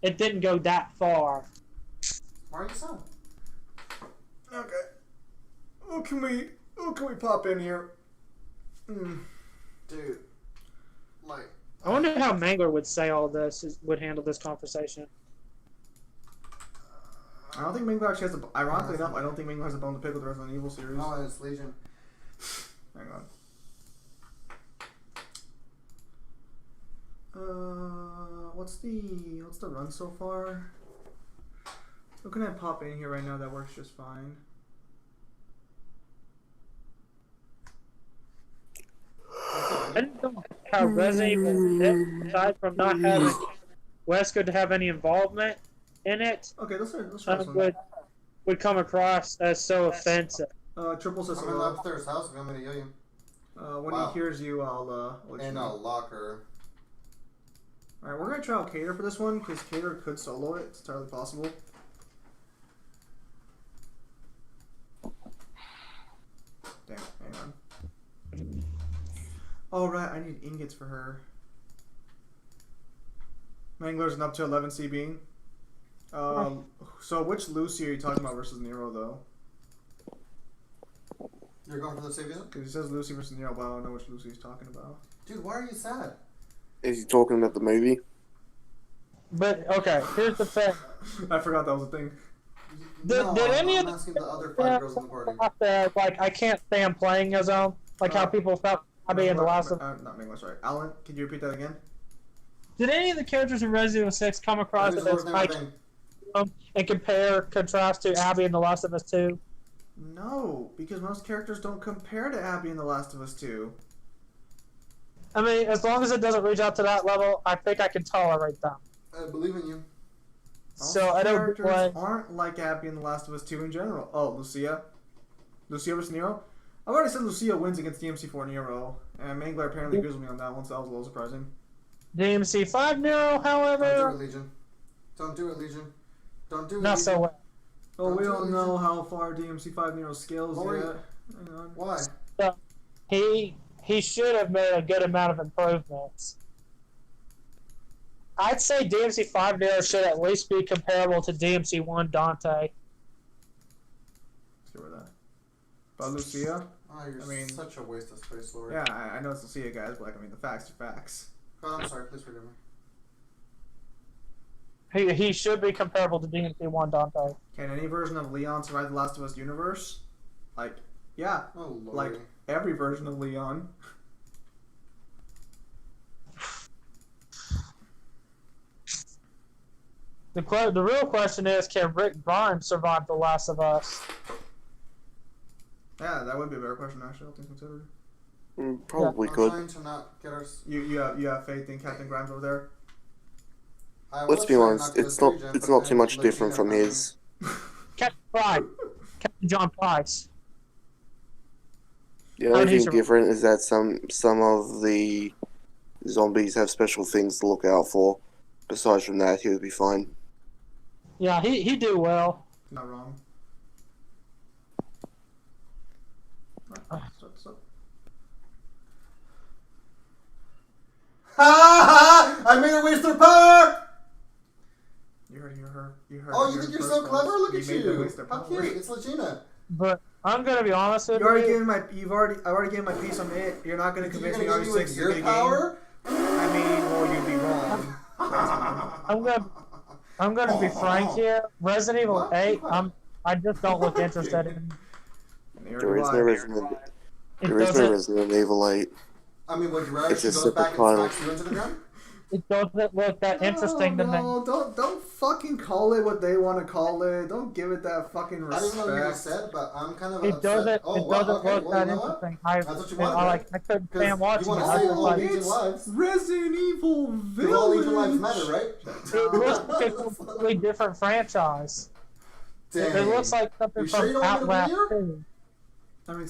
It didn't go that far. Why are you so? Okay. Who can we pop in here? Dude. Like... I wonder how Mangler would say all this, would handle this conversation. I don't think Mangler actually has a... Ironically enough, I don't think Mangler has a bone to pick with the Resident Evil series. No, it's Legion. Hang on. What's the run so far? Who can I pop in here right now that works just fine? I didn't know how Resident Evil, aside from not having Wesker to have any involvement in it, Okay, let's try this one. would come across as so offensive. Triple says I'm in the hello. upstairs house. I'm going to yell you. When he hears you, I'll let you In know. a locker. Alright, we're gonna try out Cater for this one, because Cater could solo it. It's entirely possible. Damn, hang on. Alright, I need ingots for her. Mangler's an up to 11 CB. So which Lucy are you talking about versus Nero, though? You're going for the save unit? Because he says Lucy versus Nero, but I don't know which Lucy he's talking about. Dude, why are you sad? Is he talking about the movie? But, okay, here's the thing. I forgot that was a thing. No, did any I'm of asking the other 5 girls in the party. like I can't stand playing as them? Like how people felt Abby in The Last of Us. Not English, sorry. Alan, could you repeat that again? Did any of the characters in Resident Evil 6 come across Who's as worth like everything? and contrast to Abby in The Last of Us 2? No, because most characters don't compare to Abby in The Last of Us 2. I mean, as long as it doesn't reach out to that level, I think I can tolerate them. I believe in you. Most So I don't characters like. aren't like Abby in The Last of Us 2 in general. Oh, Lucia? Lucia versus Nero? I've already said Lucia wins against DMC4 Nero, and Mangler apparently agrees with me on that one, so that was a little surprising. DMC5 Nero, Don't do however, it, Legion. Don't do it, Legion. Don't do it, not Legion. so well. Oh, we Don't don't do it, know Legion. how far DMC5 Nero scales Lori. yet. Hang on. Why? So, he should have made a good amount of improvements. I'd say DMC5 Nero should at least be comparable to DMC1 Dante. Let's get rid of that. But Lucia? Oh, you're I mean- such a waste of space, Lord. Yeah, I know it's Lucia, guys, but like, I mean, the facts are facts. Oh, I'm sorry. Please forgive me. He should be comparable to DMC1 Dante. Can any version of Leon survive the Last of Us universe? Like, yeah, Oh, Lord. like every version of Leon. The real question is, can Rick Grimes survive The Last of Us? Yeah, that would be a better question, actually, all things considered. Probably I'm could. trying to not get our... You have faith in Captain Grimes over there? I Let's was be trying honest, to it's get not regen, it's but not too then much Latina different from found his. Captain Price. Captain John Price. The And only he's thing a- different is that some of the zombies have special things to look out for. Besides from that, he would be fine. Yeah, he do well. Not wrong. Stop. Ha! I made her waste her power! You heard Oh, you her think you're first so voice. clever? Look at made them you! waste their How power. cute! It's Legina. But I'm gonna be honest with You already you. given my. I've already given my piece on it. You're not gonna You're convince gonna me give me RE6 with is a your good power? game. I mean, well, you'd be wrong. I'm gonna be frank here. Resident Evil What? 8. I just don't look interested in. There is no Resident. It There is no doesn't. Resident Evil 8. I mean, would you rather It's she a goes separate back and title. smacks you into the ground? It doesn't look that interesting to me. No, don't fucking call it what they want to call it. Don't give it that fucking I didn't know what you just respect. said, but I'm kind of It upset. doesn't. Oh, It wow, doesn't okay, look well, that you know what? interesting. That's what you wanted, I couldn't Because stand watching you it. want I to say was all like, Legion It's lives. Resident Evil Because all Legion lives Village. matter, right? it looks like a completely different franchise. Dang. It looks like something You sure from you don't want me to Outlast be here? 2. I mean,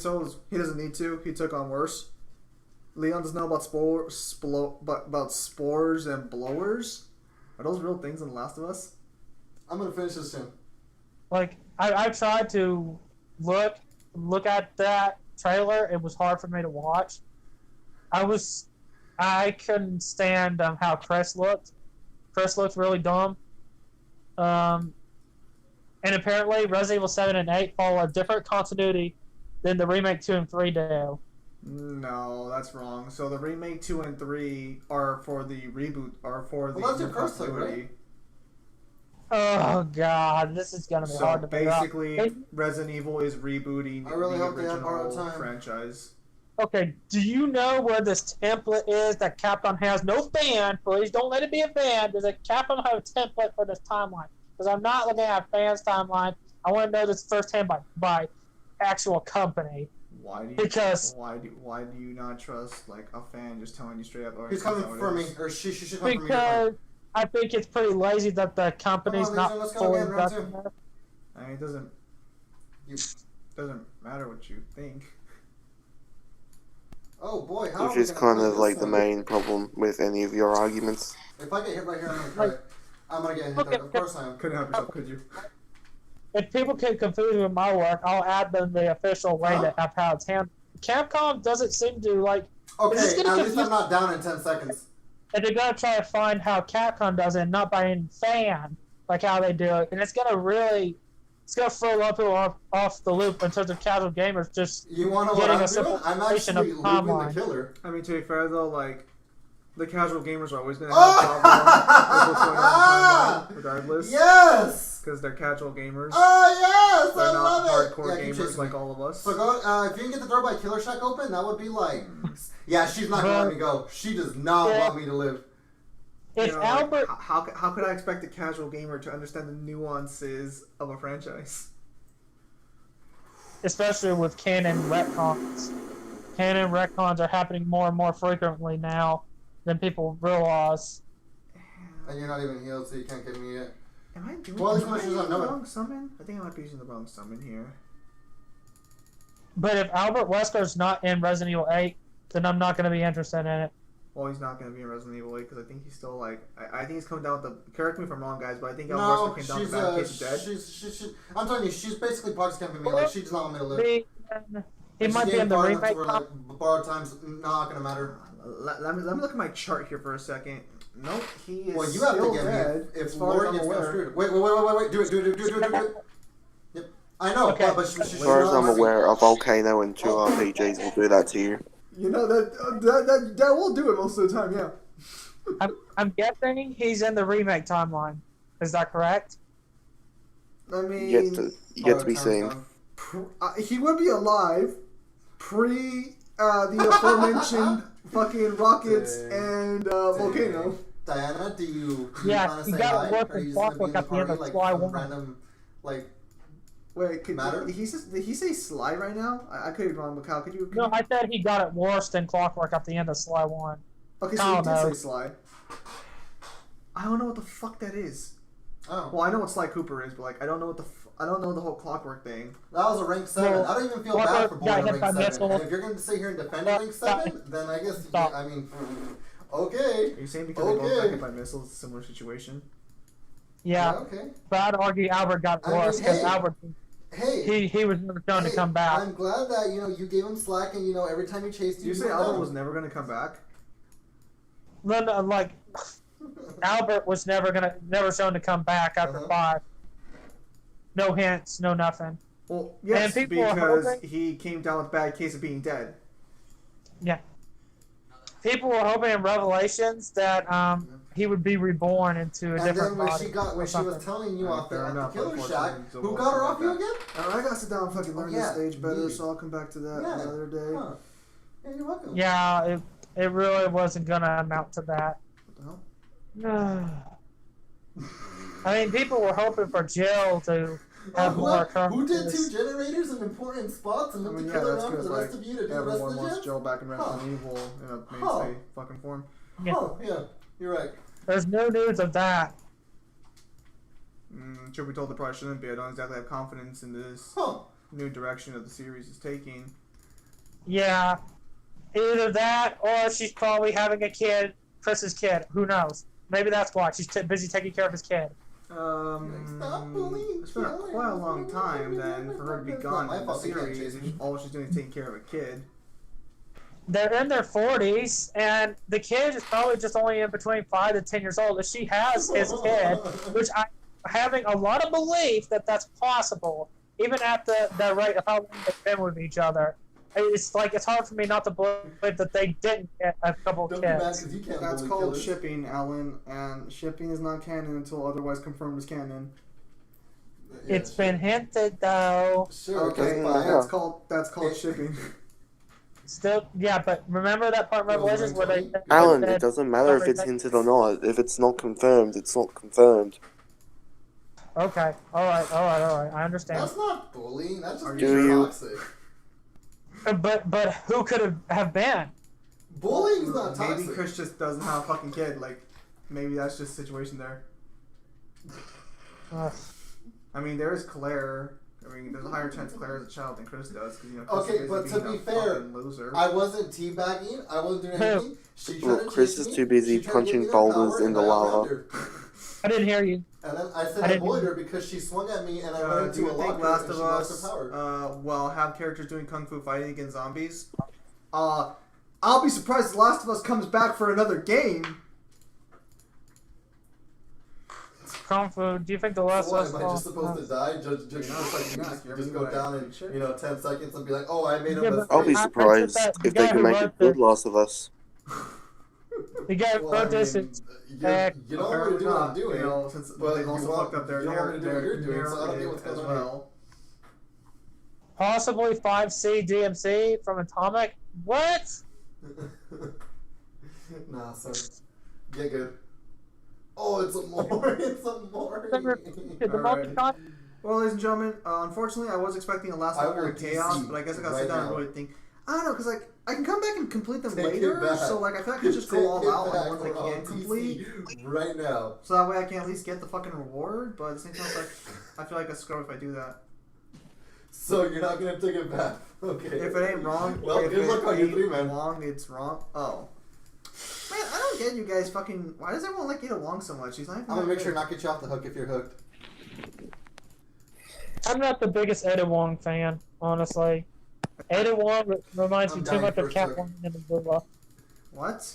he doesn't need to. He took on worse. Leon doesn't know about about spores and blowers. Are those real things in The Last of Us? I'm gonna finish this soon. Like I tried to look at that trailer. It was hard for me to watch. I couldn't stand how Chris looked. Chris looked really dumb. And apparently Resident Evil 7 and 8 follow a different continuity than the remake 2 and 3 do. No, that's wrong. So the remake 2 and 3 are for the reboot, are for the Well, that's new your first look, continuity. Oh god, this is gonna be So hard to figure out. basically, Hey, Resident Evil is rebooting I really the hope they have borrowed original time. franchise. Okay, do you know where this template is that Capcom has? No fan, please don't let it be a fan. Does Capcom have a template for this timeline? Because I'm not looking at a fan's timeline. I want to know this firsthand by actual company. Why do you? Because- why do you not trust like a fan just telling you straight up? "Oh, He's this is coming how it for me, is"? or she should come for me. Because I think it's pretty lazy that the company's Come on, not Legion, let's go fully again, round invested in it. I mean, it doesn't You- matter what you think. Oh boy, how Which are we is gonna kind play of this like the thing? main problem with any of your arguments. If I get hit right here, I'm gonna cry. I'm gonna get hit. Okay. Of course I am. Couldn't help yourself, could you? If people get confused with my work, I'll add them the official way Huh? that of how it's handled. Capcom doesn't seem to like. Okay, Is this at gonna least confuse- I'm not down in 10 seconds. And they're gonna try to find how Capcom does it, and not by any fan, like how they do it. And it's gonna throw a lot of people off the loop in terms of casual gamers. Just You wanna know what Getting I'm a doing? I'm simplification actually of looping the timeline. killer. I mean, to be fair though, like The casual gamers are always going to have problems with what's going on in the timeline, regardless. Yes! Because they're casual gamers. Oh, yes! They're I not love it! hardcore Yeah, keep gamers chasing like me. all of us. So go, if you can get the door by Killer Shack open, that would be like... Yeah, she's not going to let me go. She does not want me to live. If You know, Albert, like, how could I expect a casual gamer to understand the nuances of a franchise? especially with canon retcons are happening more and more frequently now than people realize. And you're not even healed, so you can't get me yet. Am I doing Well, am this I one she's using on the no- wrong summon? I think I might be using the wrong summon here. But if Albert Wesker's not in Resident Evil 8, then I'm not going to be interested in it. Well, he's not going to be in Resident Evil 8 because I think he's still like... I think he's coming down with the... Correct me if I'm wrong, guys, but I think No, Albert Wesker came down with she's, the bad case of dead. she's, I'm telling you, she's basically box camping me. Like, she does not want me to live. He She's might be getting in the far enough to remake. where, like, borrowed time's not gonna matter. Let me look at my chart here for a second. Nope, he is Well, you have still to get dead. me if as far as Lori I'm gets me aware. screwed. Wait. Do it. Yep. I know, Okay. but she's As far as I'm aware, a volcano and 2 RPGs will do that to you. You know, that will do it most of the time, yeah. I'm guessing he's in the remake timeline. Is that correct? I mean... Yet to be seen. He would be alive pre the aforementioned fucking rockets and volcano. Diana, do you Yeah, want to you say gotta hi? work Are with you just gonna Clockwork be in at the end party, of like, Sly some 1. random, like... Wait, Matter? did he say Sly right now? I could be wrong, but Kyle, could you... No, I said he got it worse than Clockwork at the end of Sly 1. Okay, so Kyle he did knows. say Sly. I don't know what the fuck that is. Oh. Well, I know what Sly Cooper is, but like I don't know what I don't know the whole Clockwork thing. That was a rank 7. Well, I don't even feel what bad are- for yeah, bullying hit rank by 7. missiles. And if you're going to sit here and defend a rank 7, then I guess, Stop. I mean, okay. Are you saying because they both got Okay. hit by missiles, it's a similar situation? Yeah, Okay. but I'd argue Albert got I mean, worse because hey. Albert Hey. he was never shown to Hey, come back. I'm glad that, you gave him slack and, every time he chased Did you, you say went Albert down. was never gonna come back? Then like Albert was never shown to come back after Uh-huh. 5. No hints, no nothing. Well, yes, And people are because hoping- he came down with a bad case of being dead. Yeah. People were hoping in Revelations that he would be reborn into a And different then when body. she got, or when she something. was telling you Alright, off the, fair at enough, the Killer Shack, unfortunately, who Zoe got her wasn't off you like again? I gotta sit down and fucking learn yeah, this stage better, me. so I'll come back to that Yeah. another day. Huh. Yeah, you're welcome. Yeah, it really wasn't gonna amount to that. What the hell? I mean, people were hoping for Jill to have more What? Who did occurrences. 2 generators in important spots and I left mean, the yeah, killer that's on for because the like rest of you to do the rest everyone of the wants gens? Joe back in Resident Huh. Evil in a mainstay Huh. fucking form. Yeah. Oh, yeah, you're right. There's no news of that. Truth be told, they probably shouldn't be. I don't exactly have confidence in this Huh. new direction that the series is taking. Yeah, either that or she's probably having a kid, Chris's kid. Who knows? Maybe that's why she's busy taking care of his kid. Stop bullying It's been Kelly. quite a long time then for her to be It's not gone my in the fault they can't series. chase And me. all she's doing is taking care of a kid. They're in their 40s, and the kid is probably just only in between 5 to 10 years old. If she has his kid, which I'm having a lot of belief that that's possible, even at the rate of how long they've been with each other. It's like it's hard for me not to believe that they didn't get a couple Don't be mad kids. because you can't That's bully called killers. shipping, Alan, and shipping is not canon until otherwise confirmed as canon. Yeah, It's sure. been hinted though. Sure, Okay, fine. that's called It- shipping. Still, yeah, but remember that part of Oh, Revelations where they Alan, said- it doesn't matter if it's hinted or not. If it's not confirmed, it's not confirmed. Okay, all right, I understand. That's not bullying. That's just Are being you- toxic. But who could have been? Bullying's not toxic. Maybe Chris just doesn't have a fucking kid. Like, maybe that's just a situation there. Ugh. I mean, there is Claire. I mean, there's a higher chance Claire has a child than Chris does. Cause, Chris Okay, is but being to a be fair, fucking loser. I wasn't teabagging. I wasn't doing Who? anything. She tried Look, to Chris chase is me. too busy She tried to give me punching that boulders power, in the and I lava. outran her. I didn't hear you. And then I said I I didn't- bullied her because she swung at me and I went Do into you a think locker Last and of she lost Us, her power. will have characters doing kung fu fighting against zombies? I'll be surprised if Last of Us comes back for another game. Kung Fu, do you think the last So what, one? am I just supposed to die? Just You're just go like, down in shit. 10 seconds and be like, oh, I made him Yeah, a but- I'll be mistake. I surprised said that the if they guy can who make a wrote good the- Last of Us. You got Well, I protest. mean, you don't want me to do what I'm doing. You know, since but they've also fucked up their you don't want me to do what you're doing, so I don't get what's narrative going as on well. Possibly 5C DMC from Atomic. What? here. Nah, sorry. Get good. Oh, it's a more. It's a more. The Alright. multi-con. Well, ladies and gentlemen, unfortunately, I was expecting a last I longer want chaos, DC but I guess I gotta right sit down and now. really think. I don't know, cause like I can come back and complete them Take it later, back. so like I feel like I could just Take go all it out on back, the ones I we're on can DC complete, right now. so that way I can at least get the fucking reward. But at the same time, it's like I feel like a scrub if I do that. So you're not gonna take it back, okay? If it ain't wrong, Well, if good luck it on you ain't three, man. wrong, it's wrong. Oh. Man, I don't get you guys fucking. Why does everyone like Ada Wong so much? She's not even. I'm gonna that make good. sure not get you off the hook if you're hooked. I'm not the biggest Ada Wong fan, honestly. Ada Wong reminds I'm me too dying much for of a sec. Catwoman and Azula. What?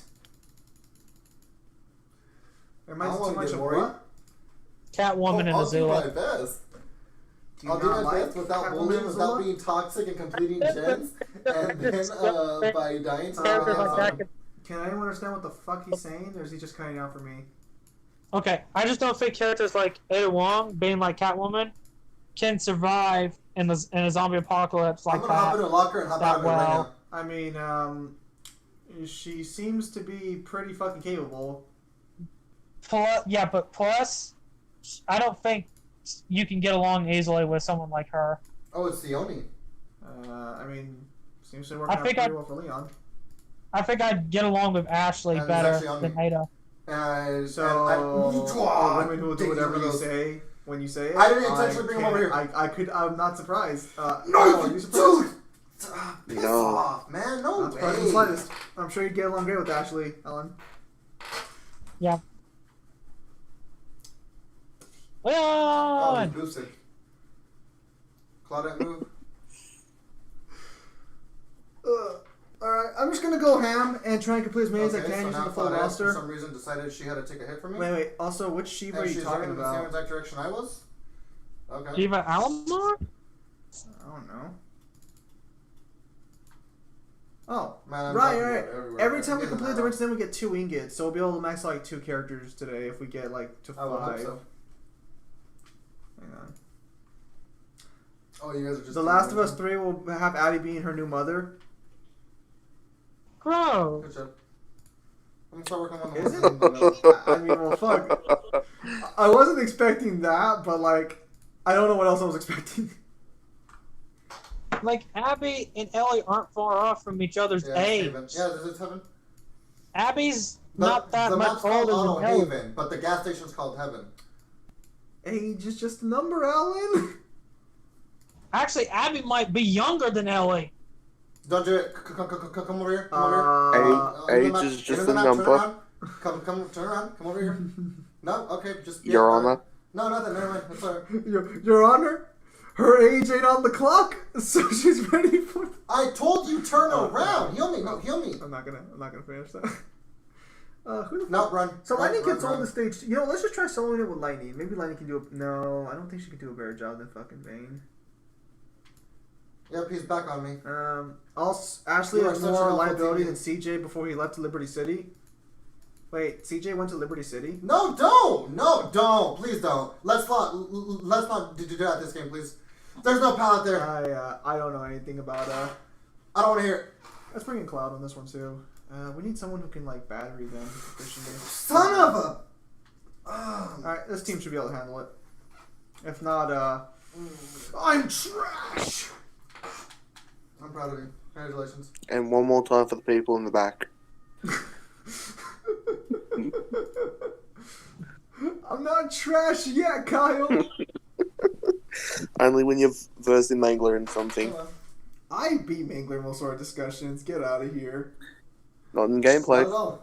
It I reminds don't me too wanna much get of worried. what? Catwoman and I'll do my Azula. best. Do you I'll do not my like best without Catwoman bullying, and without Azula? being toxic and completing gens, and then by dying to Characters Uh, like that. Can anyone understand what the fuck he's saying, or is he just cutting out for me? Okay, I just don't think characters like Ada Wong, being like Catwoman, can survive in a zombie apocalypse I'm like gonna hop in that. a locker and hop out of it right well. now. I mean, she seems to be pretty fucking capable. Plus, I don't think you can get along easily with someone like her. Oh, it's Sione. I mean, seems to be working I out think pretty well for Leon. I think I'd get along with Ashley And it's better actually on than me. Ada. So, women who will do whatever you say when you say it. I didn't intentionally bring him over here. I'm not surprised. No, are you surprised? dude! Piss No. off, man. No Not surprised in the way. slightest. I'm sure you'd get along great with Ashley, Ellen. Yeah. Oh, Leon! he's boosted. Claudette move. Alright, I'm just gonna go ham and try and complete as many as I Okay, can so using now the full Claudette, for roster. some reason, decided she had to take a hit from me. Wait. Also, which Shiva And are you she's talking running in the same about? exact direction I was. Okay. Diva Alomar? I don't know. Oh, Man, I'm right. talking about everywhere. Every time we It doesn't complete the matter. rinse, then we get 2 ingots, so we'll be able to max out like 2 characters today if we get like to 5. I would hope so. Hang on. Oh, you guys are just. The Last of Us 3 will have Abby being her new mother. Gross. Good job. I'm gonna start working on the Is ones- it? I mean, well, fuck. I wasn't expecting that, but like, I don't know what else I was expecting. Like, Abby and Ellie aren't far off from each other's Yeah, age. Haven. Yeah, this is Heaven. Abby's not that the much map's called older than Ellie. Haven, but the gas station's called Heaven. Age is just a number, Alan. Actually, Abby might be younger than Ellie. Don't do it. Come over here. Come over here. Age Look at the is map. just Look a at the map. Turn number. around. Turn around. Come over here. No, okay, just. Yeah, Your Honor. No, nothing. Never mind. That's alright. Your Honor, her age ain't on the clock, so she's ready for. I told you turn Oh, around. oh, Heal me. No, oh. heal me. I'm not gonna finish that. Who the fuck? No, run. So run, Lightning run, can solo run. the stage. You know, let's just try soloing it with Lightning. Maybe Lightning can do a. No, I don't think she can do a better job than fucking Vayne. Yep, he's back on me. Also, Ashley You are has such more an awful liability than teammate. CJ before he left to Liberty City. Wait, CJ went to Liberty City? No, don't. No, don't. Please don't. Let's not do that this game, please. There's no pallet there. I don't know anything about I don't want to hear it. Let's bring in Cloud on this one too. We need someone who can like battery them efficiently. Son of a. Alright, this team should be able to handle it. If not, I'm trash! I'm proud of you. Congratulations. And one more time for the people in the back. I'm not trash yet, Kyle! Only when you've versed in Mangler in something. Oh, well. I beat Mangler in most of our discussions. Get out of here. Not in Not gameplay. at all.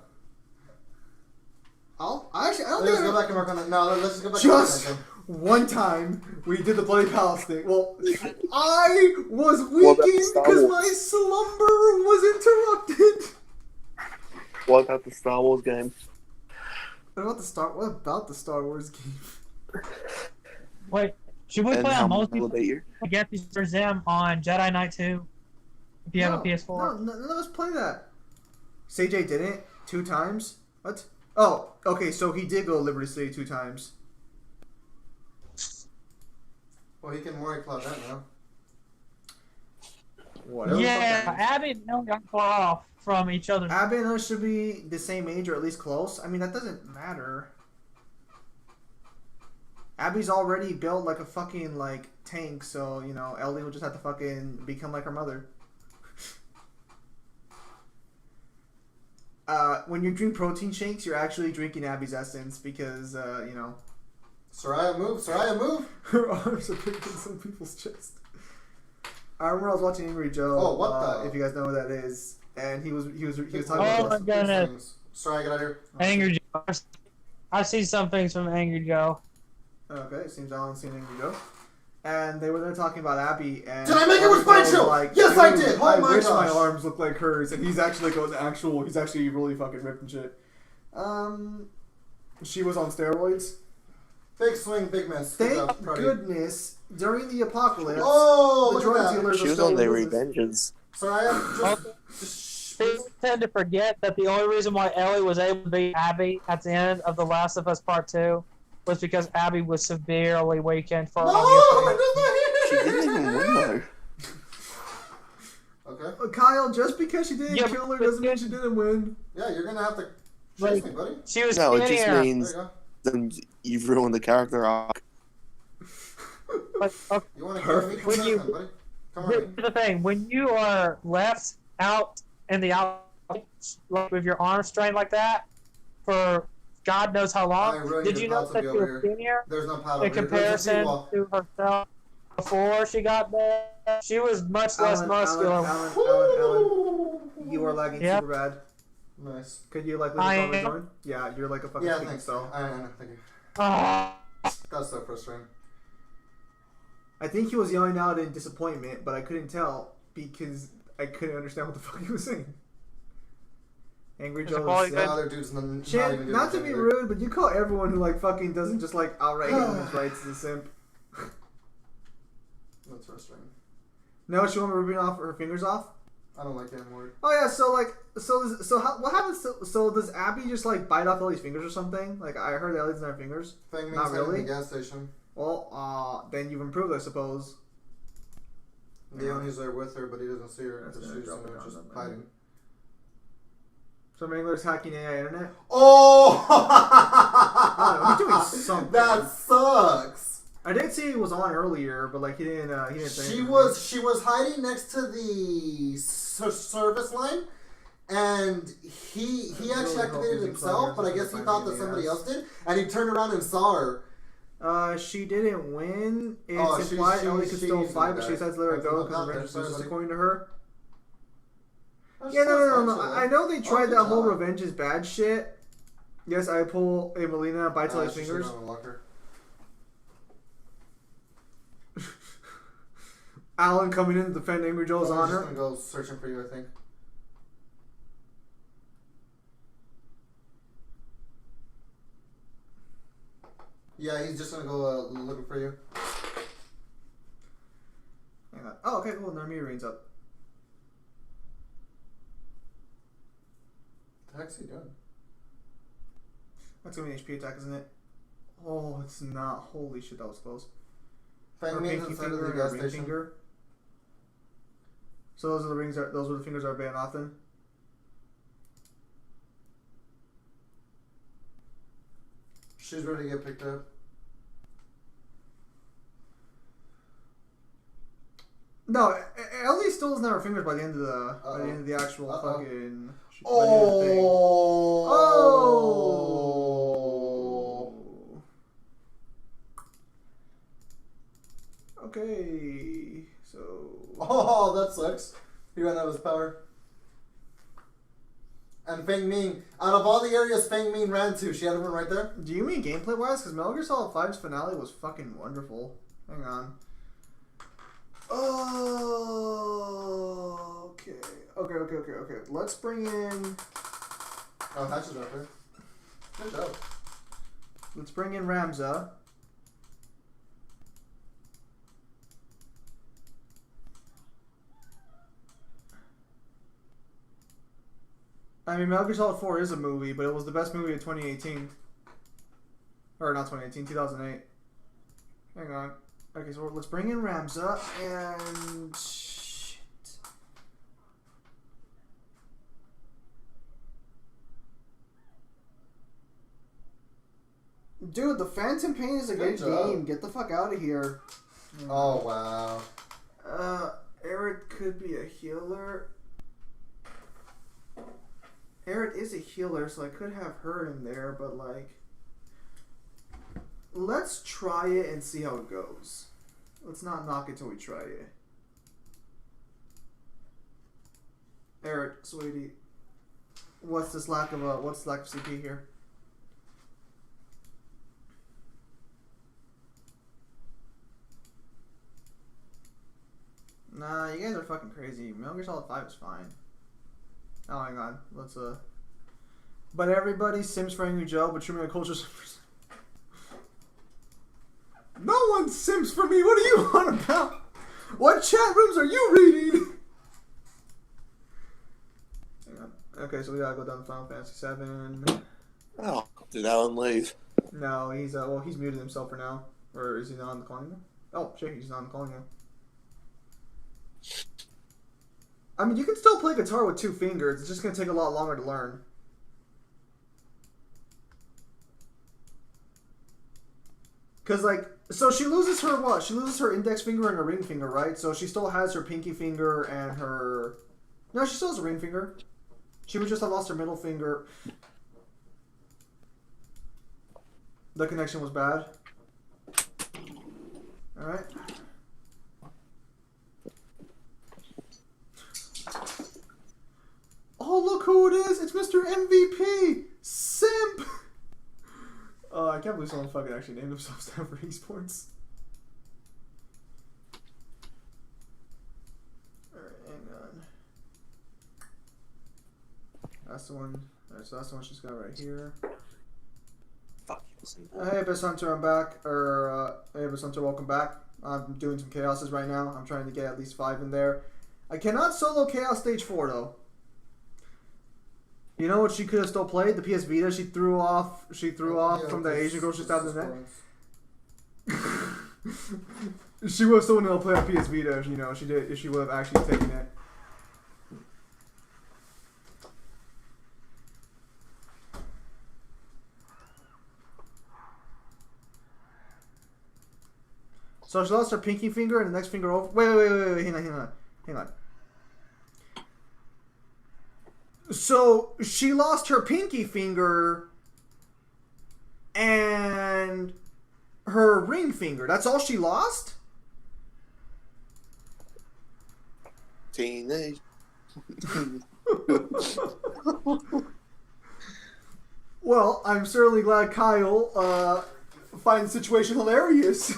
I don't Let's think just I go back and work on that. No, let's just go back Just and work one time we did the Bloody Palace thing. Well, I was What about weaking Star because Wars? my slumber was interrupted. What about the Star Wars game? What about the Star Wars game? Wait, should we And play how on much multi? will they hear? Get these for them on Jedi Knight 2? If you have a PS4. No, none of us play that. CJ did it 2 times. What? Oh, okay. So he did go to Liberty City 2 times. Well, he can worry Claudette now. Whatever. Yeah, Fuck Abby and Ellie got far off from each other. Abby and us should be the same age or at least close. I mean, that doesn't matter. Abby's already built like a fucking like tank, so you know Ellie will just have to fucking become like her mother. When you drink protein shakes, you're actually drinking Abby's essence because you know. Soraya, move! Soraya, move! Her arms are bigger than some people's chest. I remember I was watching Angry Joe. Oh, what the? If you guys know what that is, and he was talking Oh about my this. goodness. Soraya, get out of here. Angry Joe. I see some things from Angry Joe. Okay, it seems Alan's seen Angry Joe. And they were there talking about Abby. And Did I make it with Spine Chill? Yes, I did! Oh I my wish gosh. my arms looked like hers, and he's actually he's actually really fucking ripped and shit. She was on steroids. Big swing, big miss. Good Thank job, proud of you. goodness, during the apocalypse, Oh, the look drug at that. dealers She are was still on in their business. revenges. Soraya, just People tend to forget that the only reason why Ellie was able to beat Abby at the end of The Last of Us Part 2 was because Abby was severely weakened for No, obvious She didn't even win though. Okay. Kyle, just because she didn't Yeah, kill her but doesn't mean she didn't win. Yeah, you're gonna have to Like- chase me, buddy. She was No, it just skinnier. There means you go. then you've ruined the character arc. But, okay, You wanna kill me? Come When on, you- then, buddy. Come here's on. the thing: when you are left out in the out like, with your arm strained like that for God knows how I long, really did need you the know pals to that be she over was here. skinnier There's no paddle in over here. There's a comparison seawall. to herself before she got there? She was much less muscular. Alan, you are lagging Yeah. super bad. Nice. Could you like leave I us on am. rejoin? Yeah, you're like a fucking Yeah, speaking thanks. stall. I know, thank you. Ah, That's so frustrating. I think he was yelling out in disappointment, but I couldn't tell because I couldn't understand what the fuck he was saying. Angry There's a Joe ball is you The good? other dude's not even Shan, doing not to anything be either. rude, but you call everyone who like fucking doesn't just like outright hate women's rights as a simp. That's frustrating. No, she wanted ripping off her fingers off. I don't like it anymore. Oh yeah, so how, what happens? So does Abby just like bite off Ellie's fingers or something? Like I heard Ellie's in her fingers. Fang Ming's Not heading to really? the gas station. Well, then you've improved, I suppose. Leonie's there with her, but he doesn't see her That's because gonna she's drop it down just that way. hiding. So Mangler's hacking AI internet. Oh! we're doing something. That sucks. I did see he was on earlier, but like he didn't. He didn't say She anything. was hiding next to the service line, and he really actually hope activated he's himself, but I guess he thought that somebody else did, and he turned around and saw her. She didn't win. It's Oh, implied Ellie could still she's fight, but gonna she decides to let her die. go That's because not revenge there, is sorry, according to her. That's Yeah, so no. special. I know they tried good that whole job. revenge is bad shit. Yes, I pull a Melina, bite till his She fingers. should've unlocked her. Alan coming in to defend Angry Joe's Oh, he's just honor. gonna go searching for you, I think. Yeah, he's just gonna go looking for you. Hang on. Oh, okay, cool. Narmirine's up. What the heck's he doing? That's gonna be an HP attack, isn't it? Oh, it's not. Holy shit, that was close. Fang Or Ming's pinky inside of finger the or gas ring station. finger. So those are the rings. Those are the fingers that are banned often. She's ready to get picked up. No, Ellie still doesn't have her fingers by the end of the actual Uh-oh. fucking. by the end of the thing. Oh. Okay, so. Oh, that sucks. He ran out of his power. And Feng Ming, out of all the areas Feng Ming ran to, she had one right there. Do you mean gameplay wise? Because Metal Gear Solid 5's finale was fucking wonderful. Hang on. Oh, okay. Okay. Let's bring in. Oh, Hatchet's right there. Good job. Let's bring in Ramza. I mean, Metal Gear Solid 4 is a movie, but it was the best movie of 2018. Or not 2018, 2008. Hang on. Okay, so let's bring in Ramza and... Shit. Dude, the Phantom Pain is a good game. Get the fuck out of here. Oh, wow. Aerith could be a healer. Aerith is a healer, so I could have her in there, but like... Let's try it and see how it goes. Let's not knock it till we try it. Aerith, sweetie. What's this lack of CP here? Nah, you guys are fucking crazy. Metal Gear Solid 5 is fine. Oh, hang on. Let's, But everybody sims for Angry Joe, but Truman Culture's... No one sims for me! What are you on about? What chat rooms are you reading? Hang on. Okay, so we gotta go down to Final Fantasy 7. Oh, did Alan leave? No, he's, well, he's muted himself for now. Or is he not on the calling now? Oh, shit, he's not on the calling now. I mean, you can still play guitar with 2 fingers. It's just going to take a lot longer to learn. Because, like, so she loses her what? She loses her index finger and her ring finger, right? So she still has her pinky finger and her... No, she still has a ring finger. She would just have lost her middle finger. The connection was bad. Alright. Oh, look who it is! It's Mr. MVP! Simp! Oh, I can't believe someone fucking actually named themselves that for esports. Alright, hang on. That's the one. Alright, so that's the one she's got right here. Fuck you. Hey, Abyss Hunter, I'm back. Hey, Abyss Hunter, welcome back. I'm doing some chaoses right now. I'm trying to get at least 5 in there. I cannot solo Chaos Stage 4, though. You know what she could have still played? The PS Vita she threw off from the Asian girl she stabbed in the neck. She would have still been able to play on PS Vita if, you know, if she would have actually taken it. So she lost her pinky finger and the next finger over. Wait, hang on. So she lost her pinky finger and her ring finger. That's all she lost? Teenage. Well, I'm certainly glad Kyle finds the situation hilarious.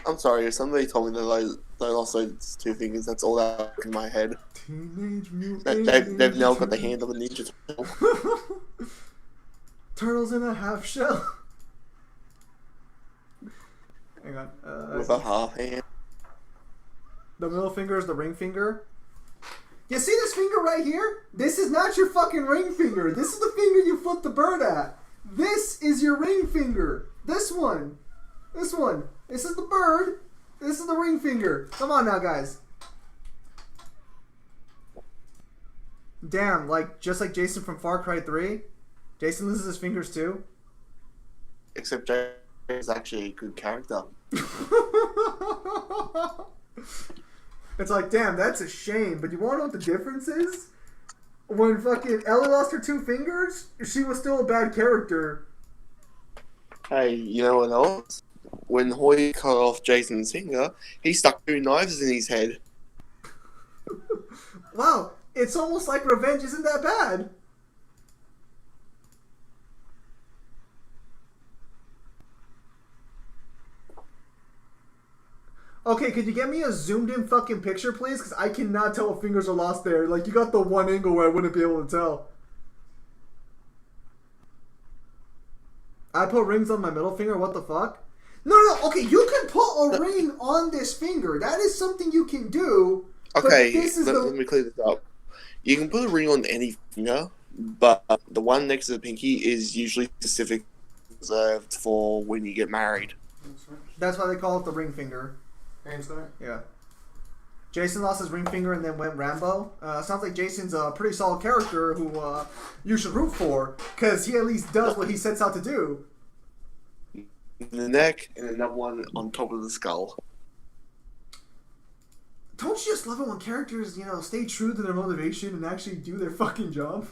I'm sorry, if somebody told me that I lost those 2 fingers, that's all that in my head. Teenage Mutant They've now got the hand of a Ninja Turtle. Turtles in a half shell. Hang on. With a half hand. The middle finger is the ring finger. You see this finger right here? This is not your fucking ring finger. This is the finger you flip the bird at. This is your ring finger. This one. This one. This is the bird. This is the ring finger. Come on now, guys. Damn, just like Jason from Far Cry 3. Jason loses his fingers too. Except Jay is actually a good character. It's like, damn, that's a shame. But you want to know what the difference is? When fucking Ellie lost her 2 fingers, she was still a bad character. Hey, you know what else? When Hoy cut off Jason's finger, he stuck 2 knives in his head. Wow, it's almost like revenge isn't that bad. Okay, could you get me a zoomed in fucking picture, please? Because I cannot tell if fingers are lost there. Like, you got the one angle where I wouldn't be able to tell. I put rings on my middle finger, what the fuck? No, okay, you can put a ring on this finger. That is something you can do. Okay, This is let me clear this up. You can put a ring on any finger, but the one next to the pinky is usually specific reserved for when you get married. That's why they call it the ring finger. Yeah. Jason lost his ring finger and then went Rambo. Sounds like Jason's a pretty solid character who you should root for, because he at least does what he sets out to do. In the neck, and another one on top of the skull. Don't you just love it when characters, stay true to their motivation and actually do their fucking job?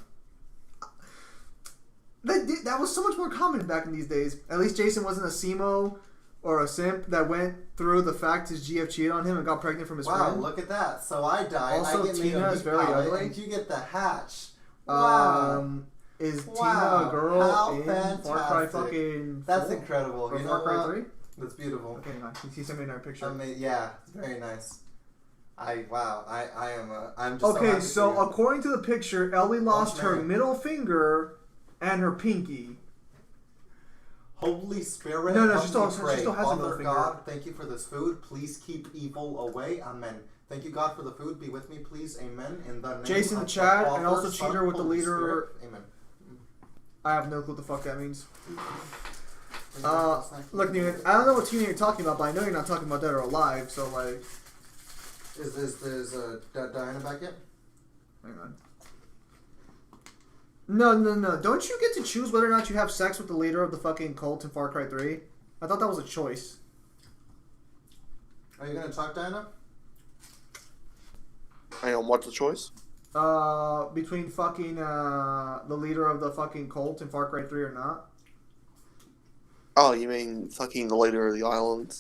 That was so much more common back in these days. At least Jason wasn't a SEMO or a simp that went through the fact his GF cheated on him and got pregnant from his friend. Wow, look at that. So I died. Also, I get Tina is very ugly. And you get the hatch. Wow. Is Tina a girl How in fantastic. Far Cry fucking That's 4? incredible. Or You Far know Cry what? 3? That's beautiful. Okay, nice. You see something in our picture. Yeah, it's very nice. I'm just so okay, happy so for you. according to the picture, Ellie lost her man. middle finger and her pinky. Holy Spirit, No, help she still me has pray. a Father middle finger. God, thank you for this food. Please keep evil away. Amen. Thank you, God, for the food. Be with me, please. Amen. In the name Jason of the Chad, Father, and also Son, cheater with the Holy leader. Spirit. Amen. I have no clue what the fuck that means. Look, Newman, I don't know what Tina you're talking about, but I know you're not talking about Dead or Alive, so like... Is Diana back yet? Hang on. No. Don't you get to choose whether or not you have sex with the leader of the fucking cult in Far Cry 3? I thought that was a choice. Are you gonna talk, Diana? Hang on, what's the choice? Between fucking, the leader of the fucking cult in Far Cry 3 or not? Oh, you mean fucking the leader of the island?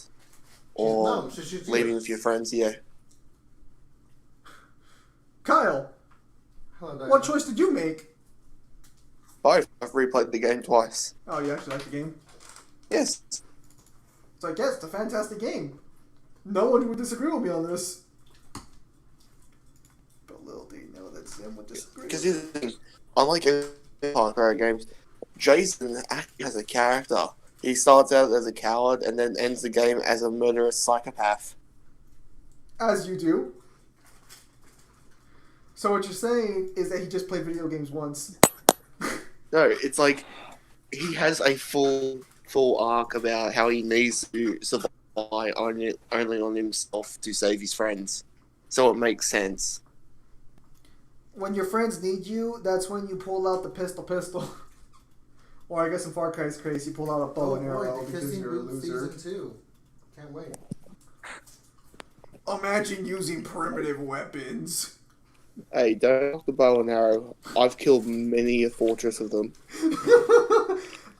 Or No, she's leaving with your friends, yeah. Kyle, Hello, Diana. what choice did you make? Both. I've replayed the game twice. Oh, you actually like the game? Yes. So I guess it's a fantastic game. No one would disagree with me on this. But little do you know that Sim would disagree. Because here's the thing, unlike Far Cry games, Jason actually has a character. He starts out as a coward and then ends the game as a murderous psychopath. As you do. So what you're saying is that he just played video games once. No, it's like he has a full arc about how he needs to survive only on himself to save his friends. So it makes sense. When your friends need you, that's when you pull out the pistol. Or I guess in Far Cry's case, you pull out a bow and arrow because you're a loser. Season 2. Can't wait. Imagine using primitive weapons. Hey, don't knock the bow and arrow. I've killed many a fortress of them.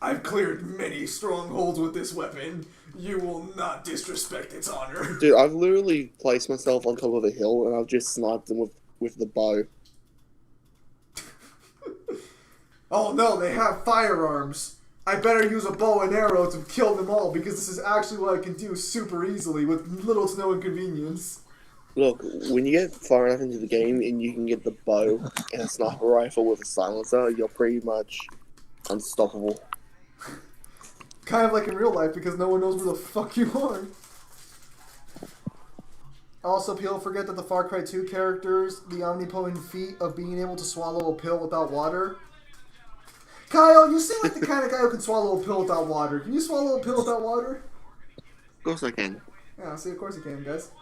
I've cleared many strongholds with this weapon. You will not disrespect its honor. Dude, I've literally placed myself on top of a hill and I've just sniped them with the bow. Oh no, they have firearms. I better use a bow and arrow to kill them all because this is actually what I can do super easily with little to no inconvenience. Look, when you get far enough into the game and you can get the bow and a sniper rifle with a silencer, you're pretty much unstoppable. Kind of like in real life because no one knows where the fuck you are. Also, people forget that the Far Cry 2 characters, the omnipotent feat of being able to swallow a pill without water. Kyle, you seem like the kind of guy who can swallow a pill without water. Can you swallow a pill without water? Of course I can. Yeah, see, of course you can, guys.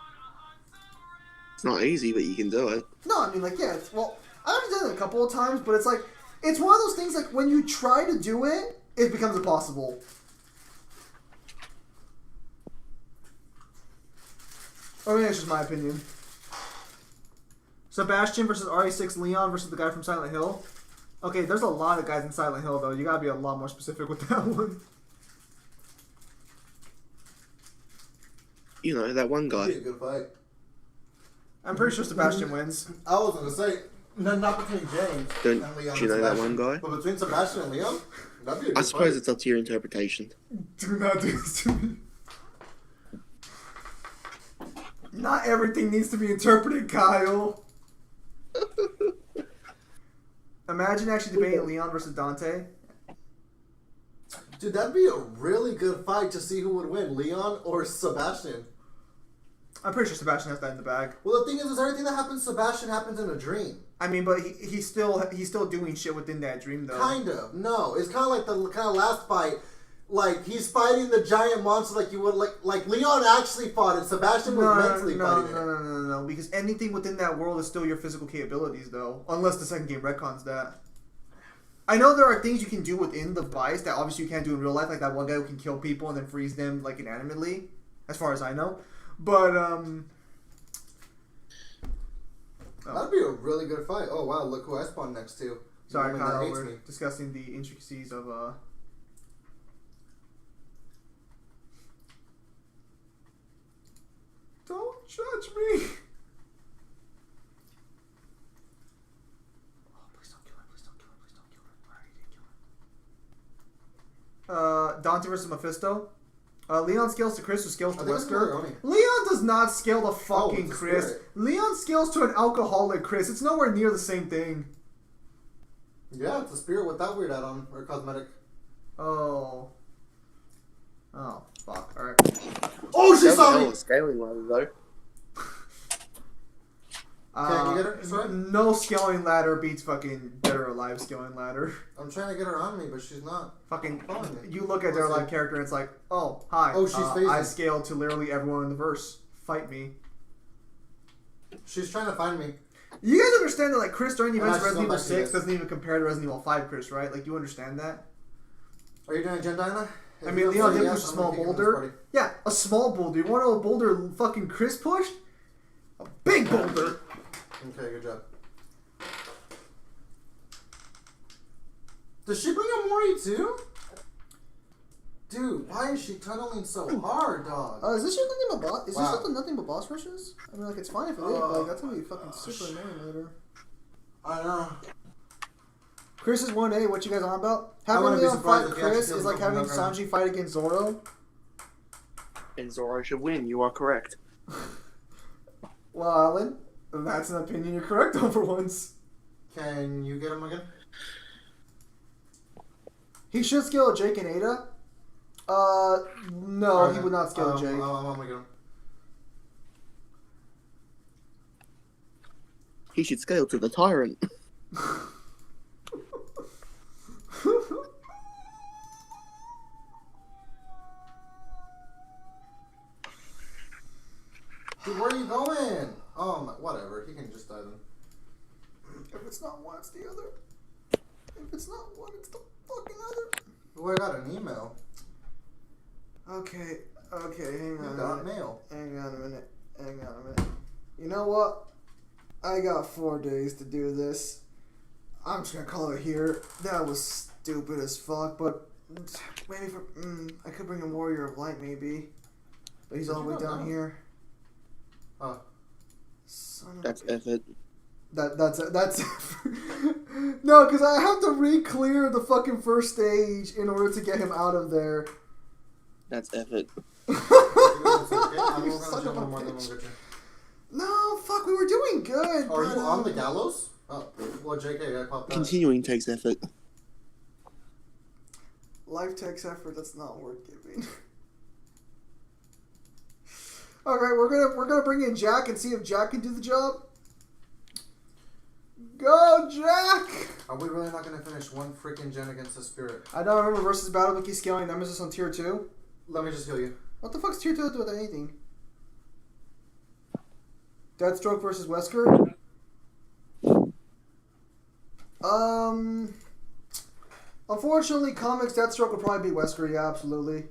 It's not easy, but you can do it. No, I mean, like, yeah, well, I've done it a couple of times, but it's like, it's one of those things, like, when you try to do it, it becomes impossible. I mean, that's just my opinion. Sebastian versus RE6 Leon versus the guy from Silent Hill. Okay, there's a lot of guys in Silent Hill, though. You gotta be a lot more specific with that one. You know, that one guy. It'd be a good fight. I'm pretty sure Sebastian wins. I was gonna say, not between James Don't and Leon. you know and that Sebastian, one guy? but between Sebastian and Leon, that'd be a good I suppose fight. it's up to your interpretation. Do not do this to me. Not everything needs to be interpreted, Kyle. Imagine actually debating Leon versus Dante. Dude, that'd be a really good fight to see who would win, Leon or Sebastian. I'm pretty sure Sebastian has that in the bag. Well, the thing is everything that happens to Sebastian happens in a dream. I mean, but he's still doing shit within that dream though. Kind of. No, it's kind of like the kind of last fight. Like he's fighting the giant monster like you would like Leon actually fought it. Sebastian was mentally fighting it. No, because anything within that world is still your physical capabilities though, unless the second game retcons that. I know there are things you can do within the device that obviously you can't do in real life, like that one guy who can kill people and then freeze them like inanimately, as far as I know. But that'd be a really good fight. Oh wow, look who I spawned next to. Sorry, Kyle, we're discussing the intricacies of Don't judge me. Oh, please don't kill her. Please don't kill her. Please don't kill her. Alright, you didn't kill her. Dante versus Mephisto. Leon scales to Chris, who scales to Wesker. Leon does not scale to fucking Chris. Spirit. Leon scales to an alcoholic Chris. It's nowhere near the same thing. Yeah, it's a spirit with that weird add-on or cosmetic. Oh, fuck. Alright. Oh, she saw me! Scaling ladder, though. Can you get her? Sorry? No scaling ladder beats fucking Dead or Alive scaling ladder. I'm trying to get her on me, but she's not. Fucking, following me. you look at Dead or Alive character and it's like, oh, hi. Oh, she's phasing. I scaled to literally everyone in the verse. Fight me. She's trying to find me. You guys understand that, like, Chris during the events of she's Resident Evil not 6 doesn't even compare to Resident Evil 5 Chris, right? Like, you understand that? Are you doing a Gen Diana? I mean, Leon did push a small boulder. Yeah, a small boulder. You want to know a boulder fucking Chris pushed? A big boulder. Okay, good job. Does she bring a Mori too? Dude, why is she tunneling so hard, dog? Is this just nothing but boss? Is Wow. this something nothing but boss rushes? I mean, like, it's fine if it is, but like, that's gonna be fucking super annoying later. I know. Chris is 1A, what you guys on about? I Having wouldn't be Leon surprised fight if he actually Chris kills is like him having from Sanji fight against Zoro. And Zoro should win. You are correct. Well, Alan, that's an opinion you're correct on for once. Can you get him again? He should scale a Jake and Ada. No, he would not scale a Jake. I'm gonna get him. He should scale to the tyrant. Dude, where are you going? Oh, my, whatever. He can just die then. If it's not one, it's the other. If it's not one, it's the fucking other. Oh, I got an email. Okay, hang on. You got mail. Hang on a minute. You know what? I got 4 days to do this. I'm just gonna call it here. That was stupid as fuck, but maybe for I could bring a Warrior of Light maybe, but he's all the way down here. Oh, Son of That's a bitch. effort. That's no, because I have to re-clear the fucking first stage in order to get him out of there. That's effort. I'm You gonna son jump of a on more than bitch. one. No, fuck, we were doing good. Are but, you on the gallows? Oh, well, JK, I popped that. Continuing takes effort. Life takes effort. That's not worth giving. All right, we're gonna bring in Jack and see if Jack can do the job. Go, Jack! Are we really not gonna finish one freaking gen against the spirit? I don't remember versus Battle Wiki scaling Nemesis on tier 2. Let me just heal you. What the fuck's tier 2 do with anything? Deathstroke versus Wesker. Unfortunately, comics Deathstroke would probably be Wesker. Yeah, absolutely.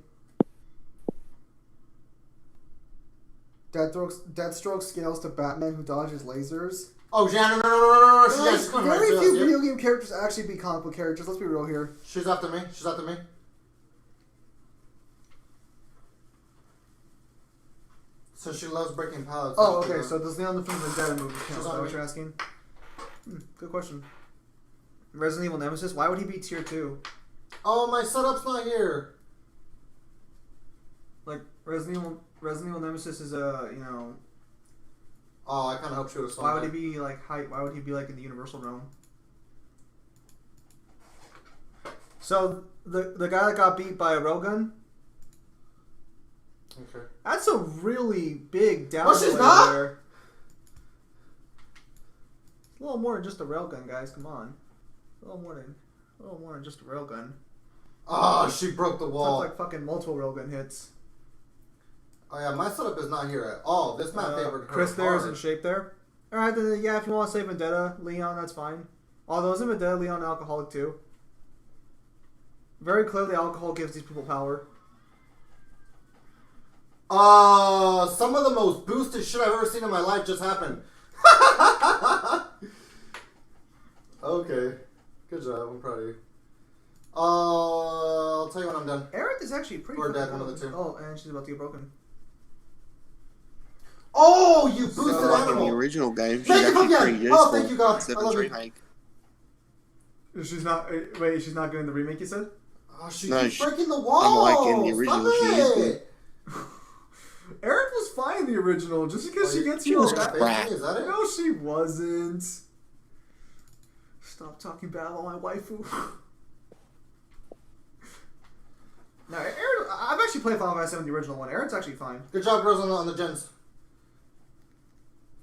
Deathstroke scales to Batman, who dodges lasers. Oh, yeah, no. Guys, She's coming right very to us, few yeah. video game characters actually be comic book characters. Let's be real here. She's after me. So she loves breaking pallets. Oh, okay. So does Leon the Film Vendetta movie count? She's Is that on what me. you're asking? Good question. Resident Evil Nemesis. Why would he be tier 2? Oh, my setup's not here. Like Resident Evil Nemesis is a Oh, I kind of hope she was. Why would he be like high? Why would he be like in the Universal realm? So the guy that got beat by a railgun. Okay. That's a really big down. No, she's not! There. A little more than just a railgun, guys. Come on. A little more than just a railgun. Oh, she broke the wall. Took like fucking multiple railgun hits. Oh yeah, my setup is not here at all. This map favored her Chris there is hard. in shape there. Alright, then yeah, if you want to say Vendetta, Leon, that's fine. Although isn't Vendetta, Leon, an alcoholic too? Very clearly alcohol gives these people power. Some of the most boosted shit I've ever seen in my life just happened. Okay. Good job, I'm proud of you. I'll tell you when I'm done. Aerith is actually pretty Or fucking dead, one of the two. Oh, and she's about to get broken. Oh, you boosted So, like in animal! the original game, she's Thank you, actually Pumpkin! pretty Oh, useful. thank you, God. Except I for love tree you. hike. She's not. Wait, she's not getting the remake, you said? Oh, she No, keeps she- breaking the wall! unlike in the original, she is good. Aerith was fine in the original, just because she gets she was healed. crap. Is that it? No, she wasn't. Stop talking bad about my waifu. No, Aerith, I've actually played Final Fantasy VII, the original one. Aerith's actually fine. Good job, girls, on the gens.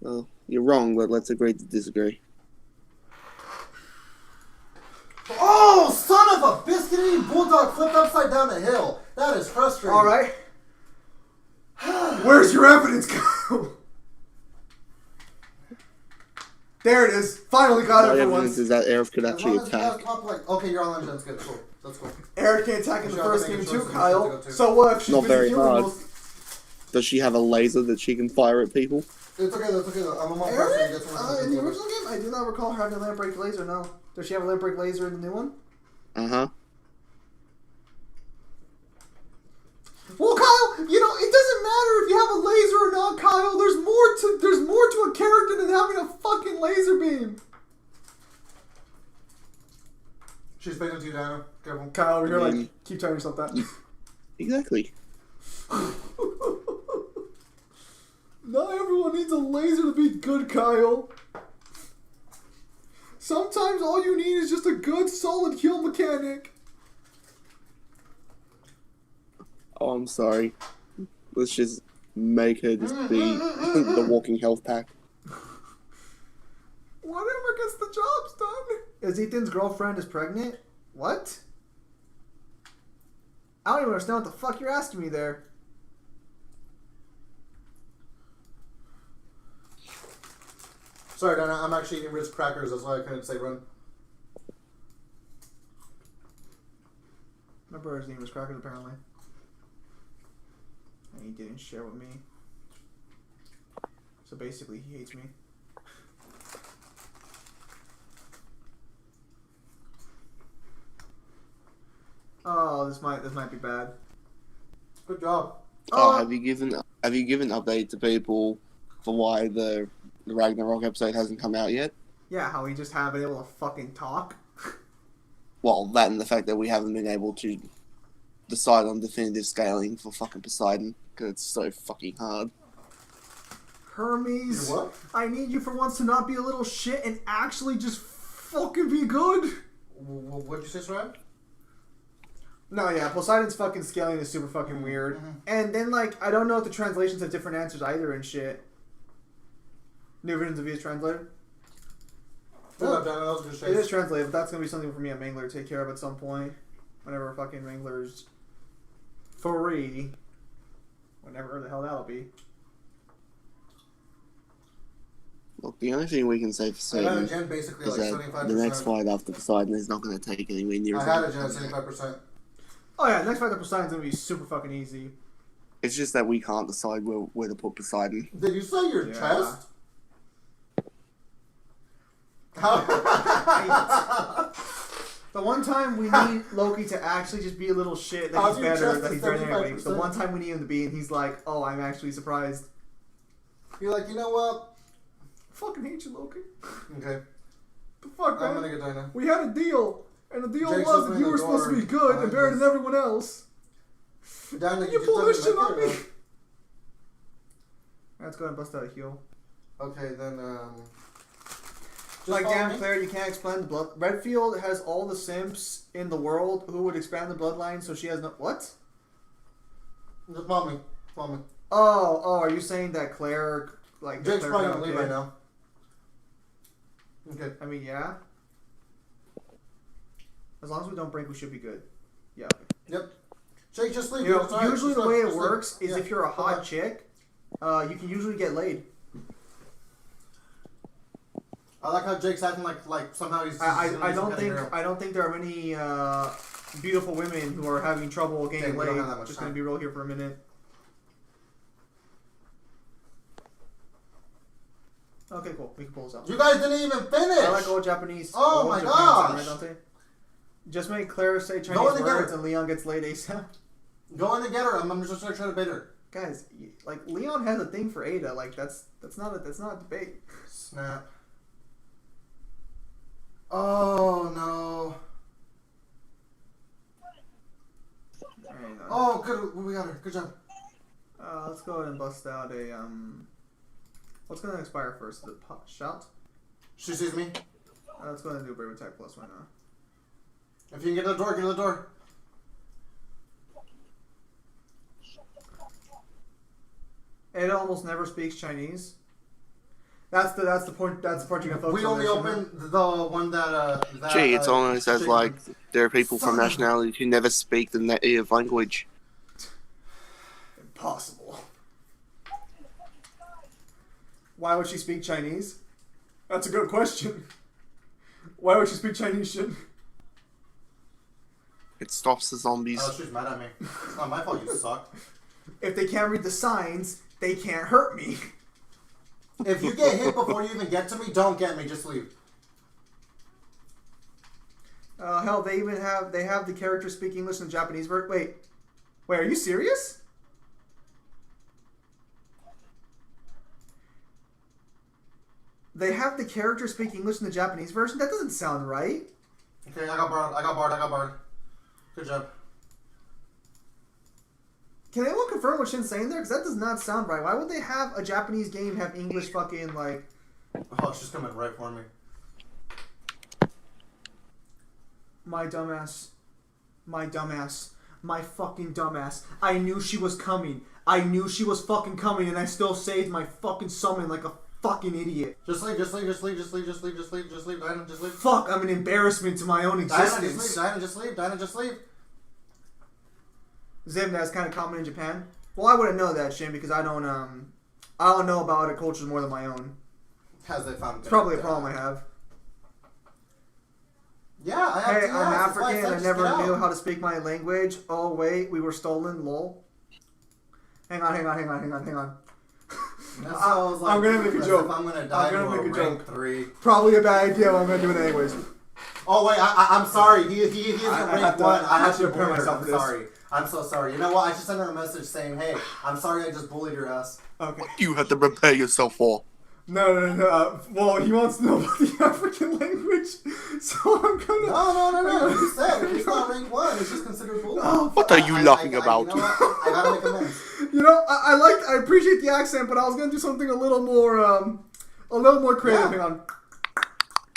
Well, you're wrong, but let's agree to disagree. Oh, son of a biscuit-eating bulldog flipped upside down a hill. That is frustrating. All right. Where's your evidence, Kyle? There it is. Finally got My it for evidence once. is that Aerith could As actually long as you guys attack. pop like, okay, you're online gens. Good, cool. That's cool. Eric can't attack in the Sure, I'll first make a game choice too, of which Kyle. one to go to. So what if she's Not busy very healing hard. most? Does she have a laser that she can fire at people? It's okay, that's okay. I'm a more person. Eric? In the original game, I do not recall her having a lamp break laser, no. Does she have a lamp break laser in the new one? Uh-huh. Well, Kyle, you know, it doesn't matter if you have a laser or not, Kyle. There's more to a character than having a fucking laser beam. She's fading to you, Diana. Careful. Kyle, you're I like, mean- keep telling yourself that. Exactly. Not everyone needs a laser to be good, Kyle. Sometimes all you need is just a good, solid heal mechanic. Oh, I'm sorry. Let's just make her just be the walking health pack. Whatever gets the jobs done. Is Ethan's girlfriend is pregnant? What? I don't even understand what the fuck you're asking me there. Sorry, Diana. I'm actually eating Ritz crackers. That's why I couldn't say run. My brother's name was Crackers, apparently. And he didn't share with me. So basically, he hates me. Oh, this might be bad. Good job. Oh, have you given update to people for why the Ragnarok episode hasn't come out yet? Yeah, how we just haven't been able to fucking talk. Well, that and the fact that we haven't been able to decide on definitive scaling for fucking Poseidon because it's so fucking hard. Hermes, You what? I need you for once to not be a little shit and actually just fucking be good. What'd you say, Soraya? No, yeah, Poseidon's fucking scaling is super fucking weird. And then, like, I don't know if the translations have different answers either and shit. New versions of VS Translator? Good job, Diana. That was a good It is chase. translated, but that's gonna be something for me and Mangler to take care of at some point. Whenever fucking Mangler's free. Whenever the hell that'll be. Look, the only thing we can say for I had a certain gen basically is like that 75%. the next fight after Poseidon is not going to take anywhere near I as had long a gen at as Poseidon. 75%. Oh yeah, next fight to Poseidon's gonna be super fucking easy. It's just that we can't decide where to put Poseidon. Did you say your Yeah. chest? The one time we need Loki to actually just be a little shit that How's he's your better, chest that at he's better anyway. 75%? The one time we need him to be and he's like, oh, I'm actually surprised. You're like, you know what? Fucking hate you, Loki. Okay. The fuck, I'm man? gonna get Diana. We had a deal, and the deal Jake's was that opening you the were supposed to door be good and behind better us. than everyone else. Diana, You just pull done this it shit right on there, me. though. Let's go ahead and bust out a heal. Okay, then, just Like, follow damn, me. Claire, you can't expand the blood. Redfield has all the simps in the world who would expand the bloodline, so she has no. What? Just follow me. Follow me. Oh, are you saying that Claire, like, Jake's Claire probably got gonna leave okay? right now. Okay. I mean, yeah. As long as we don't break, we should be good. Yeah. Yep. Jake, just leave. You know, It's all right. usually Just the leave. way it Just leave. works is Yeah. if you're a hot Okay. chick, you can usually get laid. I like how Jake's acting like somehow he's. I don't think there are many beautiful women who are having trouble getting Okay, we don't laid. have that much Just time. gonna be real here for a minute. Okay, cool. We can pull this out. You guys didn't even finish. I like old Japanese. Oh old my Japan gosh. Right, Dante? Just make Claire say Chinese Go in and get words her. and Leon gets laid ASAP. Go in and get her. I'm just gonna try to bait her. Guys, like Leon has a thing for Ada. Like that's not a debate. Snap. Oh no. Hang on. Oh, good. We got her. Good job. Let's go ahead and bust out a What's gonna expire first? The shout. She sees me. Let's go ahead and do a brave attack plus right now. If you can get to the door, get to the door. Ada almost never speaks Chinese. That's the point. That's the part you're gonna focus We on. only there, opened the one that. Gee, it's almost as Jake- like there are people from Son of- nationalities who never speak the native language. Impossible. Why would she speak Chinese? That's a good question. Why would she speak Chinese shit? It stops the zombies. Oh, she's mad at me. It's not my fault. You suck. If they can't read the signs, they can't hurt me. If you get hit before you even get to me, don't get me. Just leave. Hell, they have the characters speak English and Japanese. Wait, are you serious? They have the characters speak English in the Japanese version? That doesn't sound right. Okay, I got barred. Good job. Can anyone confirm what Shin's saying there? Because that does not sound right. Why would they have a Japanese game have English fucking, like... Oh, she's coming right for me. My dumbass. My fucking dumbass. I knew she was coming. I knew she was fucking coming, and I still saved my fucking summon like a fucking idiot. Just leave. Diana, just leave. Fuck, I'm an embarrassment to my own existence. Diana, just leave. Zim, that's kind of common in Japan. Well, I wouldn't know that, Shin, because I don't know about other cultures more than my own. Has they found? It's probably a problem I have. Yeah, I have. Hey, two I'm eyes. That's why African. said I just never get knew out. how to speak my language. Oh wait, we were stolen. Lol. Hang on. That's how I was like, I'm gonna make a as joke. if I'm gonna die I'm gonna to make a rank joke. 3. Probably a bad idea. But I'm gonna do it anyways. Oh wait, I'm sorry. He isn't I rank have to- 1. I have to actually prepare bullied her. myself I'm for this. sorry. I'm so sorry. You know what? I should send her a message saying, "Hey, I'm sorry. I just bullied your ass." Okay. You have to prepare yourself for. No. Well, he wants to know about the African language, so I'm gonna. No. You said it's not rank 1. It's just considered bullying. Oh, What are you laughing about? You know what? I gotta make amends. You know, I appreciate the accent, but I was gonna do something a little more creative. Yeah. Hang on.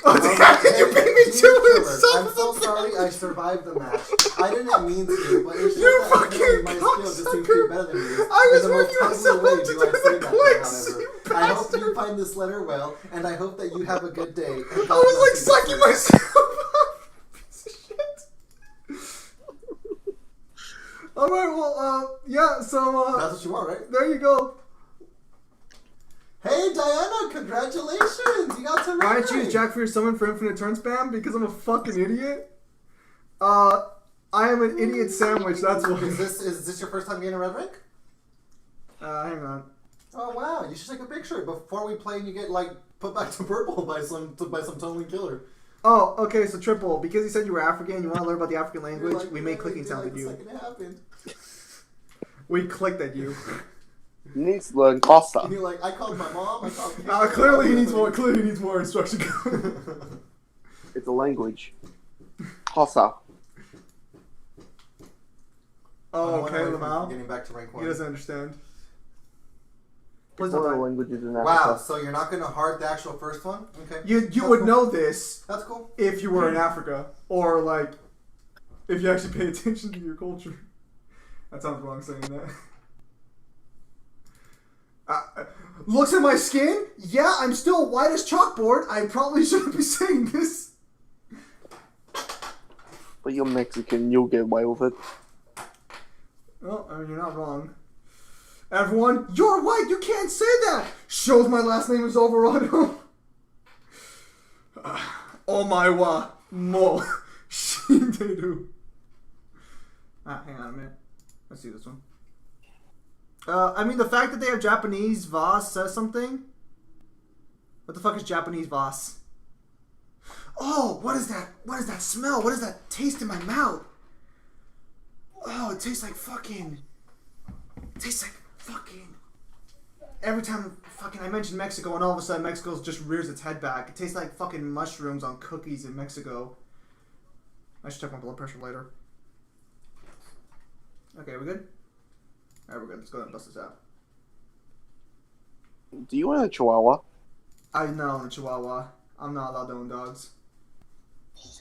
Oh, damn, you beat me to it, son I'm of so a sorry I survived the match. I didn't mean to, but it's just You that fucking my skill just seems to cocksucker. be better than you. I was In the working most myself ugly way up to do do I say the that, clicks, however. you I hope bastard. you find this letter well, and I hope that you have a good day. And I God was like bless you. sucking myself up. Piece of shit. All right, well, yeah. So That's what you want, right? there you go. Hey, Diana, congratulations! You got to I rank. choose Jack for your summon for infinite turn spam because I'm a fucking idiot. I am an idiot sandwich. That's what. Is this your first time getting a red rank? Hang on. Oh wow! You should take a picture before we play, and you get like put back to purple by some tunneling killer. Oh, okay. So triple because you said you were African. You want to learn about the African You're language? like, We made yeah, clicking you're sounds like with the you. second it happened. We clicked at you. You need to learn Costa. And you're like, I called my mom. I called. Clearly he needs more. Clearly he needs more instruction. It's a language. Costa. Oh, okay, Lamau. Getting back to rank 1. He doesn't understand. Please One of the don't die. languages in Africa. Wow, so you're not gonna heart the actual first one? Okay. You That's would cool. know this That's cool. if you were in Africa or like if you actually pay attention to your culture. That sounds wrong saying that. Looks at my skin? Yeah, I'm still white as chalkboard. I probably shouldn't be saying this. But you're Mexican, you'll get away with it. Well, I mean, you're not wrong. Everyone, you're white, you can't say that! Shows my last name is Alvarado. Oh my wa, mo, shinderu. Hang on a minute. Let's see this one. I mean, the fact that they have Japanese Voss says something. What the fuck is Japanese Voss? Oh, what is that? What is that smell? What is that taste in my mouth? Oh, it tastes like fucking... It tastes like fucking... Every time fucking I mention Mexico and all of a sudden Mexico just rears its head back. It tastes like fucking mushrooms on cookies in Mexico. I should check my blood pressure later. Okay, we good? Alright, we're good. Let's go ahead and bust this out. Do you want a Chihuahua? I know, a Chihuahua. I'm not allowed to own dogs.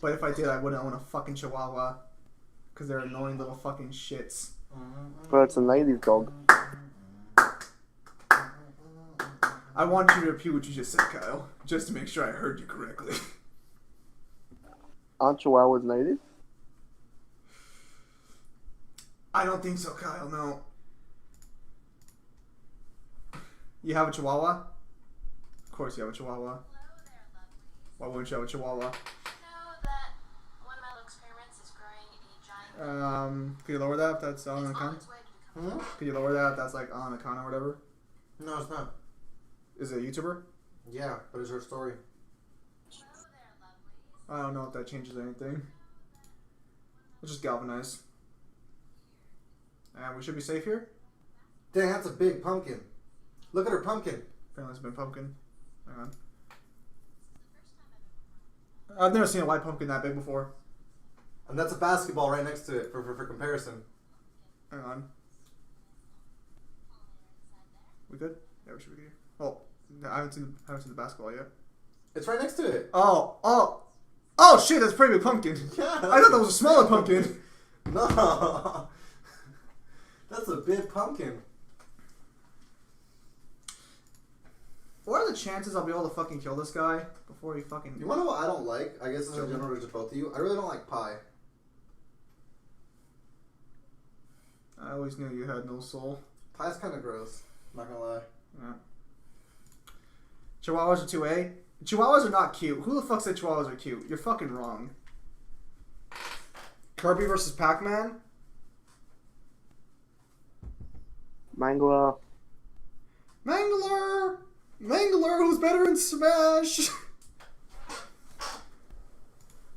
But if I did, I wouldn't own a fucking Chihuahua. Because they're annoying little fucking shits. But it's a native dog. I want you to repeat what you just said, Kyle. Just to make sure I heard you correctly. Aren't Chihuahuas native? I don't think so, Kyle, no. You have a Chihuahua? Of course you have a Chihuahua. Why wouldn't you have a Chihuahua? Could you lower that if that's on an account? Could you lower that if that's like on an account or whatever? No, it's not. Is it a YouTuber? Yeah, but it's her story. I don't know if that changes anything. Let's just galvanize. And we should be safe here? Dang, that's a big pumpkin. Look at her pumpkin. Apparently it's been pumpkin. Hang on. I've never seen a white pumpkin that big before. And that's a basketball right next to it for comparison. Hang on. We good? Yeah, we should be good. Oh, I haven't seen the basketball yet. It's right next to it. Oh shit, that's a pretty big pumpkin. Yeah. I thought that was a smaller pumpkin. No. That's a big pumpkin. What are the chances I'll be able to fucking kill this guy before he fucking... You wanna know what I don't like? I guess it's in general to both of you. I really don't like pie. I always knew you had no soul. Pie's kind of gross. Not gonna lie. Yeah. Chihuahuas are 2A? Chihuahuas are not cute. Who the fuck said Chihuahuas are cute? You're fucking wrong. Kirby versus Pac-Man? Mangler. Mangler! Mangler, who's better in Smash?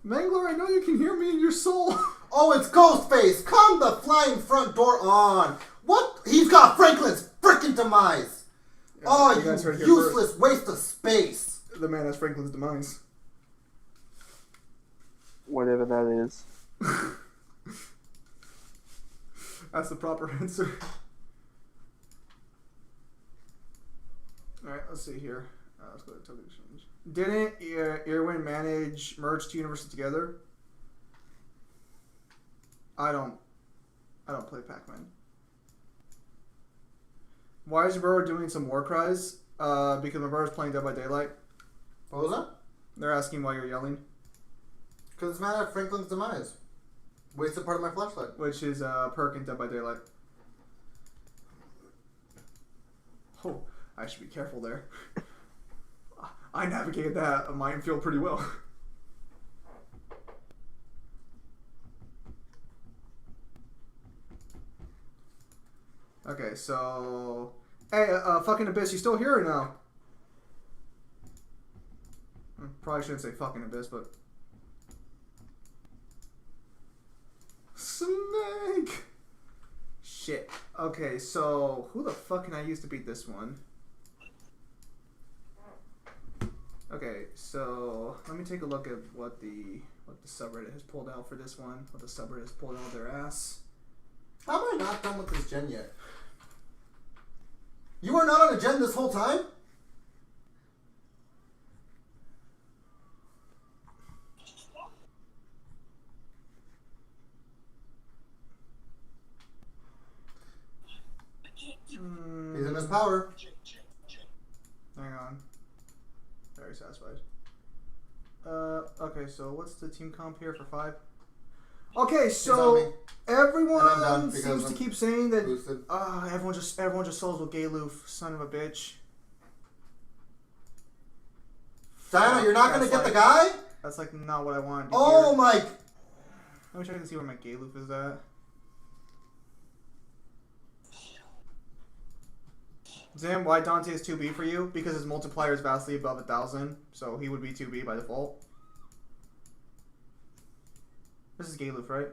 Mangler, I know you can hear me in your soul. Oh, it's Ghostface! Come the flying front door on! What? He's got Franklin's frickin' demise! Yeah, oh, you useless waste of space! The man has Franklin's demise. Whatever that is. That's the proper answer. Alright, let's see here. Let's go to token exchange. Didn't Irwin manage merge two universes together? I don't play Pac-Man. Why is your brother doing some war cries? Because my brother's playing Dead by Daylight. What was that? They're asking why you're yelling. Because it's mad at Franklin's demise. Wasted part of my flashlight. Which is perk in Dead by Daylight. Oh, I should be careful there. I navigated that minefield pretty well. Okay, so... Hey, fucking Abyss, you still here or no? Probably shouldn't say fucking Abyss, but... Snake! Shit. Okay, so... Who the fuck can I use to beat this one? Okay, so... Let me take a look at what the subreddit has pulled out for this one. What the subreddit has pulled out of their ass. How am I not done with this gen yet? You are not on a gen this whole time? He's in his power. very satisfied. Okay, so what's the team comp here for 5? Okay, so everyone seems to keep saying that everyone just solos with Galoof, son of a bitch. Dino, you're not gonna get the guy? That's like not what I wanted to Oh hear. my! Let me check and see where my Galoof is at. Zim, why Dante is 2B for you? Because his multiplier is vastly above 1,000, so he would be 2B by default. This is Galoof, right?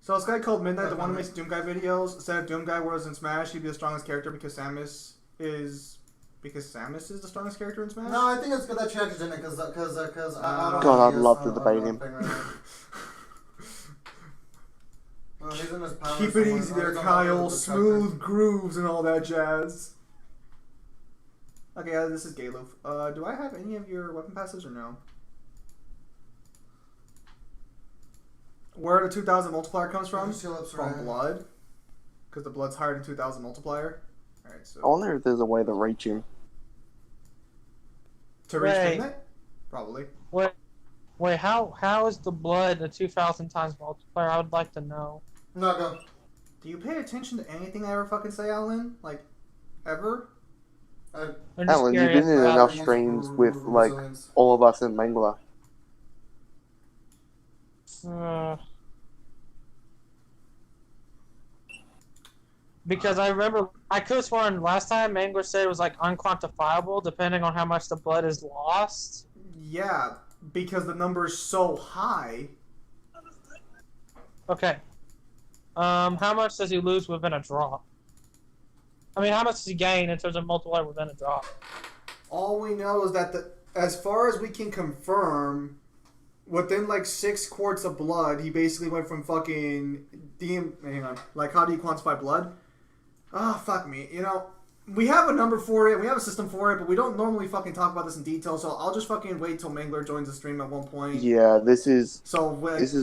So this guy called Midnight, the one who makes Doomguy videos, said if Doomguy was in Smash, he'd be the strongest character because Samus is the strongest character in Smash? No, I think it's good that Chad is in it because I don't God, I'd love to debate him. Keep it easy there, Kyle. Smooth grooves and all that jazz. Okay, this is Galoof. Do I have any of your weapon passes or no? Where the 2,000 multiplier comes from? From blood. Because the blood's higher than 2,000 multiplier. Alright, so. I wonder if there's a way to reach him. To reach Midnight? Probably. Wait, how is the blood a 2,000 times multiplier? I would like to know. No, go. Do you pay attention to anything I ever fucking say, Alan? Like, ever? Alan, you've been in enough streams with, like, all of us in Mangler. Because I remember, I could have sworn last time Mangler said it was like unquantifiable depending on how much the blood is lost. Yeah, because the number's so high. Okay. How much does he lose within a drop? I mean, how much does he gain in terms of multiplier within a drop? All we know is that as far as we can confirm, within like 6 quarts of blood, he basically went from fucking hang on. Like, how do you quantify blood? Oh, fuck me. You know, we have a number for it, we have a system for it, but we don't normally fucking talk about this in detail, so I'll just fucking wait till Mangler joins the stream at one point. Yeah, this is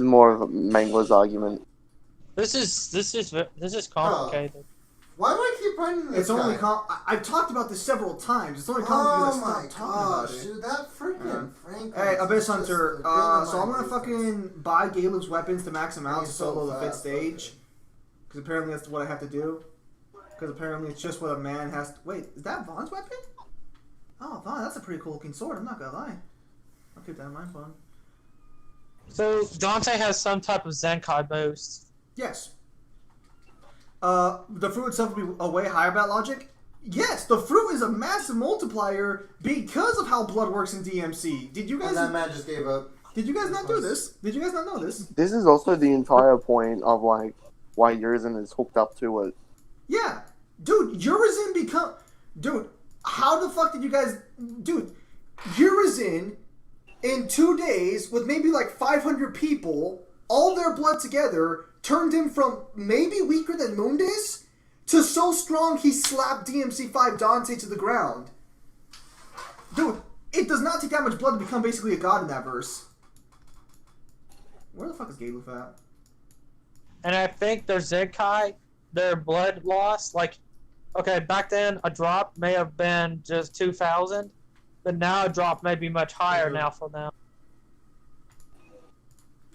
more of Mangler's argument. This is complicated. Why do I keep running this? It's only I've talked about this several times. It's only complicated because I stopped talking about it. Dude, that freaking Frank. Hey, Abyss Hunter. So I'm gonna fucking buy Galoof's weapons to max him out to solo the 5th stage. Because apparently that's what I have to do. Because apparently it's just what a man has to... Wait, is that Vaughn's weapon? Oh, Vaughn, that's a pretty cool looking sword. I'm not gonna lie. I'll keep that in mind, Vaughn. So Dante has some type of Zenkai boost. Yes. The fruit itself would be a way higher bat logic. Yes, the fruit is a massive multiplier because of how blood works in DMC. Did you guys? And that man just gave up. Did you guys not do this? Did you guys not know this? This is also the entire point of like why Urizen is hooked up to it. Yeah, dude, Urizen dude. How the fuck did you guys, dude? Urizen in 2 days with maybe like 500 people, all their blood together, turned him from maybe weaker than Mundus to so strong he slapped DMC5 Dante to the ground. Dude, it does not take that much blood to become basically a god in that verse. Where the fuck is Galoof at? And I think their Zenkai, their blood loss, like, okay, back then a drop may have been just 2,000, but now a drop may be much higher now for them.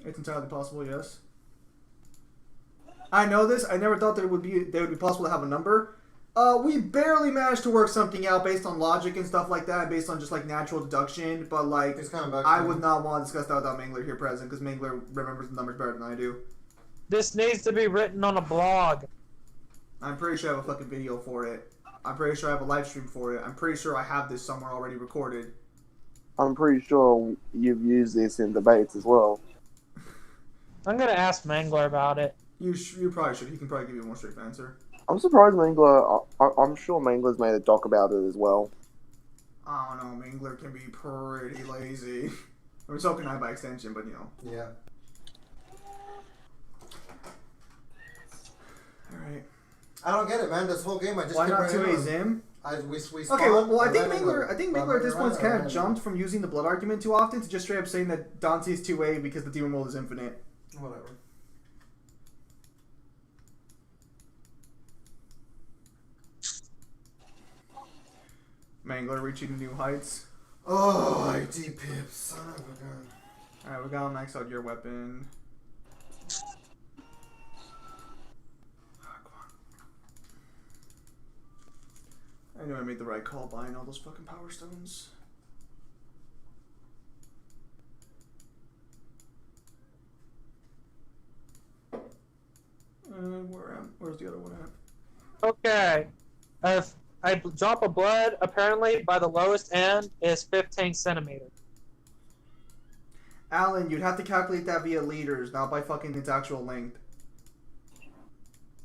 It's entirely possible, yes. I know this. I never thought that it would be possible to have a number. We barely managed to work something out based on logic and stuff like that, based on just like natural deduction. But like, I would not want to discuss that without Mangler here present, because Mangler remembers the numbers better than I do. This needs to be written on a blog. I'm pretty sure I have a fucking video for it. I'm pretty sure I have a live stream for it. I'm pretty sure I have this somewhere already recorded. I'm pretty sure you've used this in debates as well. I'm gonna ask Mangler about it. You probably should. He can probably give you a more strict answer. I'm surprised Mangler... I'm sure Mangler's made a doc about it as well. I don't know. Mangler can be pretty lazy. I mean, so can I by extension, but you know. Yeah. Alright. I don't get it, man. This whole game, I just Why not 2A Zim? Okay, well, I think Mangler at this point has kind of jumped from using the blood argument too often to just straight up saying that Dante's 2A because the demon world is infinite. Whatever. Mangler reaching new heights. Oh, ID Pip, son of a gun. Alright, we gotta max out your weapon. Ah, come on. I knew I made the right call buying all those fucking power stones. Where's the other one at? Okay. I drop of blood, apparently, by the lowest end, is 15 centimeters. Alan, you'd have to calculate that via liters, not by fucking its actual length.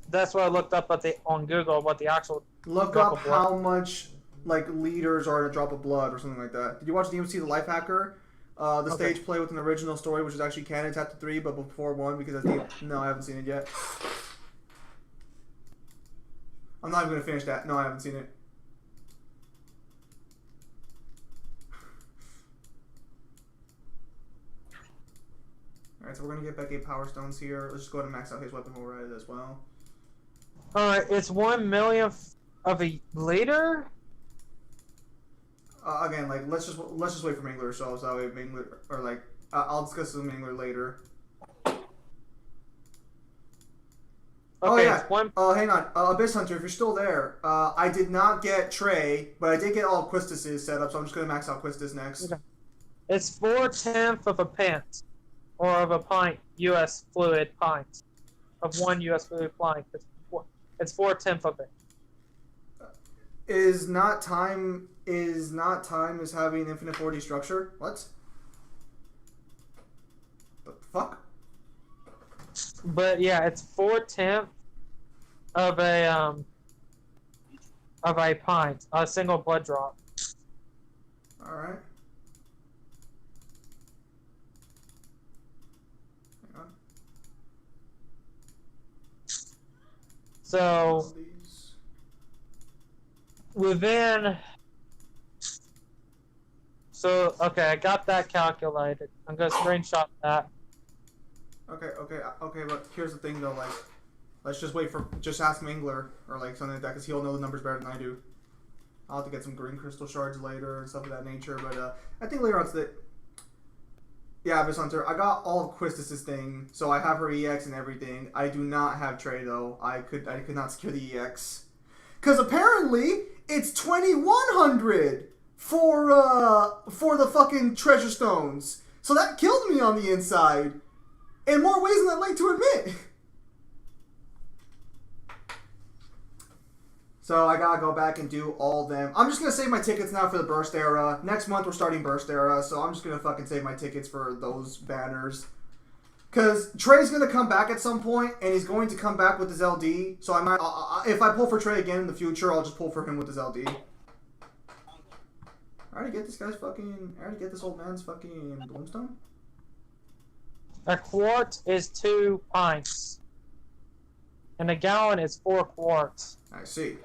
That's what I looked up on Google, what the actual Look drop up of blood. how much like liters are in a drop of blood or something like that. Did you watch DMC The Life Hacker? The stage play with an original story, which is actually canon chapter 3, but before 1 because that's no, I haven't seen it yet. I'm not even gonna finish that. No, I haven't seen it. Alright, so we're gonna get back 8 power stones here. Let's just go ahead and max out his weapon while we're at it as well. Alright, it's 1 millionth of a liter? Again, like let's just wait for Mangler so that way Mangler or like I'll discuss with Mangler later. Okay, Oh yeah. it's one. Hang on, Abyss Hunter, if you're still there, I did not get Trey, but I did get all of Quistis's set up, so I'm just gonna max out Quistis next. Okay. It's 4/10 of a pint, or of a pint, U.S. fluid pint, of 1 U.S. fluid pint. It's 4/10 of it. Is not time is having infinite 4D structure? What? The fuck? But yeah, it's 4/10 of a pint, a single blood drop. All right. Hang on. So within. So okay, I got that calculated. I'm gonna screenshot that. Okay, but here's the thing though, like, let's just just ask Mangler, or like something like that, because he'll know the numbers better than I do. I'll have to get some green crystal shards later and stuff of that nature, but I think later on today, yeah, Abyss Hunter, I got all of Quistis' thing, so I have her EX and everything. I do not have Trey though. I could not secure the EX. Because apparently, it's 2100 for the fucking treasure stones. So that killed me on the inside. In more ways than I'd like to admit. So I gotta go back and do all of them. I'm just gonna save my tickets now for the Burst Era. Next month we're starting Burst Era, so I'm just gonna fucking save my tickets for those banners. Cause Trey's gonna come back at some point, and he's going to come back with his LD. So I might, if I pull for Trey again in the future, I'll just pull for him with his LD. I already get this old man's fucking Bloomstone. A quart is 2 pints, and a gallon is 4 quarts. I see.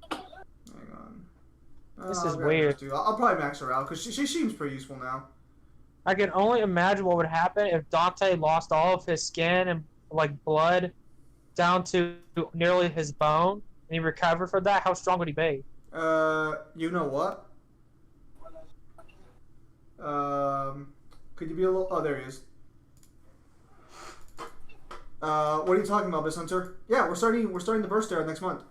Hang on. This is weird. I'll probably max her out because she seems pretty useful now. I can only imagine what would happen if Dante lost all of his skin and like blood down to nearly his bone, and he recovered from that. How strong would he be? You know what? Could you be a little? Oh, there he is. What are you talking about, Abyss Hunter? Yeah, we're starting the Burst Era next month.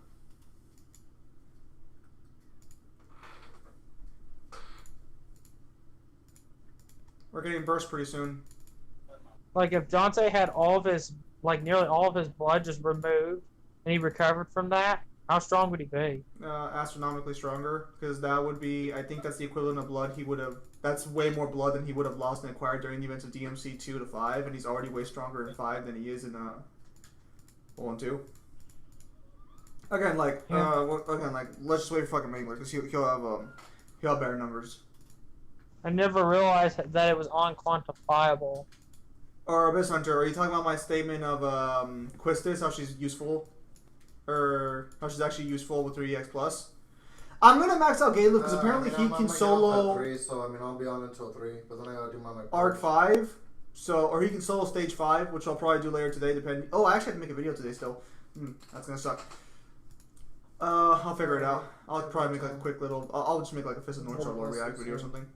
We're getting Burst pretty soon. Like if Dante had all of his, like nearly all of his blood just removed, and he recovered from that, how strong would he be? Astronomically stronger, because that would be, I think that's the equivalent of blood he would have. That's way more blood than he would have lost and acquired during the events of DMC 2 to 5, and he's already way stronger in 5 than he is in 1 and 2. Again, like, let's just wait for fucking Mangler, because he'll have better numbers. I never realized that it was unquantifiable. Or Abyss Hunter, are you talking about my statement of Quistis, how she's useful? Or how she's actually useful with 3EX Plus? I'm gonna max out Galuf because apparently he can solo 3, so I'll be on until 3, but then I gotta do my Arc 5. So, or he can solo Stage 5, which I'll probably do later today, depending. Oh, I actually have to make a video today still. That's gonna suck. I'll figure it out. I'll probably make like a quick little. I'll just make like a Fist of North Star Lord react video or something.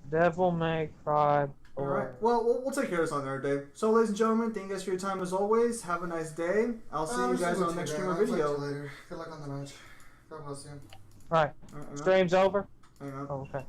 Devil May Cry. All right. Well, we'll take care of this on another day. So, ladies and gentlemen, thank you guys for your time as always. Have a nice day. I'll see you guys on the next stream or video. Later. Good luck on the night. God bless you. Right. Stream's over? Hang on. Oh, okay.